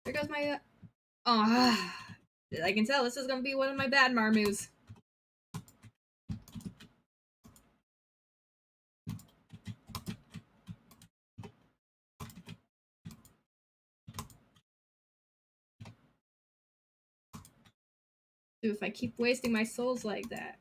There goes my. Oh, I can tell this is gonna be one of my bad Marmoos. Dude, if I keep wasting my souls like that.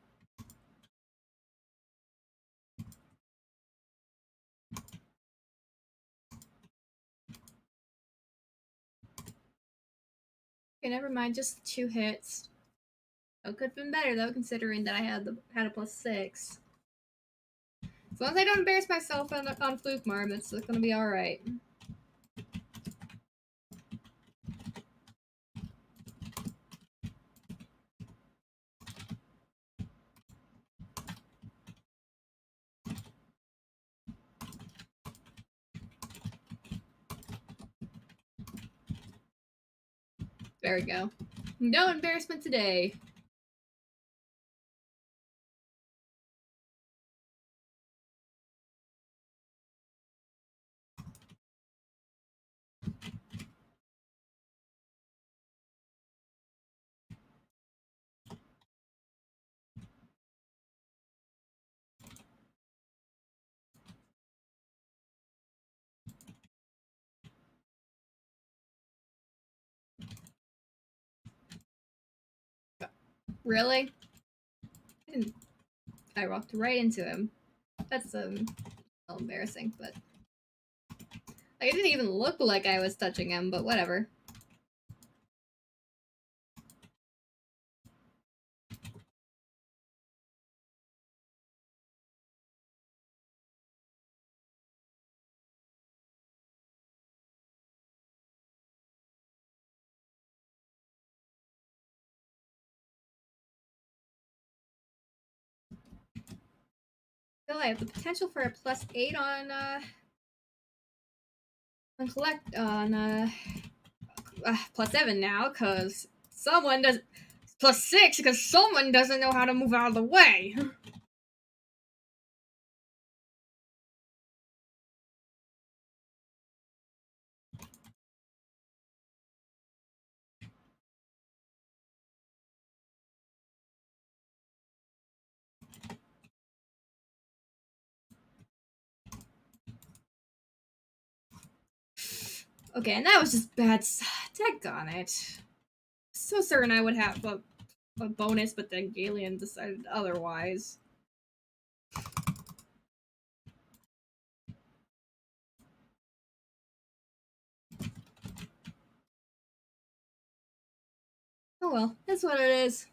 Okay, never mind, just 2 hits. It could have been better though, considering that I had a +6. As long as I don't embarrass myself on Fluke Marm, it's gonna be alright. There we go. No embarrassment today. Really? I walked right into him. That's a little embarrassing, but like, it didn't even look like I was touching him, but whatever. Well, I have the potential for a +8 on collect on +7 now, cause someone does +6 because someone doesn't know how to move out of the way. Okay, and that was just bad. Daggone it. So certain I would have a bonus, but then Galen decided otherwise. Oh well, that's what it is.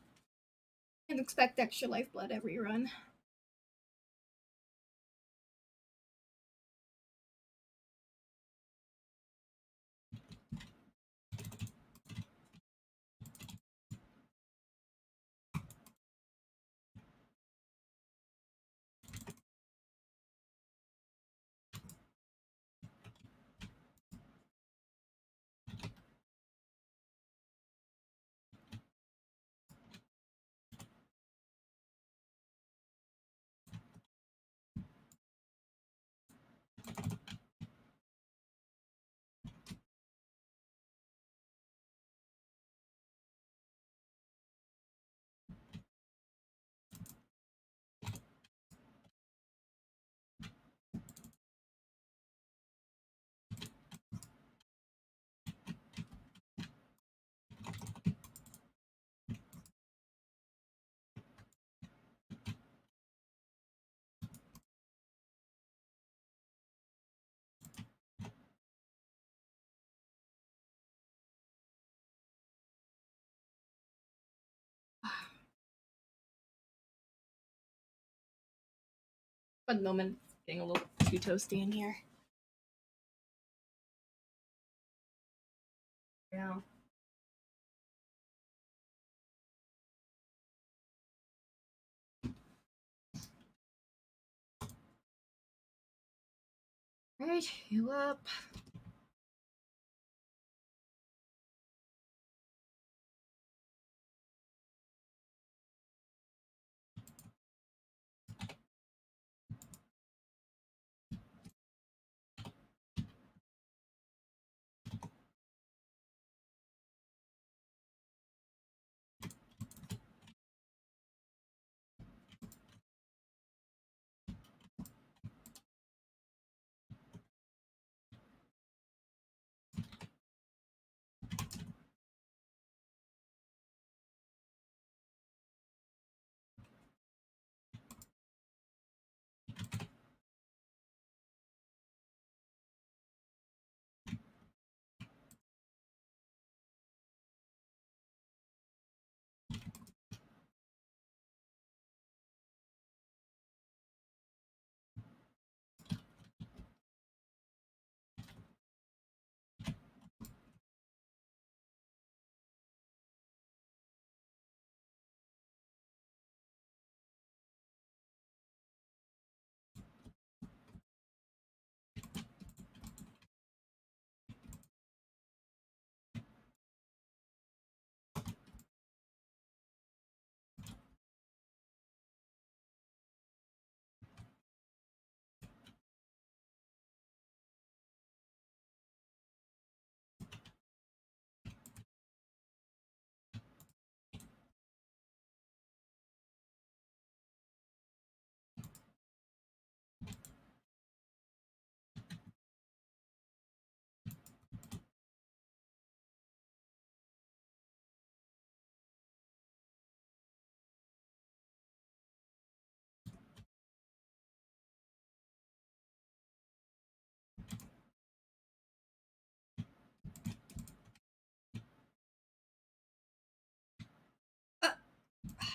Can't expect extra lifeblood every run. One moment, it's getting a little too toasty in here. Yeah. Alright, heal up.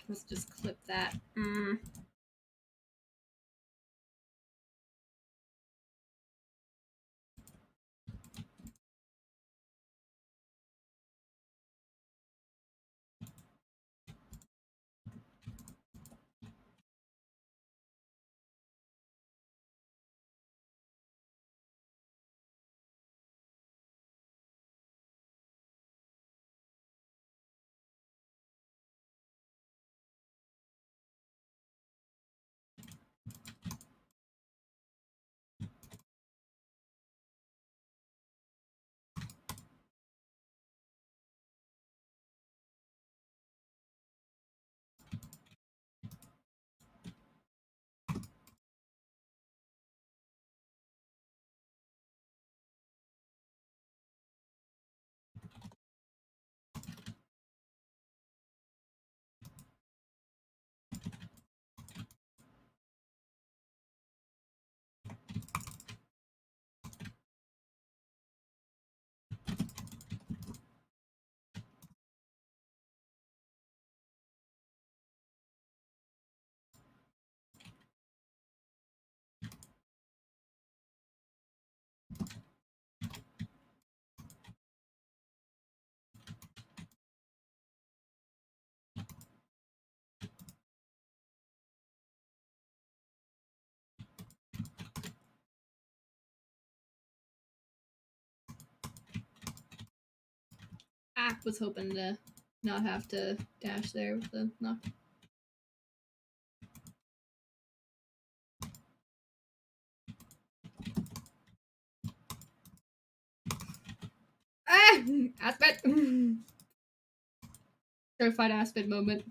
Let's just clip that. Was hoping to not have to dash there with the knock. Ah! Aspid! Certified Aspid moment.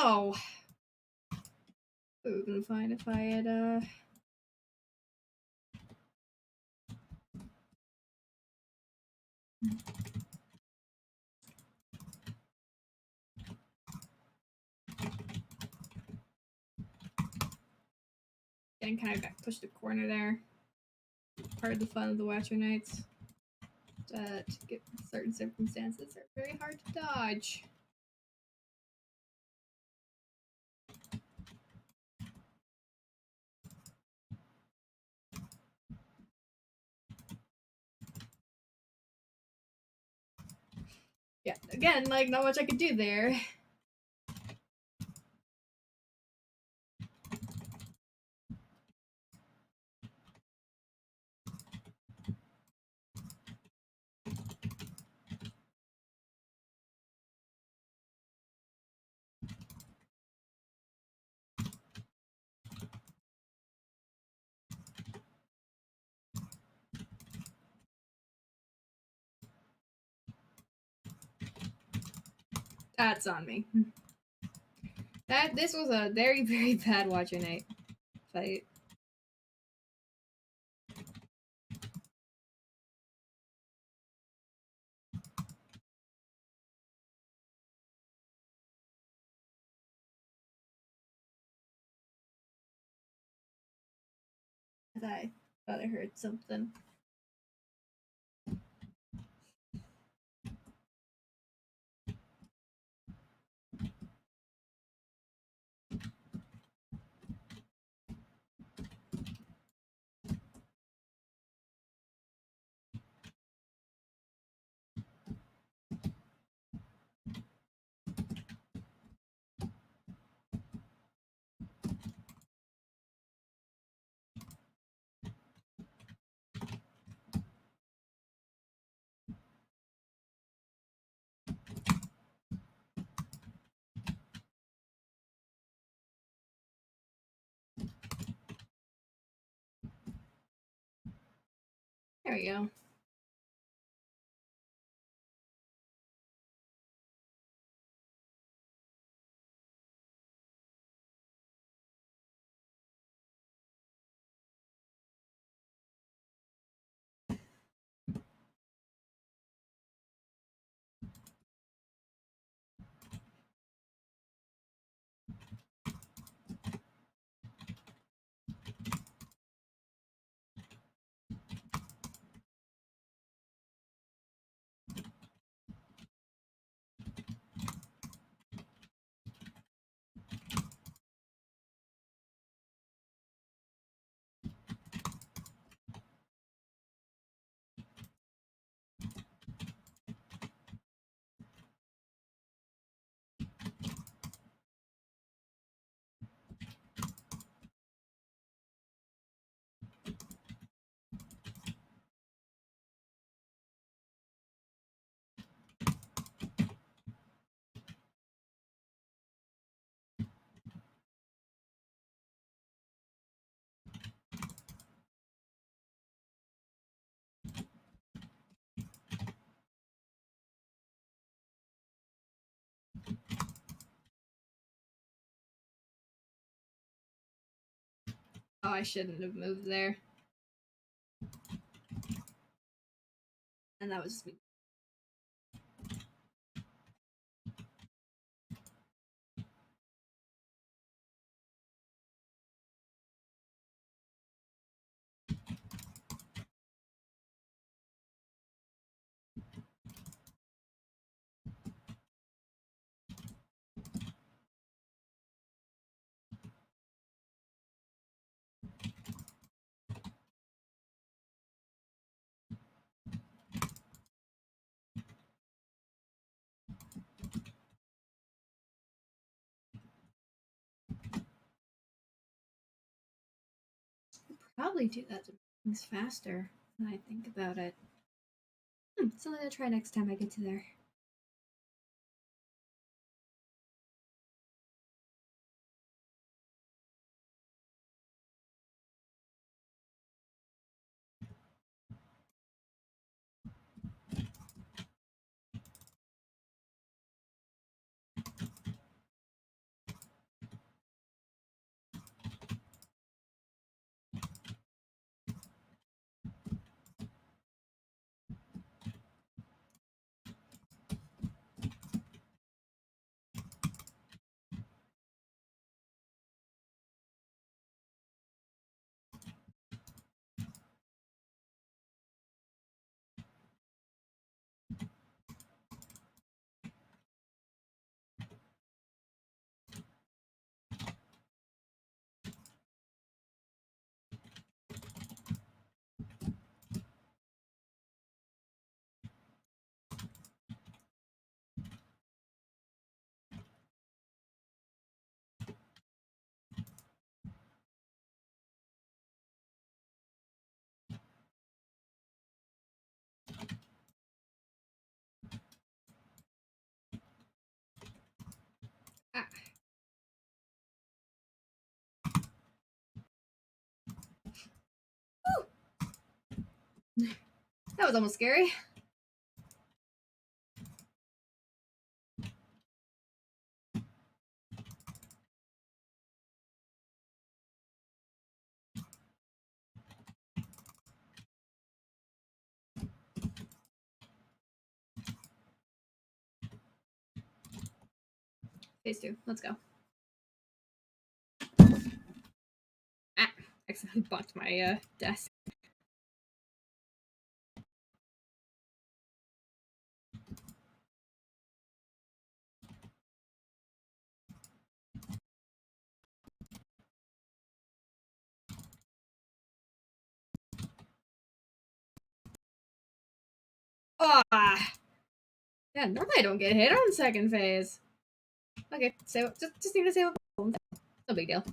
Oh. It would have been fine if I had, Getting kind of got pushed to the corner there. Part of the fun of the Watcher Knights. To get certain circumstances are very hard to dodge. Yeah, again, like, not much I could do there. That's on me. This was a very, very bad Watcher Knight fight. I thought I heard something. There we go. Oh, I shouldn't have moved there. And that was just me. Probably do that to make things faster when I think about it. Something to try next time I get to there. That was almost scary. Phase 2. Let's go. Ah! Accidentally bumped my desk. Ah! Yeah, normally I don't get hit on second phase. Okay, so just need to save a no big deal.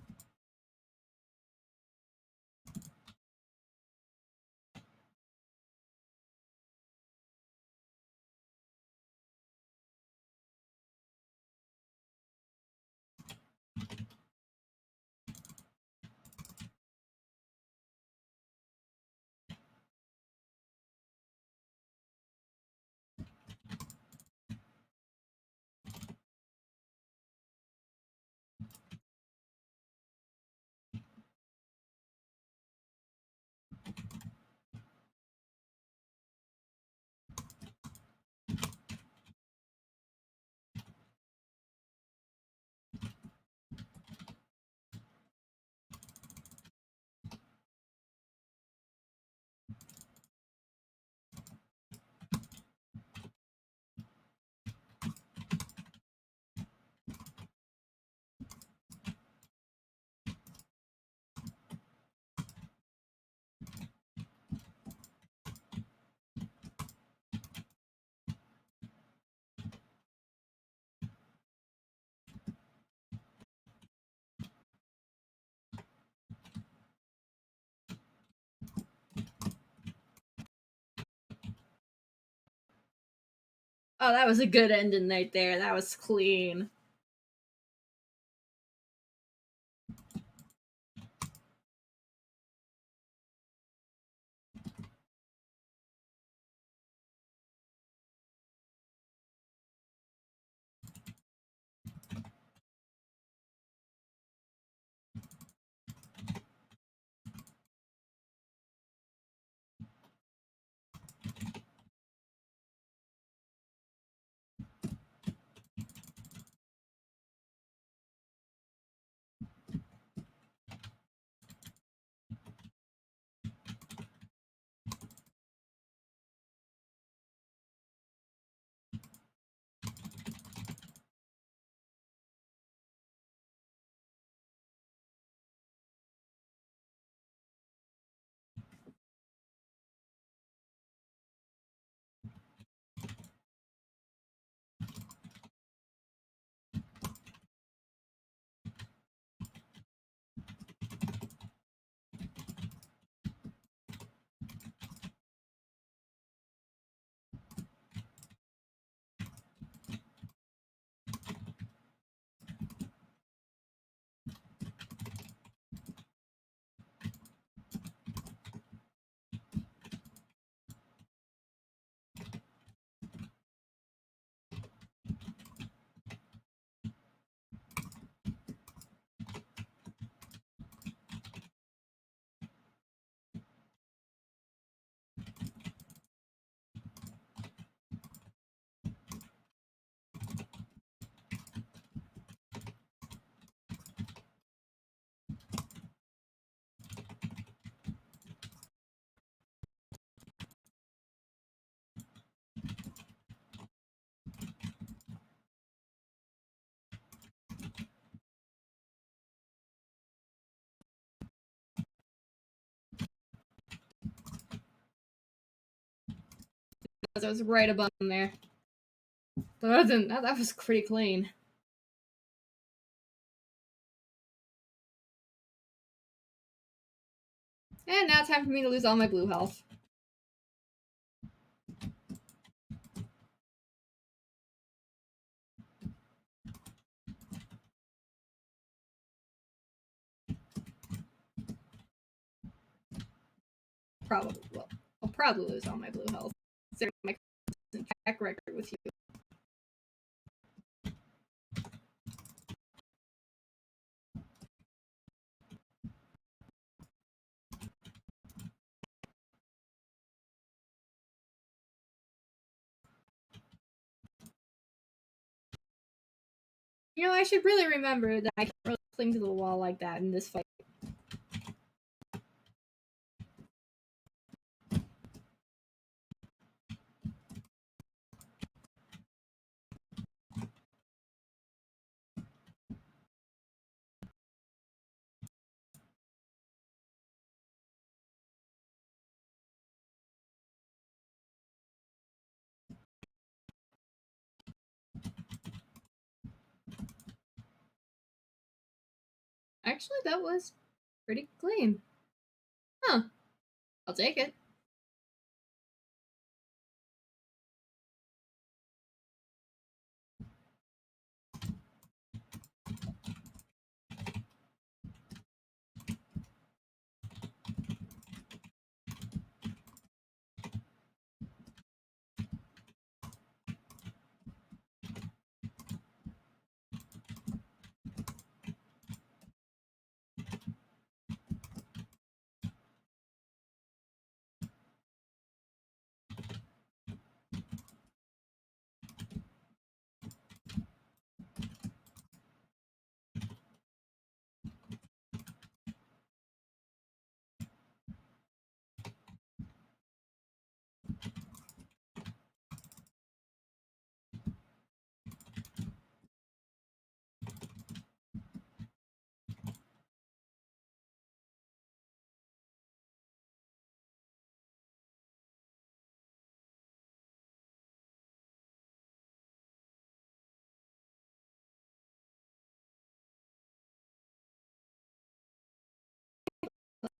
Oh, that was a good ending right there. That was clean. I was right above him there. That was pretty clean. And now it's time for me to lose all my blue health. Probably. Well, I'll probably lose all my blue health. Considering my track record with you. You know, I should really remember that I can't really cling to the wall like that in this fight. Actually, that was pretty clean. Huh. I'll take it.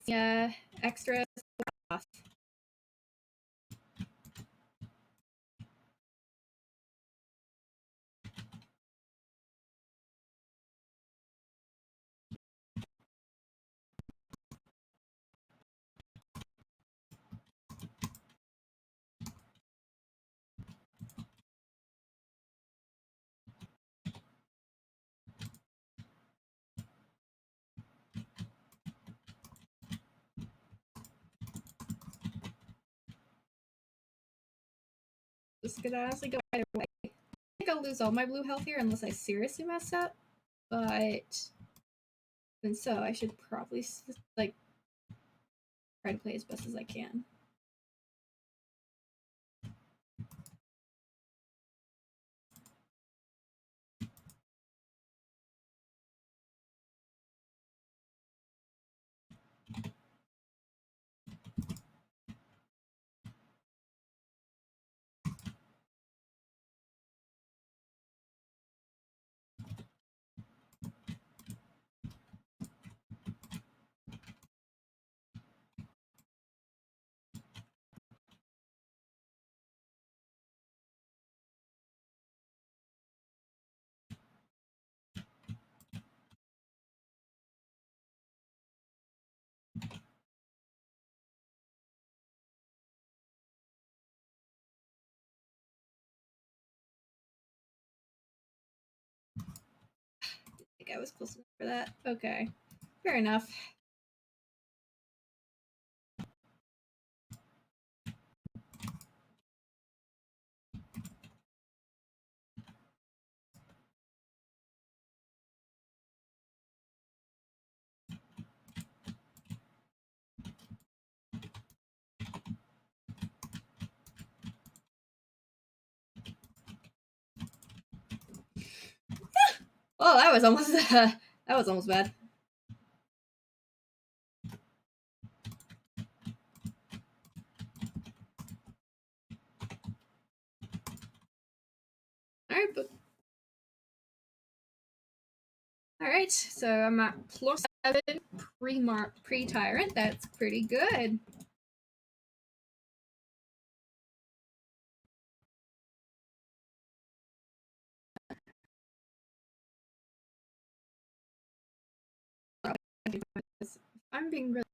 Yeah, extra off. This could honestly go either way. I think I'll lose all my blue health here unless I seriously mess up. But even so, I should probably like try to play as best as I can. I think I was close enough for that. Okay, fair enough. Oh, that was almost that was almost bad. Alright, but alright, so I'm at plus 7 pre-tyrant. That's pretty good. I'm being really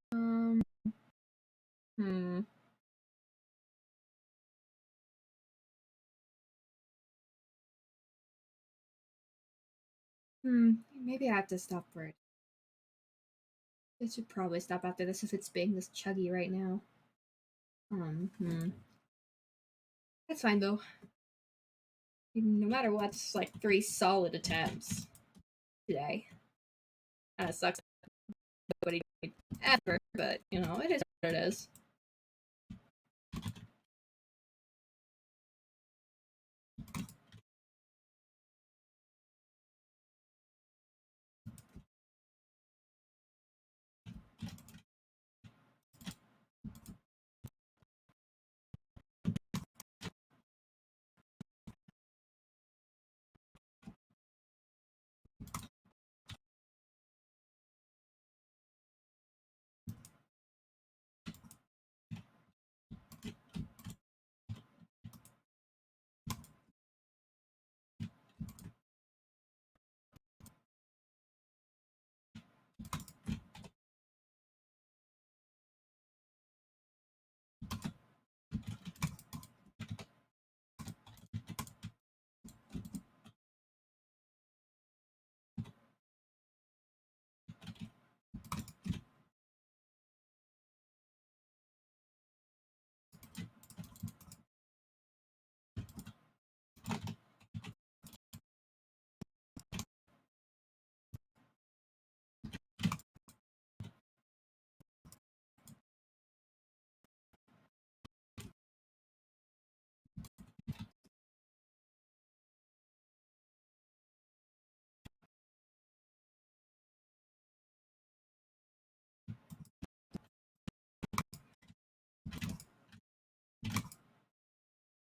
Maybe I have to stop for it. I should probably stop after this if it's being this chuggy right now. That's fine though. No matter what, it's like 3 solid attempts today. Kinda sucks nobody ever, but you know, it is what it is.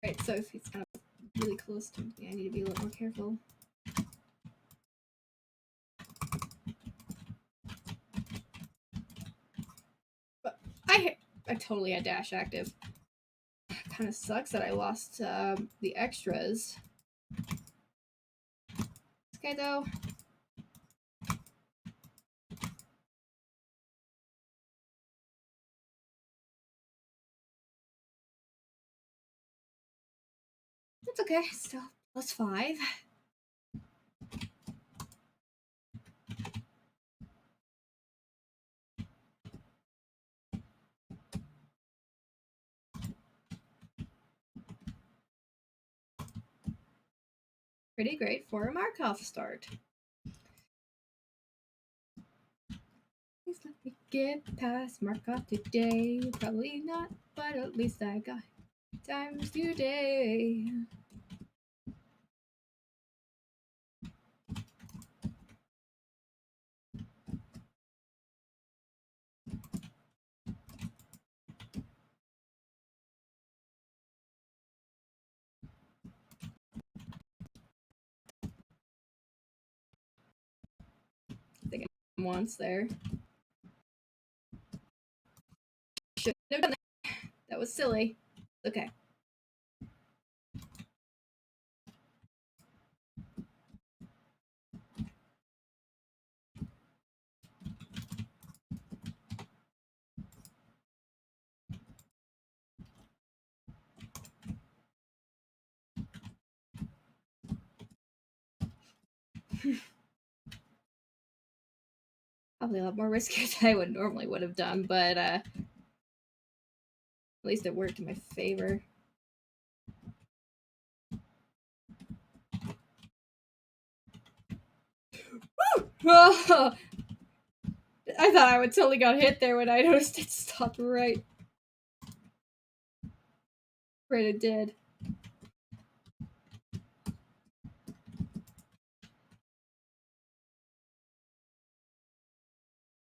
Right, so if he's kind of really close to me, I need to be a little more careful. But I totally had dash active. Kind of sucks that I lost the extras. Okay though. That's okay. Still +5. Pretty great for a Markoth start. Please let me get past Markoth today. Probably not, but at least I got times today. I think I once there. Shouldn't have done that. That was silly. Okay. Probably a lot more risky than I would normally would have done, but at least it worked in my favor. Oh, I thought I would totally got hit there when I noticed it stopped right. Right, it did.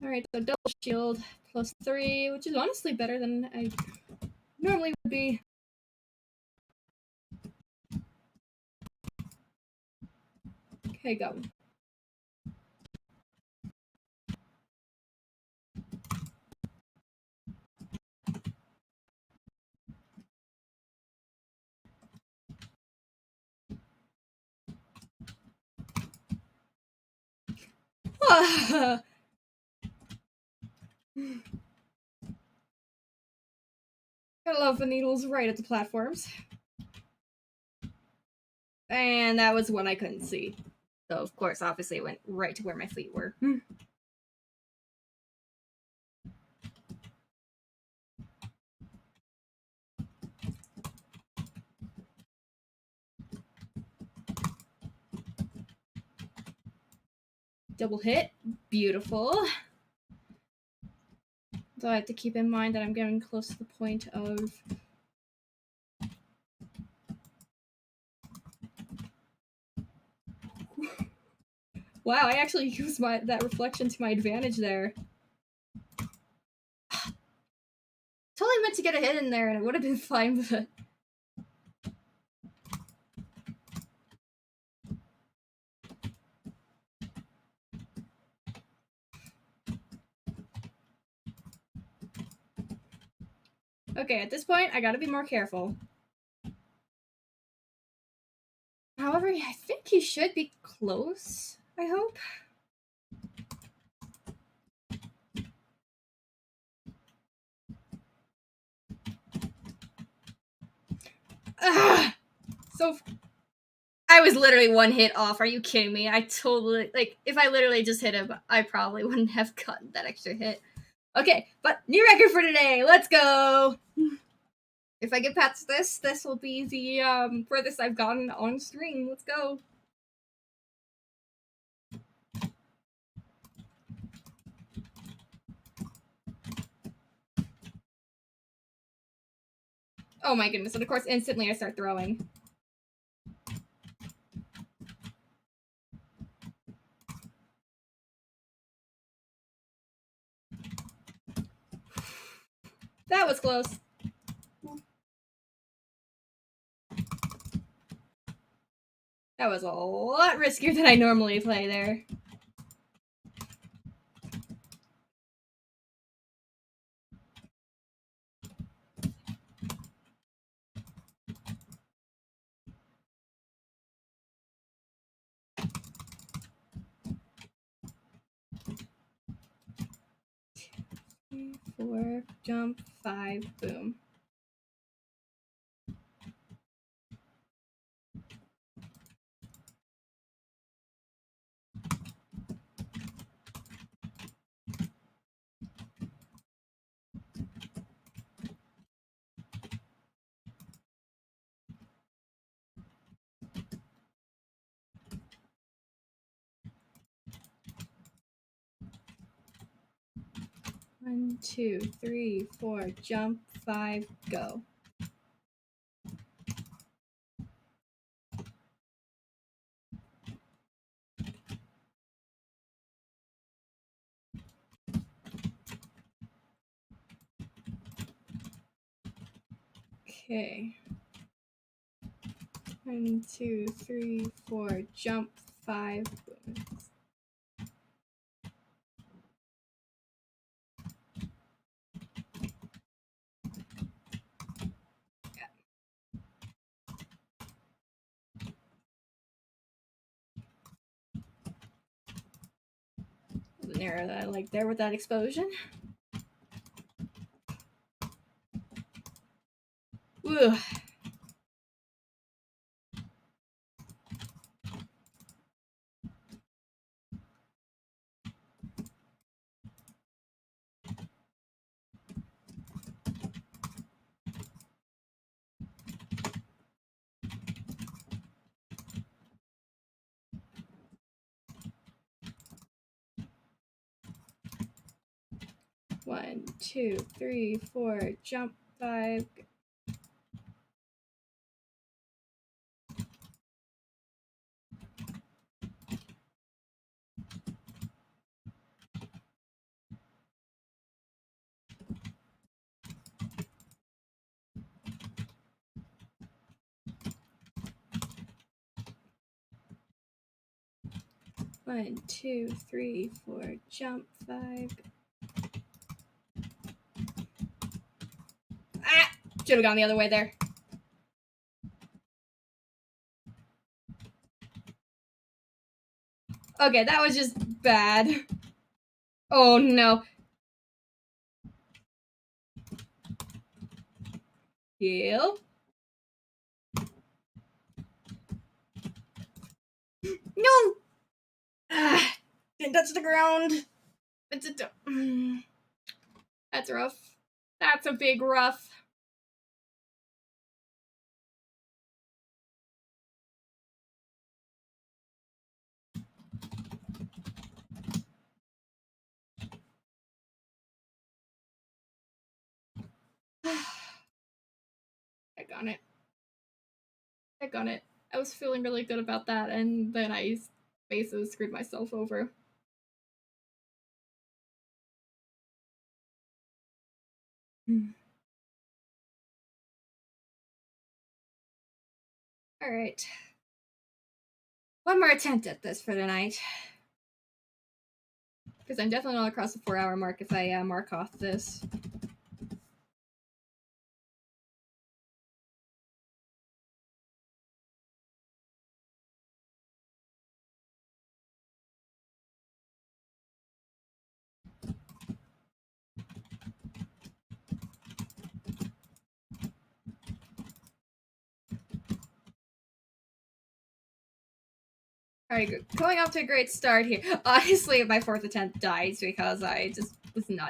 Alright, so double shield +3, which is honestly better than I normally would be. Okay, go. Gotta love the needles right at the platforms. And that was one I couldn't see. So, of course, obviously it went right to where my feet were. Double hit. Beautiful. So I have to keep in mind that I'm getting close to the point of... Wow, I actually used that reflection to my advantage there. Totally meant to get a hit in there and it would have been fine, but... Okay, at this point, I gotta be more careful. However, I think he should be close, I hope. Ugh! So... I was literally one hit off. Are you kidding me? I totally... Like, if I literally just hit him, I probably wouldn't have gotten that extra hit. Okay, but new record for today. Let's go! If I get past this, this will be the furthest I've gotten on stream. Let's go. Oh my goodness, and of course instantly I start throwing. That was close. That was a lot riskier than I normally play there. Four, jump, 5, boom. One, 2, 3, 4, jump, 5, go. Okay. 1, 2, 3, 4, jump, 5, boom. An arrow that I like there with that explosion. Woo. One, 2, 3, 4, jump, 5. One, 2, 3, 4, jump, 5. Ah! Should have gone the other way there. Okay, that was just bad. Oh no. Heal. No! can touch the ground. That's rough. That's a big rough. Heck on it. Heck on it. I was feeling really good about that, and then I basically screwed myself over. Alright. One more attempt at this for the night. Because I'm definitely not across the 4-hour mark if I Markoth this. Alright, going off to a great start here. Obviously, my 4th attempt dies because I just did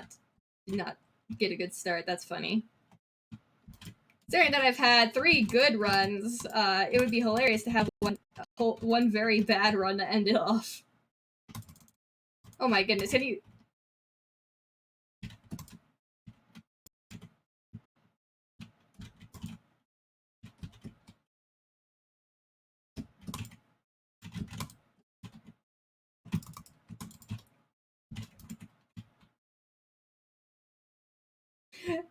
not get a good start. That's funny. Considering that I've had 3 good runs, it would be hilarious to have one very bad run to end it off. Oh my goodness, have you...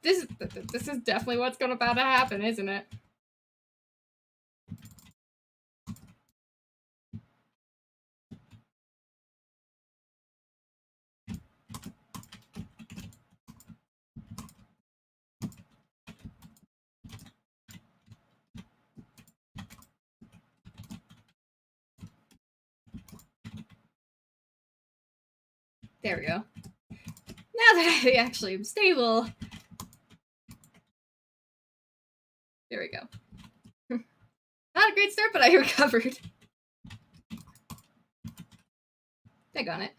This is definitely what's about to happen, isn't it? There we go. Now that I actually am stable. There we go. Not a great start, but I recovered. Dig on it.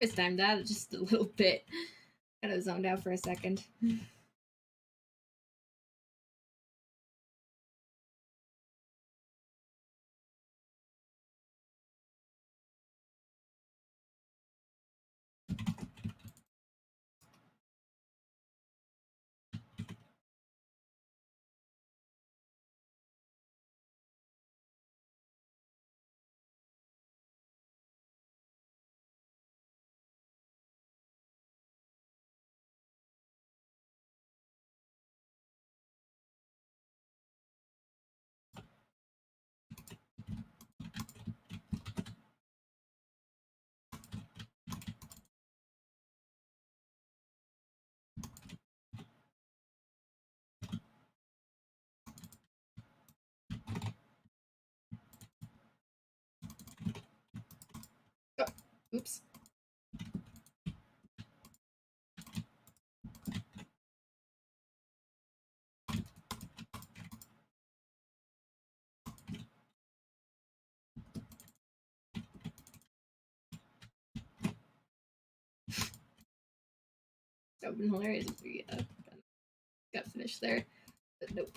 It's timed out just a little bit. Kind of zoned out for a second. Oh, oops. That would have been hilarious if we got finished there. But nope.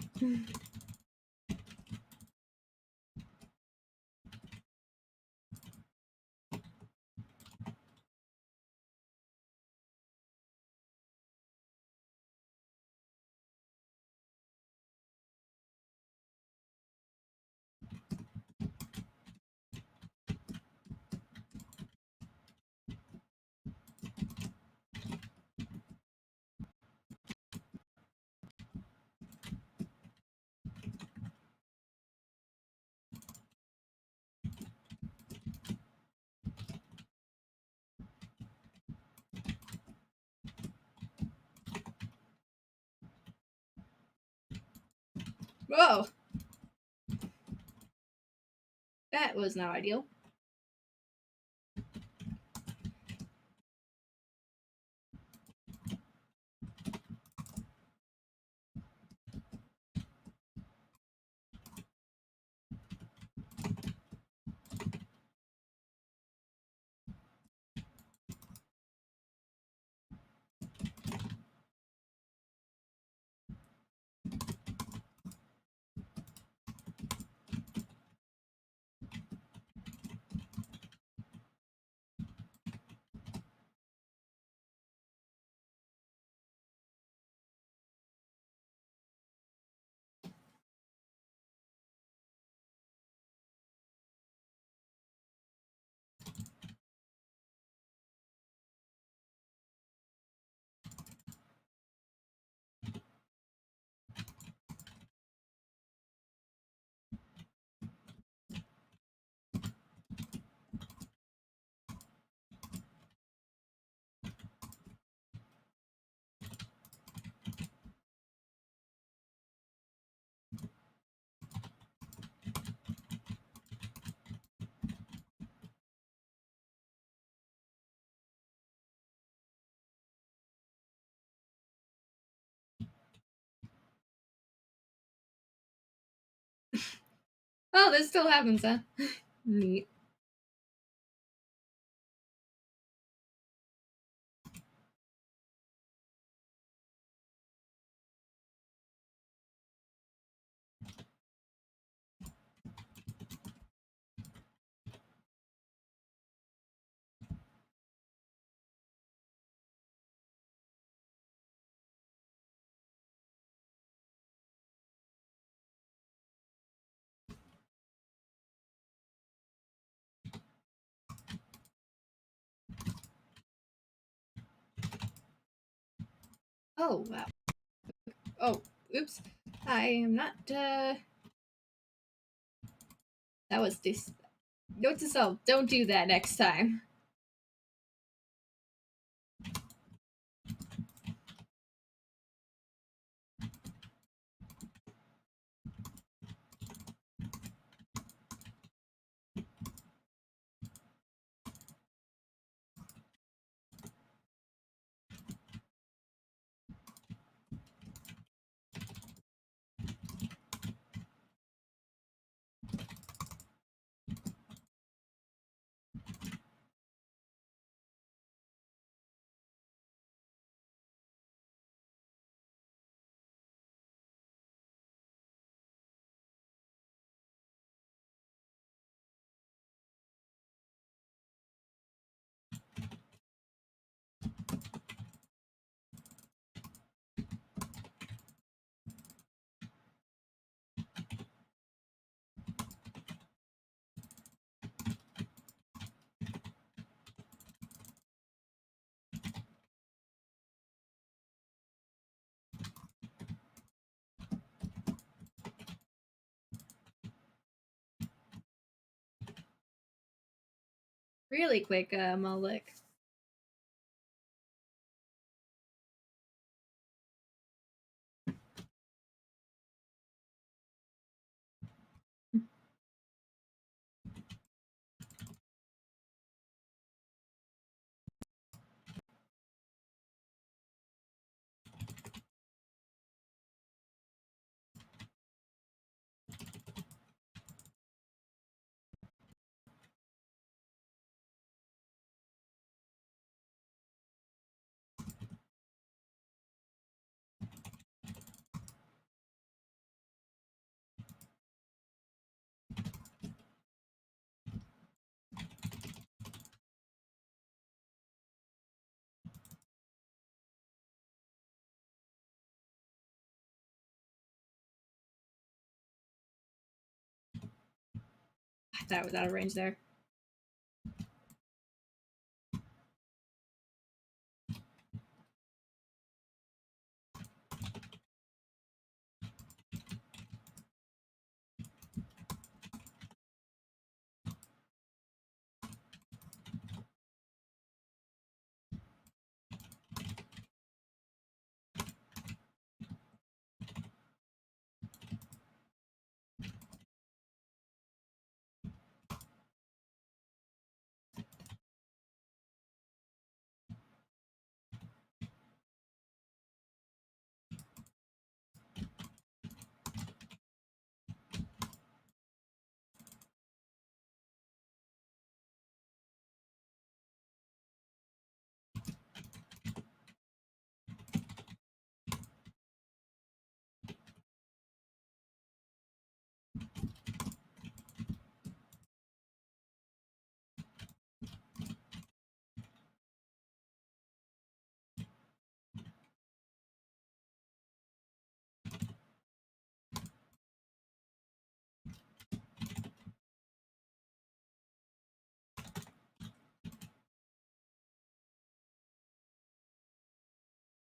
Whoa! That was not ideal. Oh, this still happens, huh? Neat. Oh, wow. Oh, oops. I am not, That was this. Note to self, don't do that next time. really quick, Malik. I thought I was out of range there.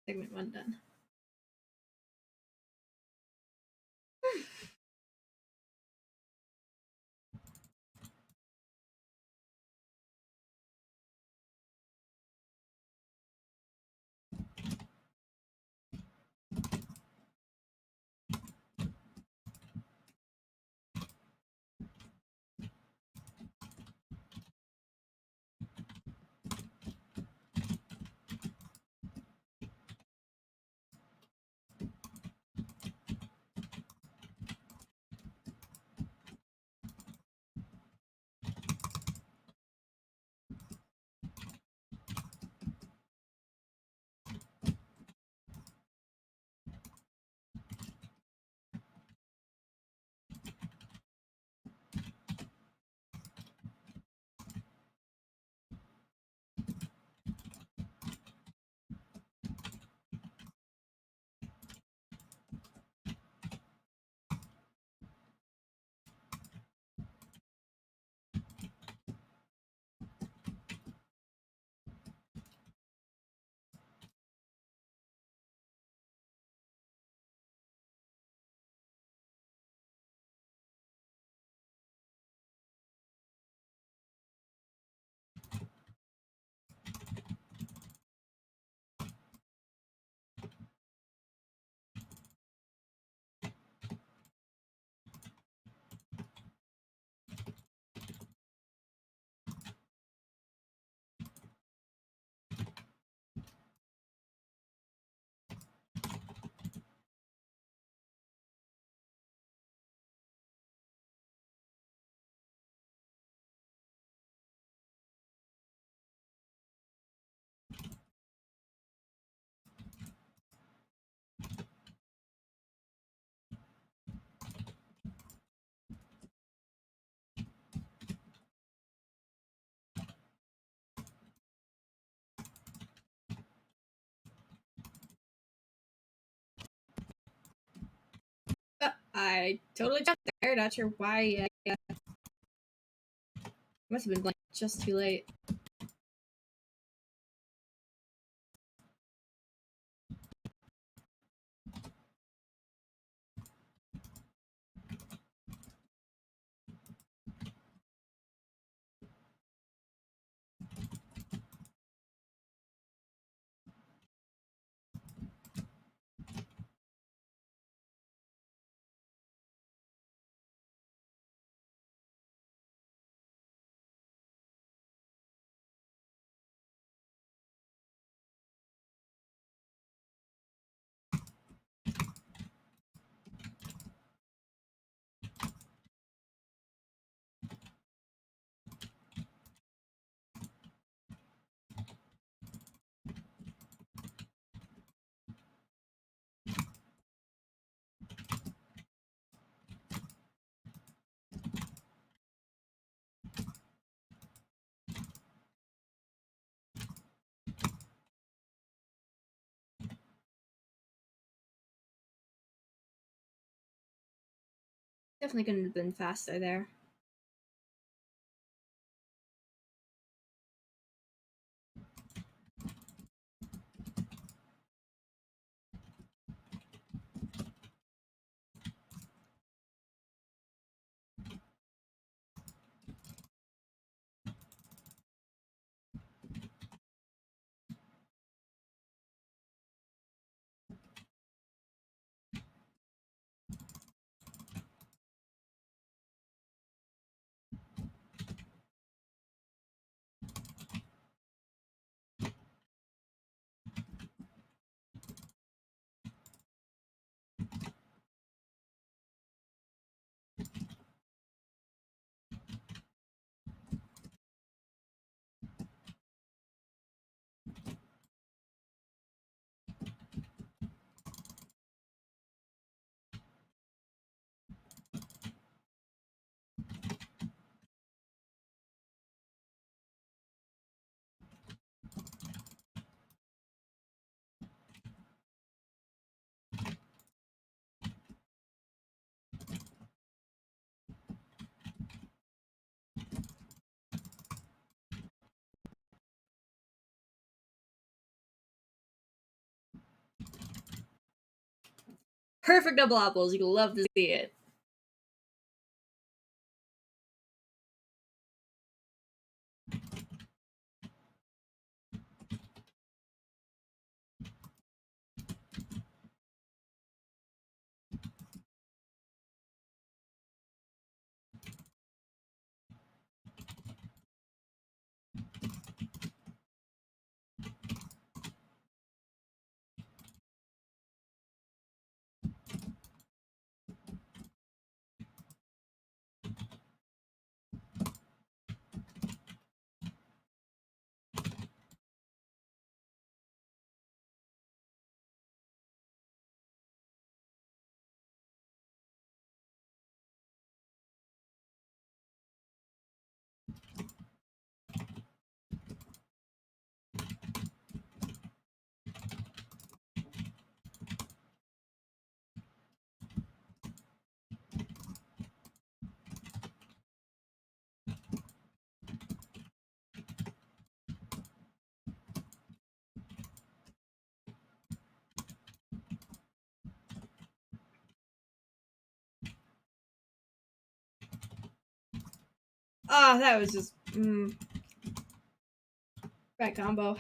Segment 1 done. I totally jumped there. Not sure why. Must have been like just too late. Definitely couldn't have been faster there. Perfect double apples. You love to see it. Ah, that was just bad combo.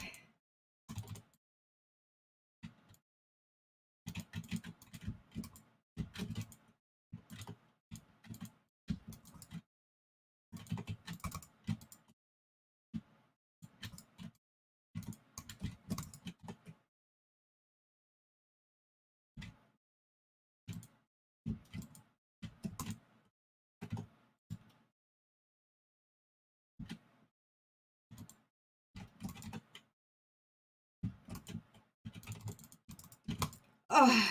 Oh,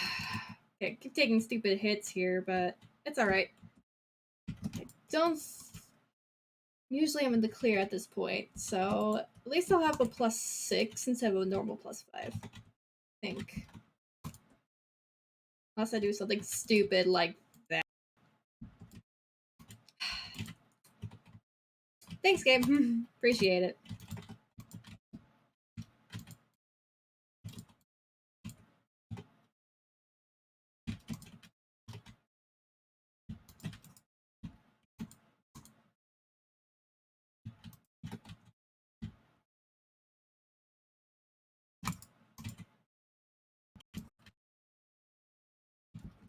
okay, keep taking stupid hits here, but it's alright. Don't. Usually I'm in the clear at this point, so at least I'll have a +6 instead of a normal +5. I think. Unless I do something stupid like that. Thanks, game. Appreciate it.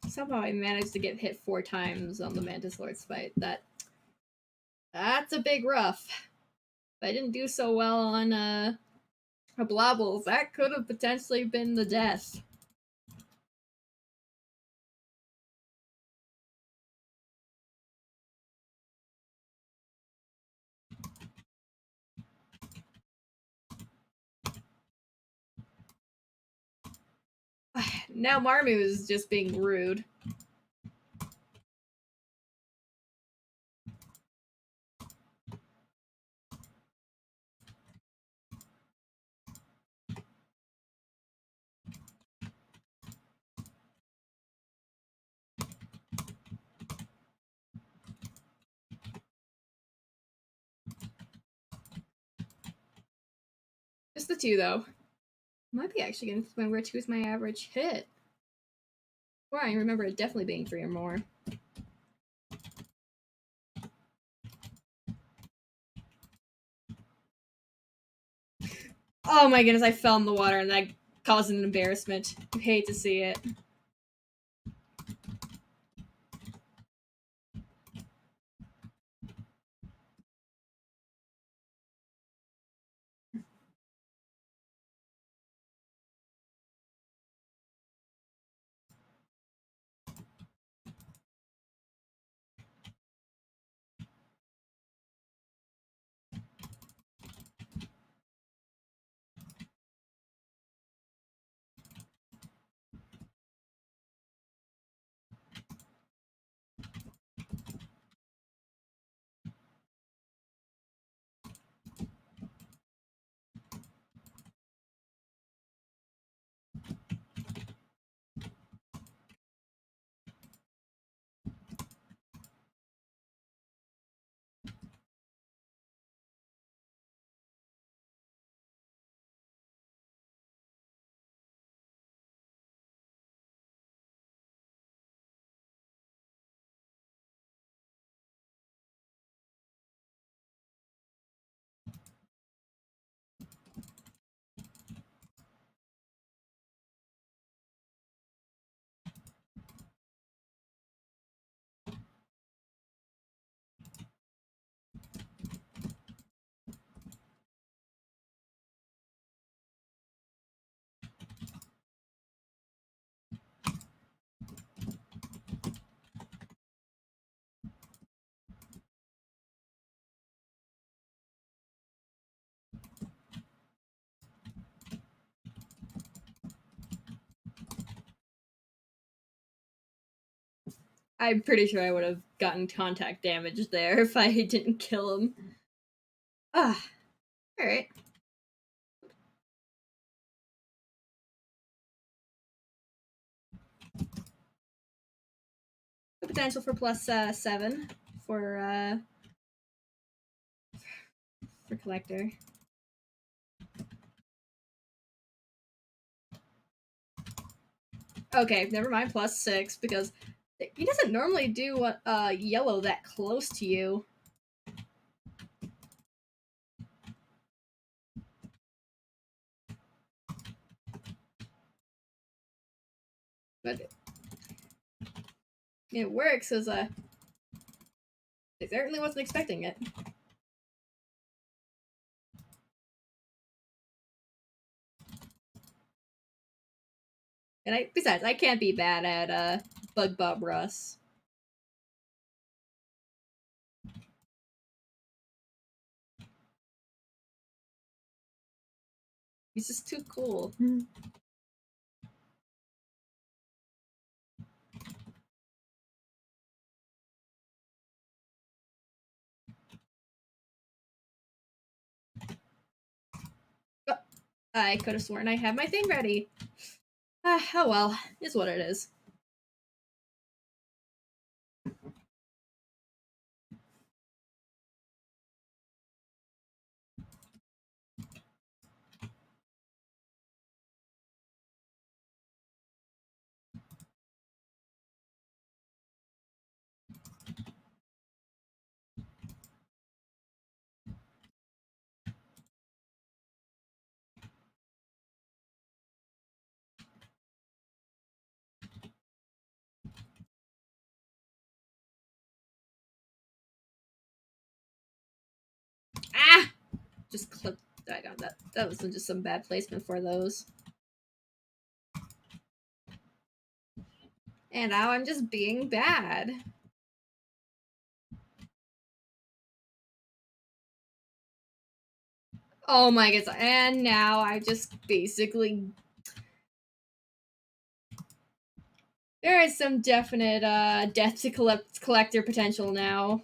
Somehow I managed to get hit 4 times on the Mantis Lord's fight. That's a big rough. If I didn't do so well on Blobbles, that could have potentially been the death. Now Marmu is just being rude. Just the 2, though. Might be actually going to remember 2 is my average hit. Or I remember it definitely being 3 or more. Oh my goodness, I fell in the water and that caused an embarrassment. I hate to see it. I'm pretty sure I would have gotten contact damage there if I didn't kill him. Ah, alright. The potential for plus 7 for Collector. Okay, never mind, plus 6, because he doesn't normally do yellow that close to you. But it works as I certainly wasn't expecting it. And besides, I can't be bad at Bug Bob Russ. He's just too cool. Oh, I could have sworn I had my thing ready. Oh well, is what it is. Ah! Just clipped. I got that. That was just some bad placement for those. And now I'm just being bad. Oh my goodness. And now I just basically... There is some definite death to collector potential now.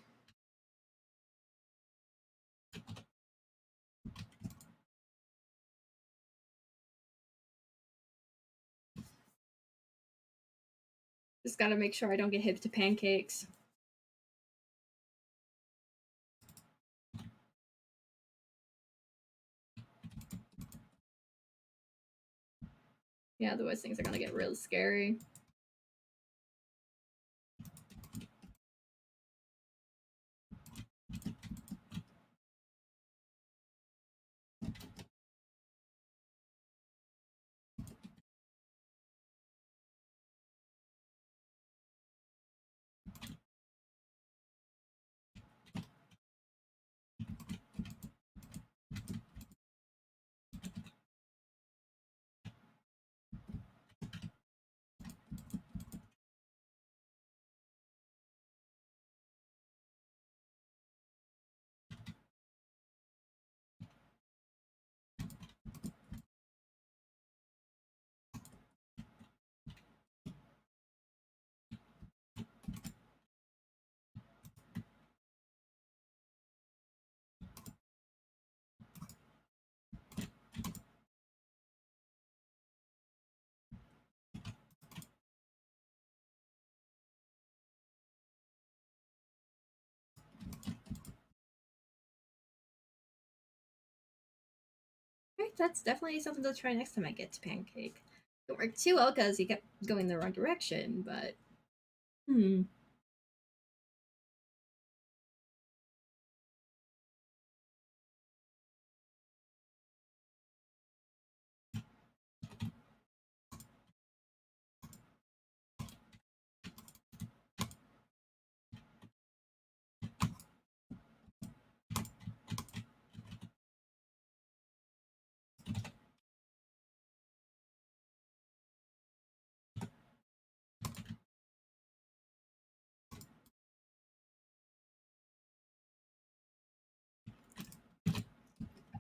Just gotta make sure I don't get hit to pancakes. Yeah, otherwise things are gonna get real scary. Okay, that's definitely something to try next time I get to Pancake. Don't work too well because he kept going the wrong direction, but hmm.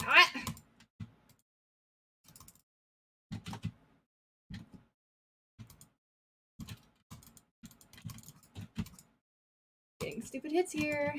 Ah! Getting stupid hits here.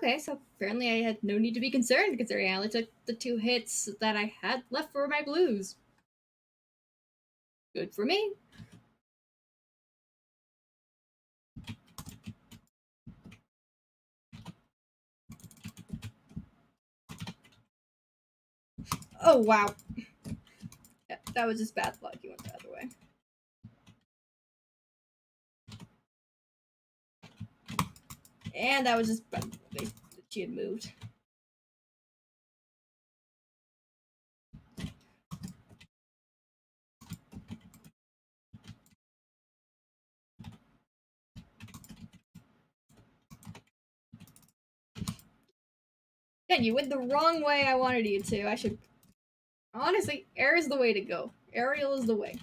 Okay, so apparently I had no need to be concerned considering I only took the 2 hits that I had left for my blues. Good for me. Oh wow. Yeah, that was just bad luck. You went the other way. And that was just bad luck. She had moved. Again, you went the wrong way I wanted you to. I should honestly, air is the way to go. Aerial is the way.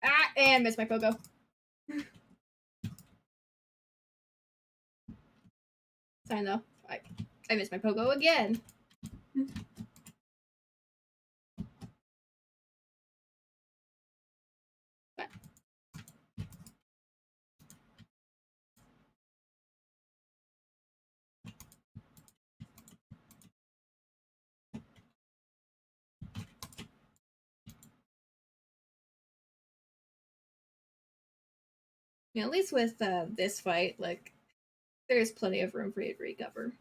Ah, and missed my pogo. Fine though. I missed my pogo again. But at least with this fight, like there's plenty of room for you to recover.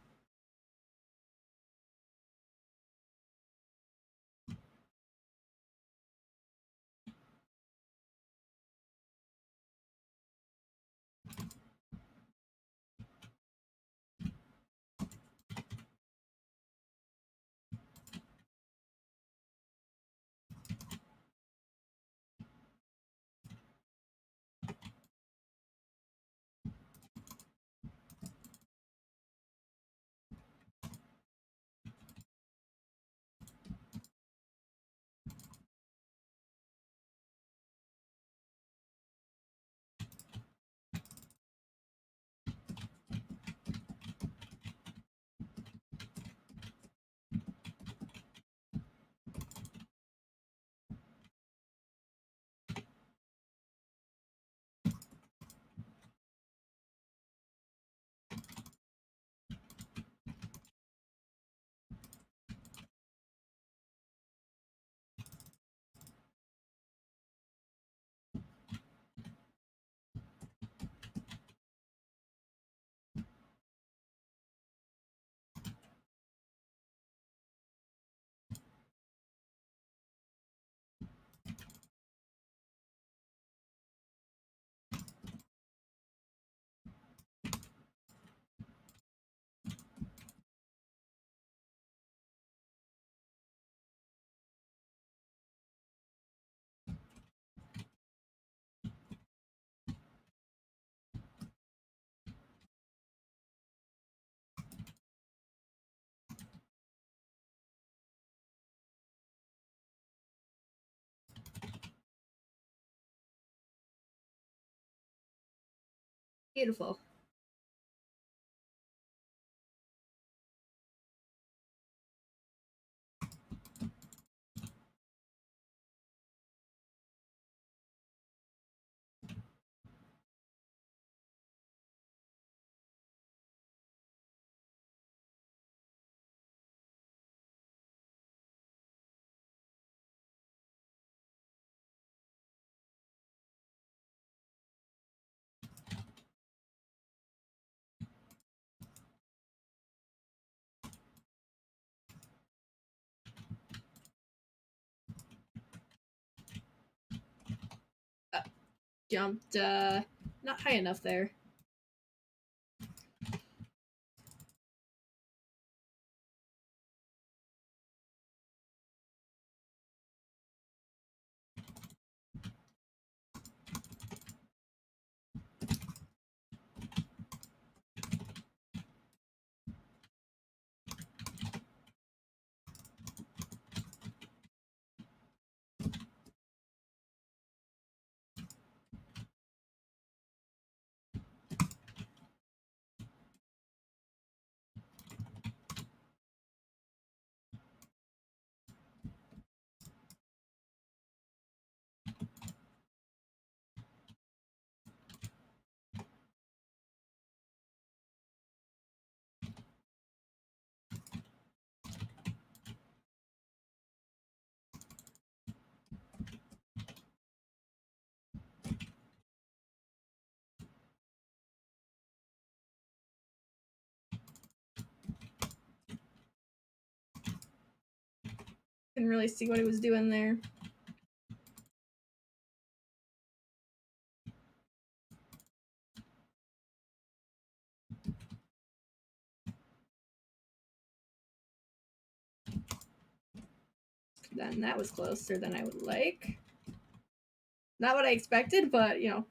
Beautiful. Jumped, not high enough there. Couldn't really see what he was doing there. Then that was closer than I would like. Not what I expected, but, you know,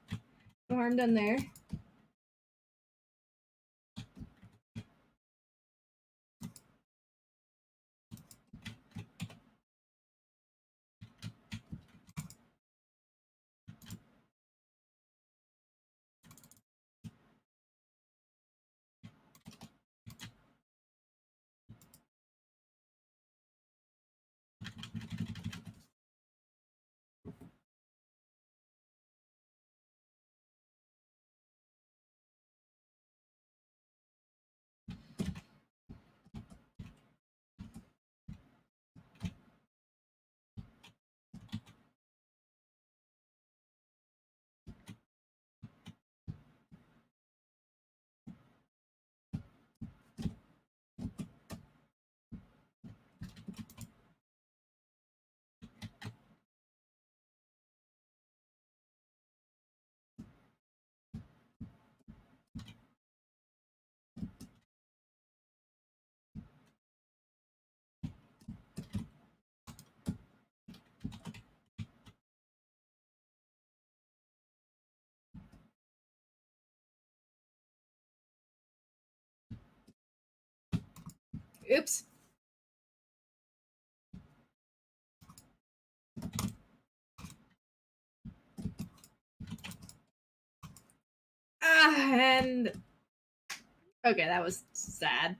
no harm done there. Oops. And okay, that was sad.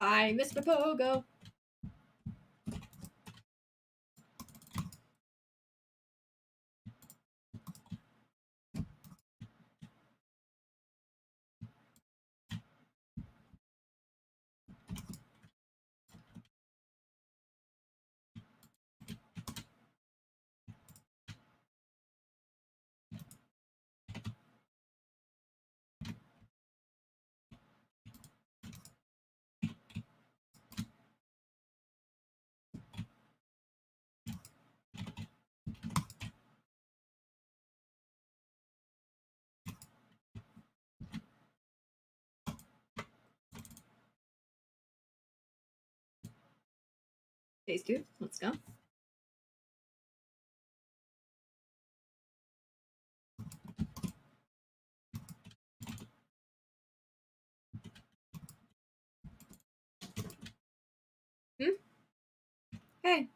I missed my pogo. Phase 2, let's go. Hey.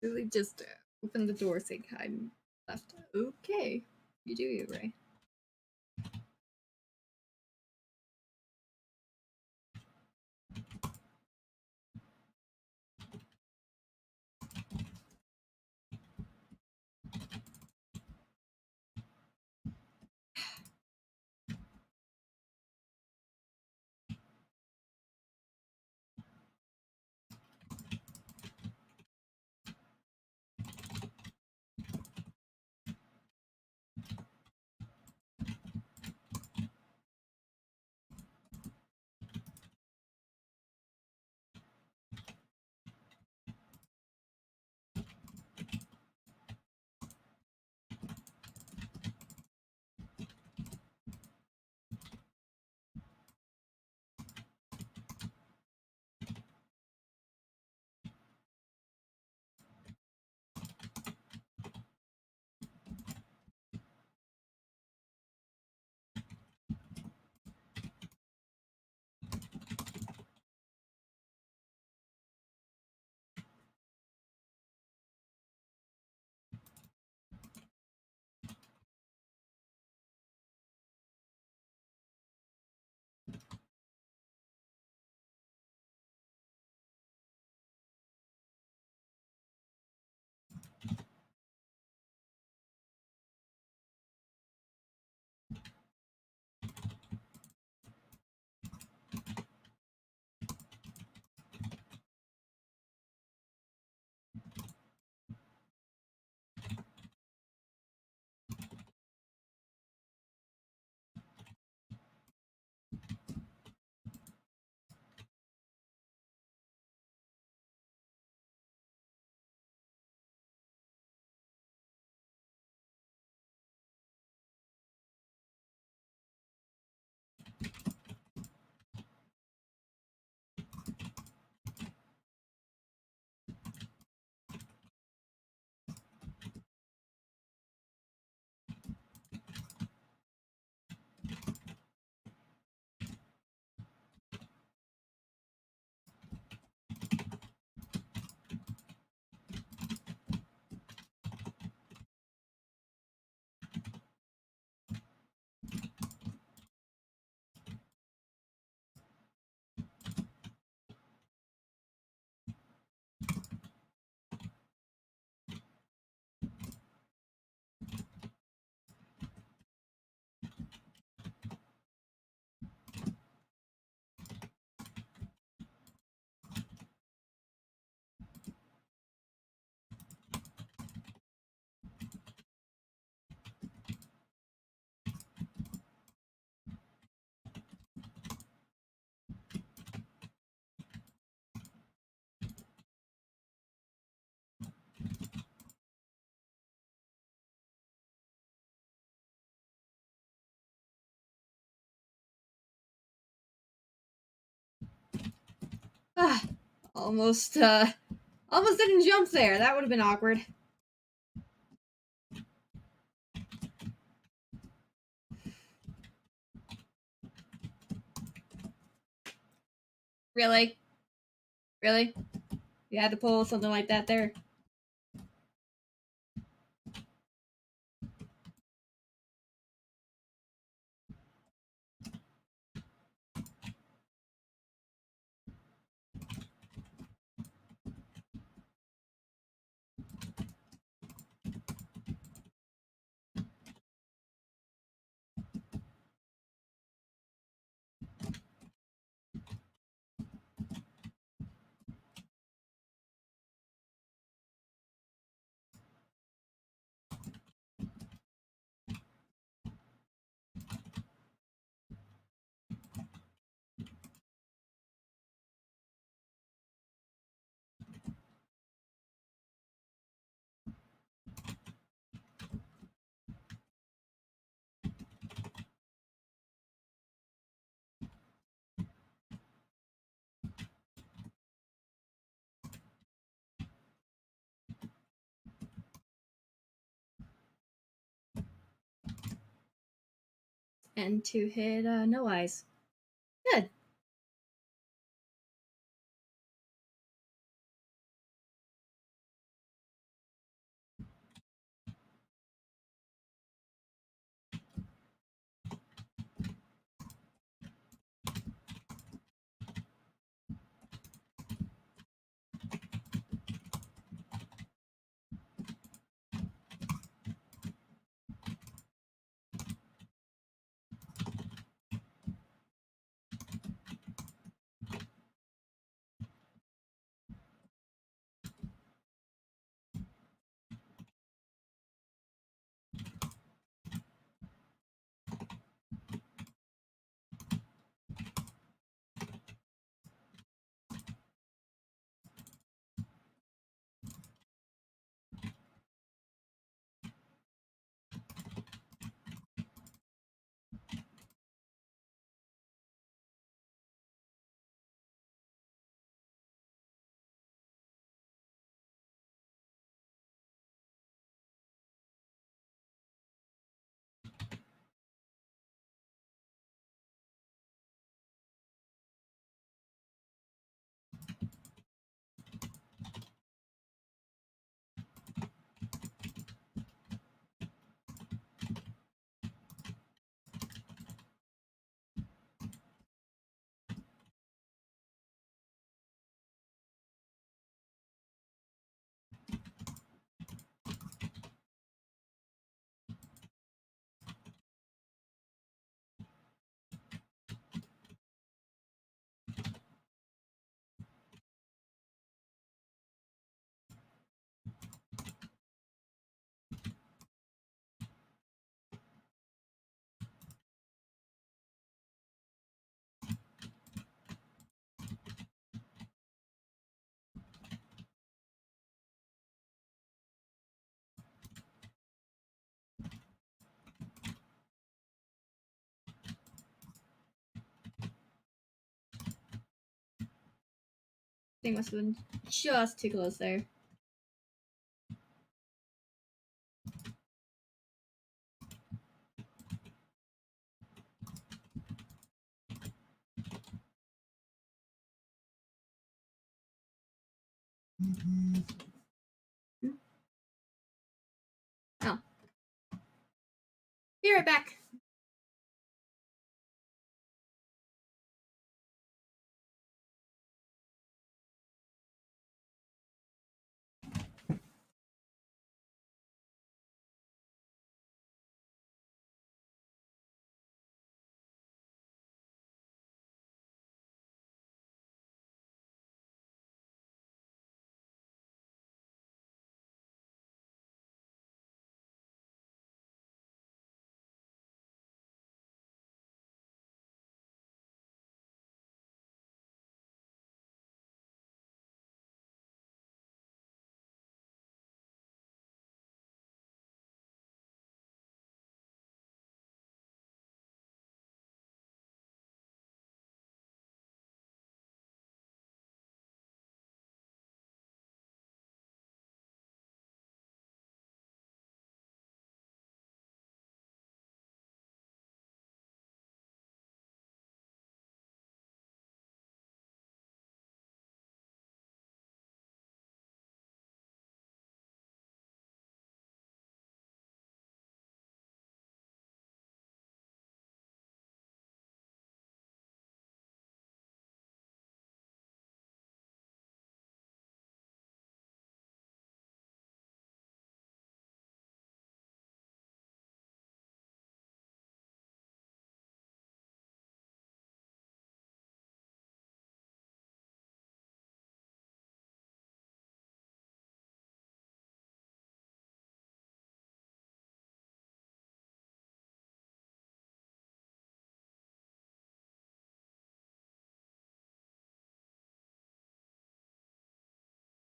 Really just open the door, saying I'm left. Okay. You do you, Ray. Ah, almost didn't jump there. That would have been awkward. Really? Really? You had to pull something like that there? And to hit no eyes. Good. Thing must have been just too close there. Oh. Be right back.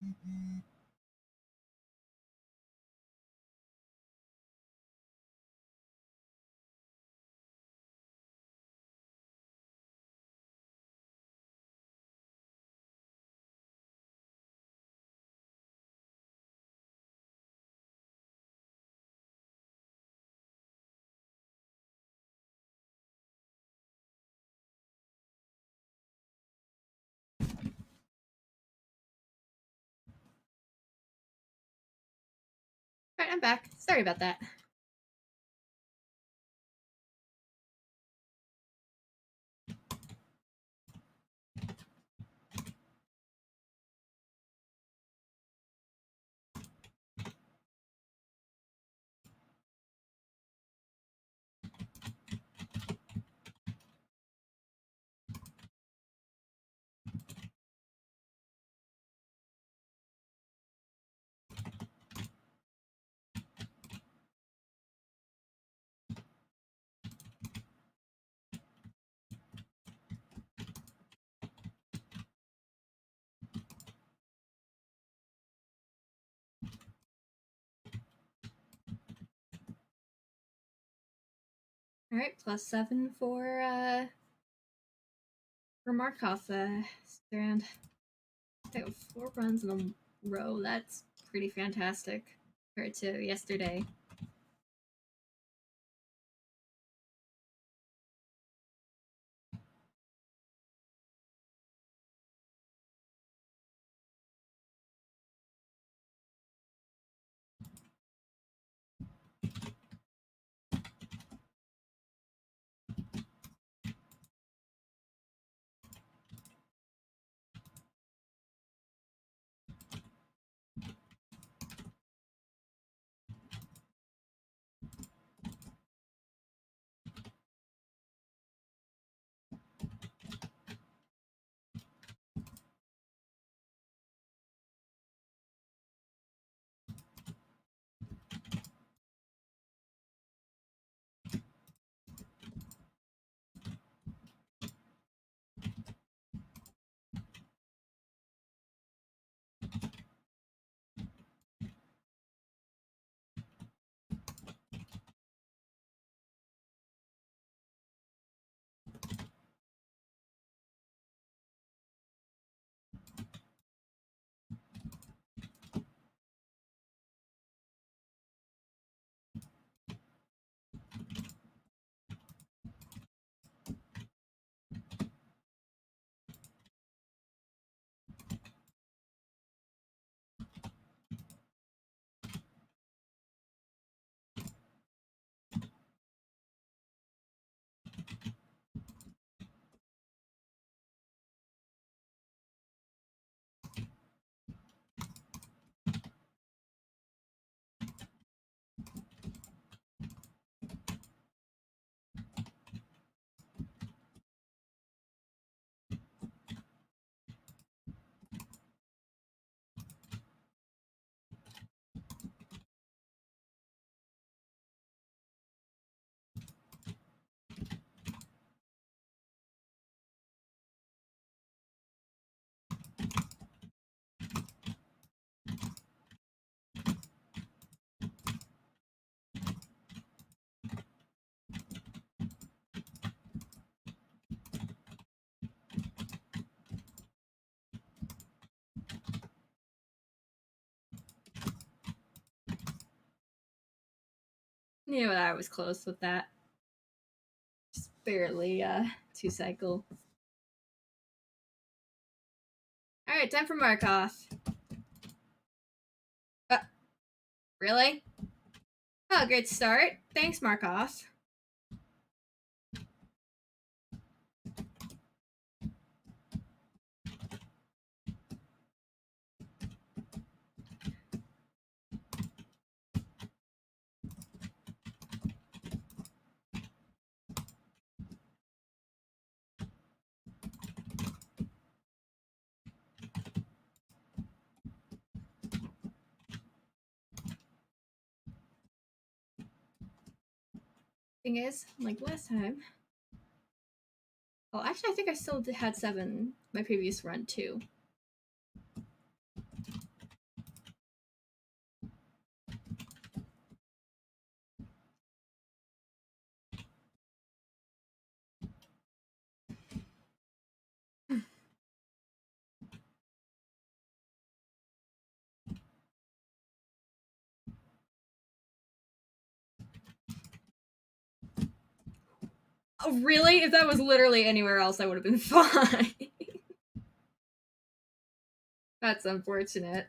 Alright, I'm back. Sorry about that. Alright, +7 for Markoth, Strand. I have 4 runs in a row. That's pretty fantastic compared to yesterday. You know, I was close with that. Just barely, 2 cycle. Alright, time for Markoth. Really? Oh, great start. Thanks, Markoth. Thing is, like last time. Well, actually, I think I still had 7 my previous run too. Oh, really? If that was literally anywhere else, I would have been fine. That's unfortunate.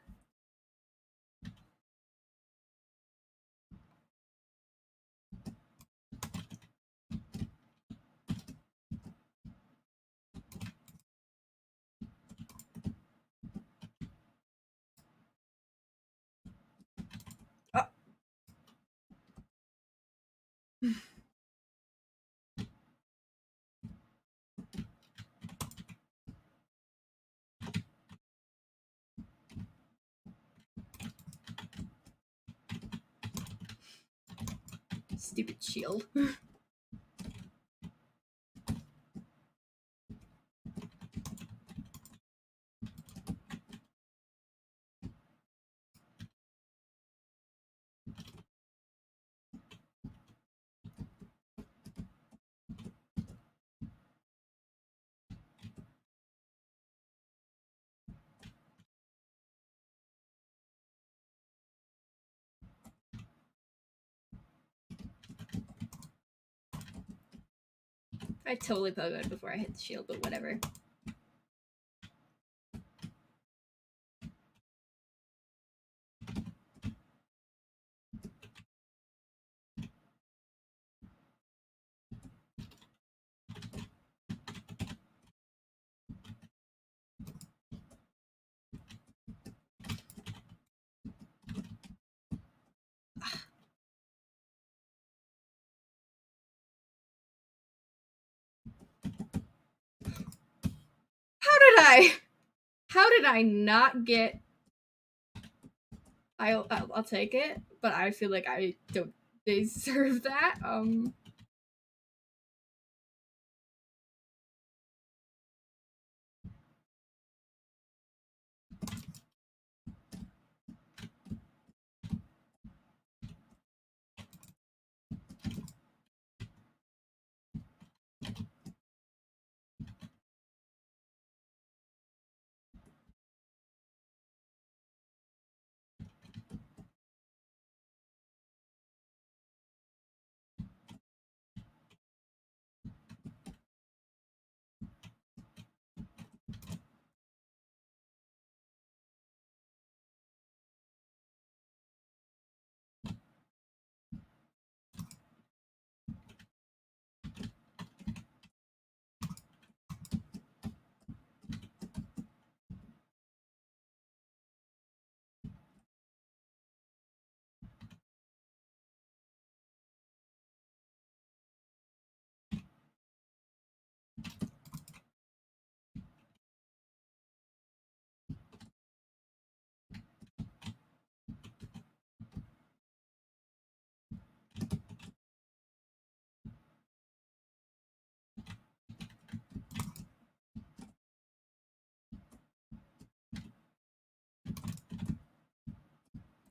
Oh. Stupid shield. I totally pogoed before I hit the shield, but whatever. How did I not get? I'll take it, but I feel like I don't deserve that.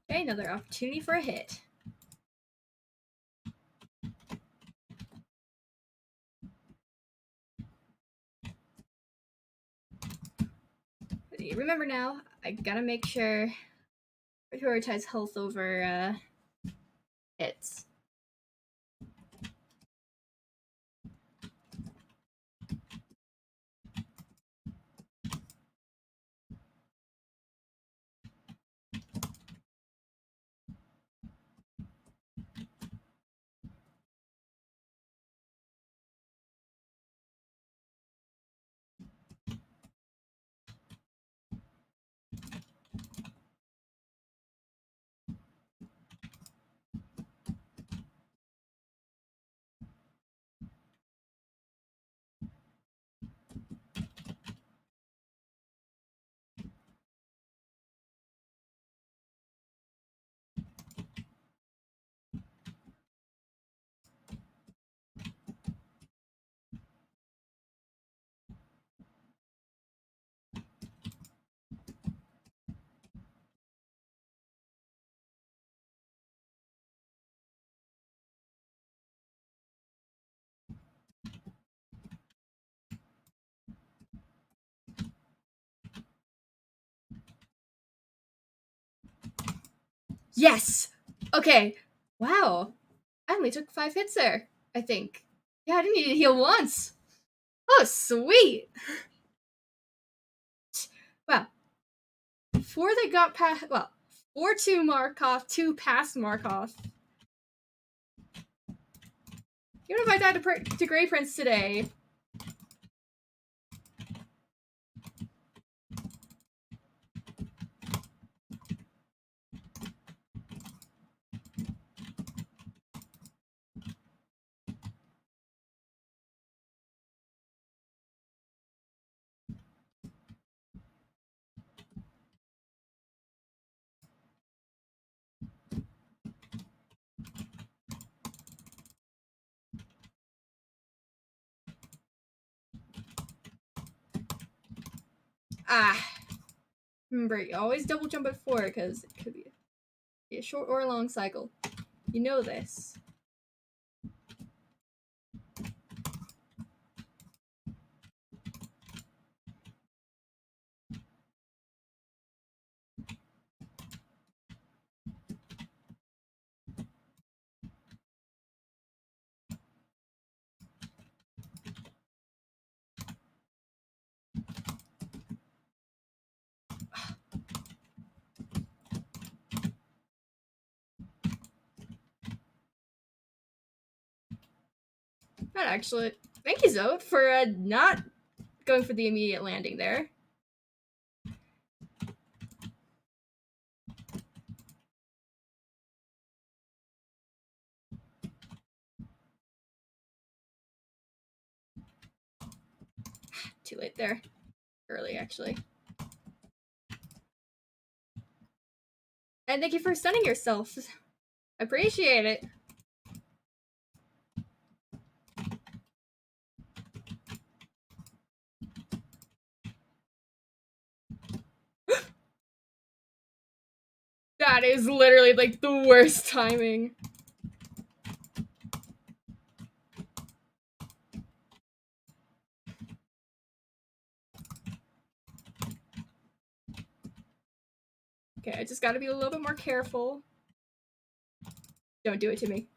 Okay, another opportunity for a hit. Remember now, I gotta make sure I prioritize health over hits. Yes! Okay. Wow. I only took 5 hits there, I think. Yeah, I didn't need to heal once. Oh, sweet. Well, before they got past, well, 4-2 Markoth, 2 past Markoth. Even if I died to Grey Prince today. Ah. Remember, you always double jump at 4 because it could be a short or a long cycle. You know this. Not actually. Thank you, Zode, for not going for the immediate landing there. Too late there. Early, actually. And thank you for stunning yourself. Appreciate it. That is literally like the worst timing. Okay, I just gotta be a little bit more careful. Don't do it to me.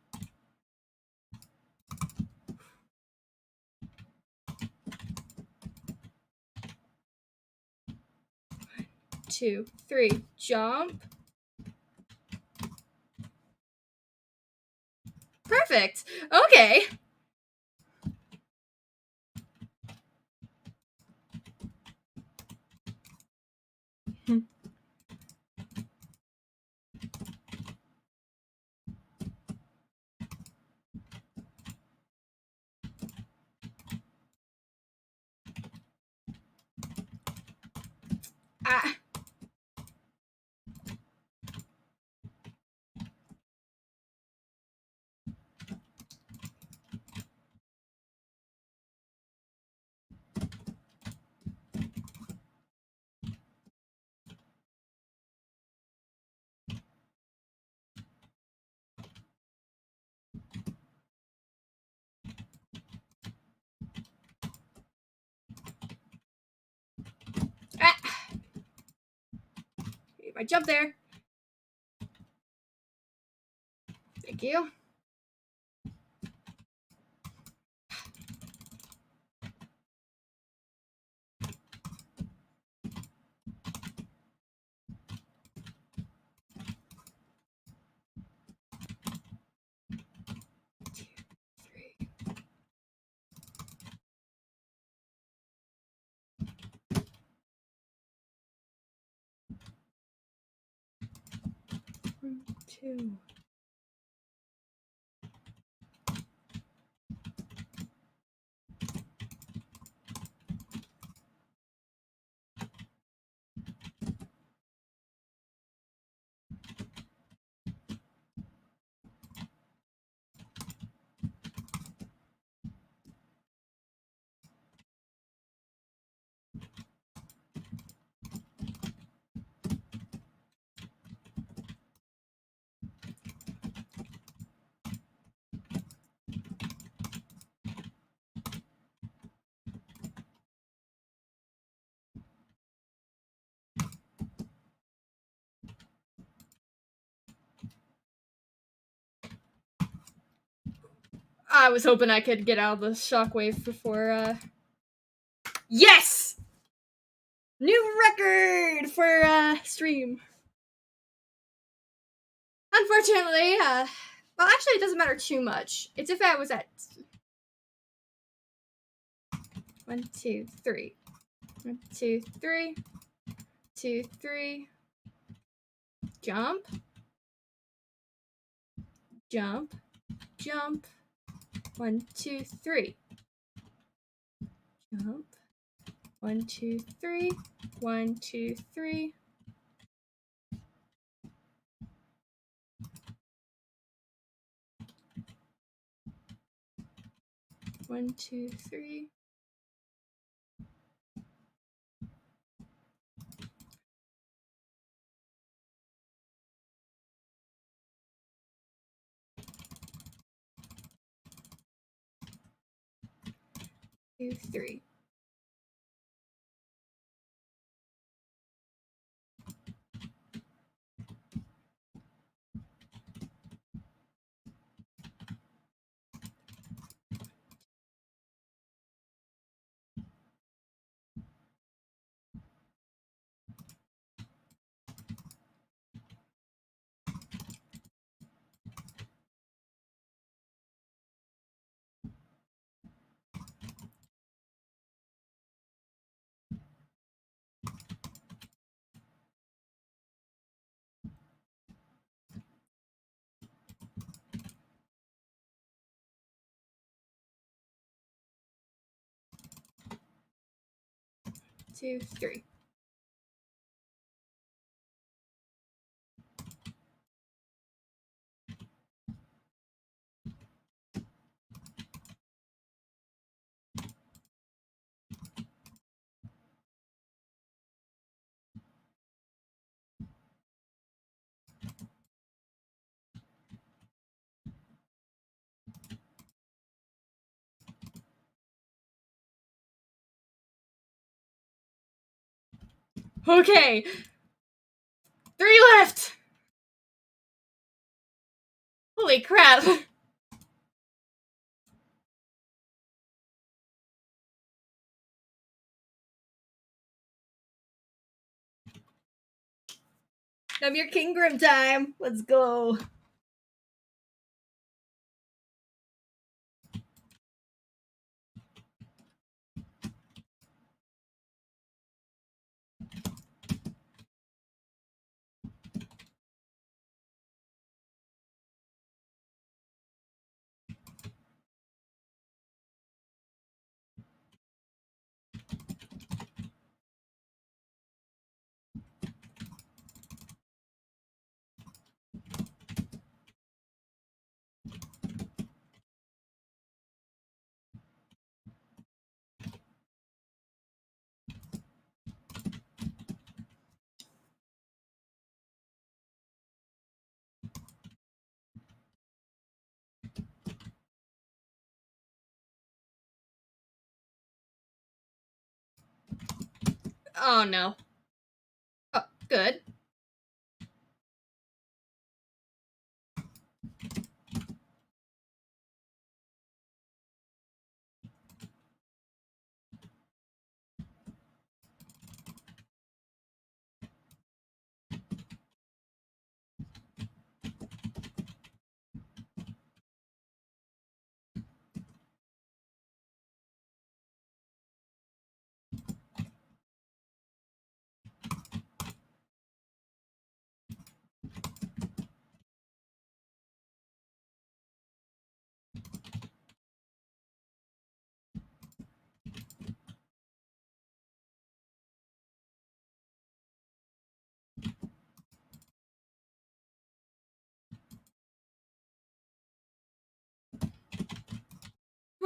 2, 3, jump. Perfect. Okay. Ah. Ah. If I jump there. Thank you. Two. I was hoping I could get out of the shockwave before, Yes! New record for, stream. Unfortunately, well, actually, it doesn't matter too much. It's if I was at 1, 2, 3. 1, 2, 3. 2, 3. Jump. Jump. Jump. 1, 2, 3. Jump. 1, 2, 3. 1, 2, 3. One, two, three. Two, three. Two, three. Okay. 3 left. Holy crap. I'm your King Grim time. Let's go. Oh no. Oh, good.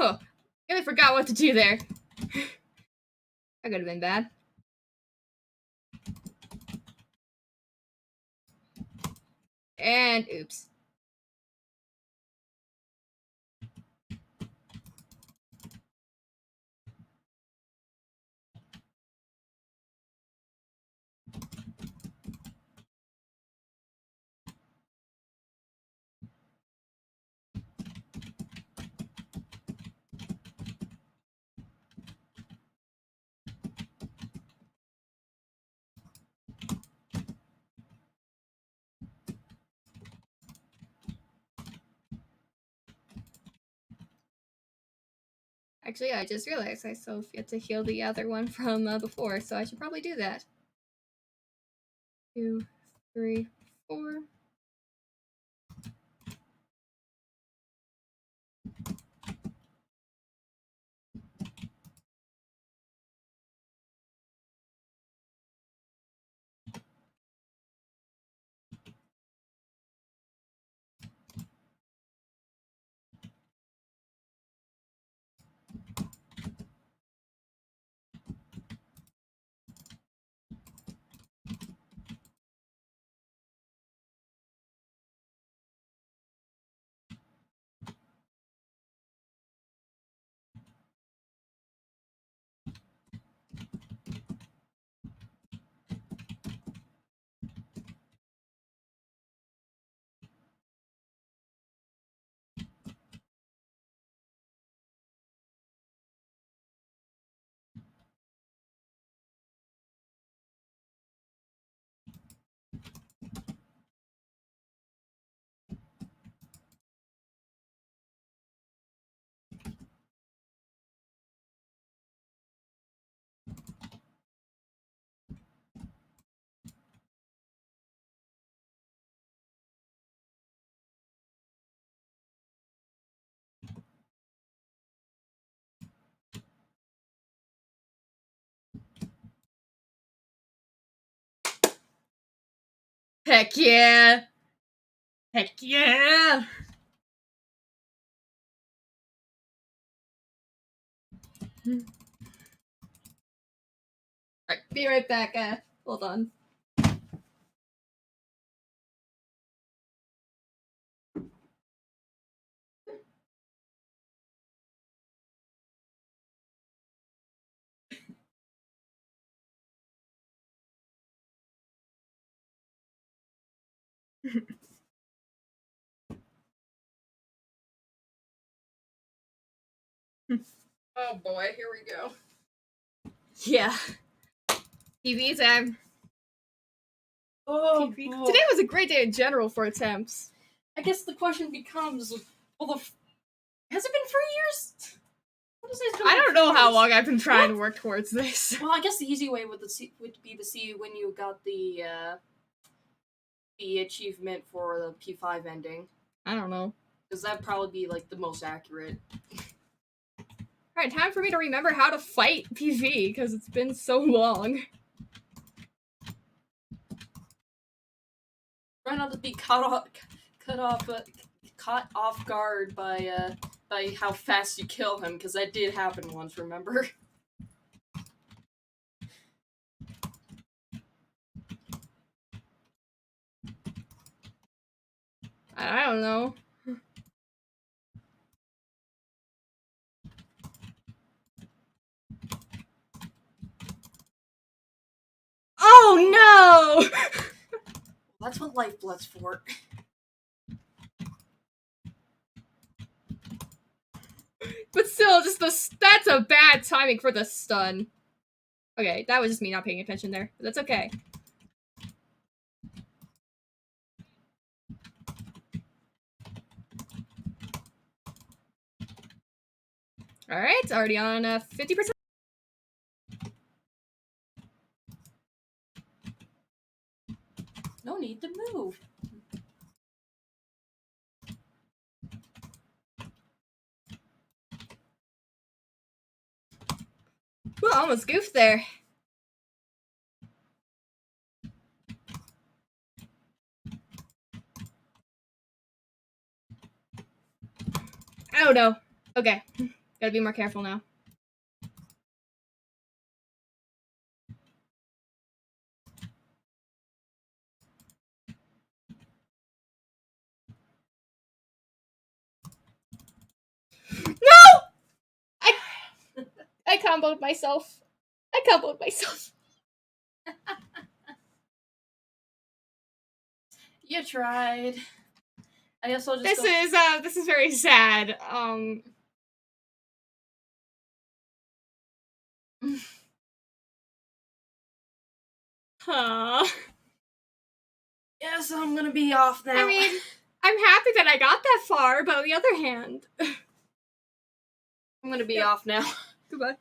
Oh, I forgot what to do there. That could have been bad. And oops. Actually, I just realized I still have to heal the other one from before, so I should probably do that. 2, 3, 4. Heck yeah! Heck yeah! Alright, be right back. Hold on. Oh boy, here we go. Yeah. PV time. Oh, PV. Today was a great day in general for attempts. I guess the question becomes, well, has it been 3 years? What is it? I don't know how long I've been trying to work towards this. Well, I guess the easy way would be to see when you got the achievement for the P5 ending. I don't know. Because that'd probably be like the most accurate. Alright, time for me to remember how to fight PV, because it's been so long. Try not to be caught off guard by how fast you kill him, because that did happen once, remember? I don't know. Oh no! That's what Lifeblood's for. But still, that's a bad timing for the stun. Okay, that was just me not paying attention there. But that's okay. Alright, already on 50%. No need to move. Well, almost goofed there. Oh no. Okay. Gotta be more careful now. No! I comboed myself. You tried. I guess I'll just This is very sad. Huh. Yes, I'm gonna be off now. I mean, I'm happy that I got that far, but on the other hand... I'm gonna be Yep. off now. Goodbye.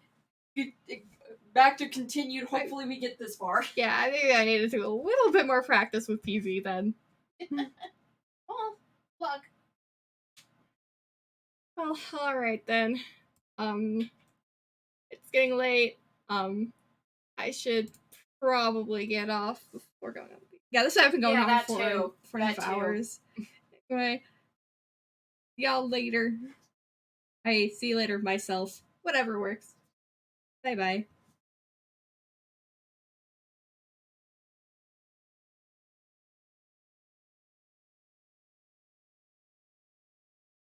Back to continued. Hopefully, we get this far. Yeah, I think I need to do a little bit more practice with PZ then. Well, luck. Well, alright then. It's getting late. I should probably get off before going on. Yeah, this I've been going Yeah, on that for too. 45 That too. hours. Anyway, y'all later. I see you later myself. Whatever works. Bye bye.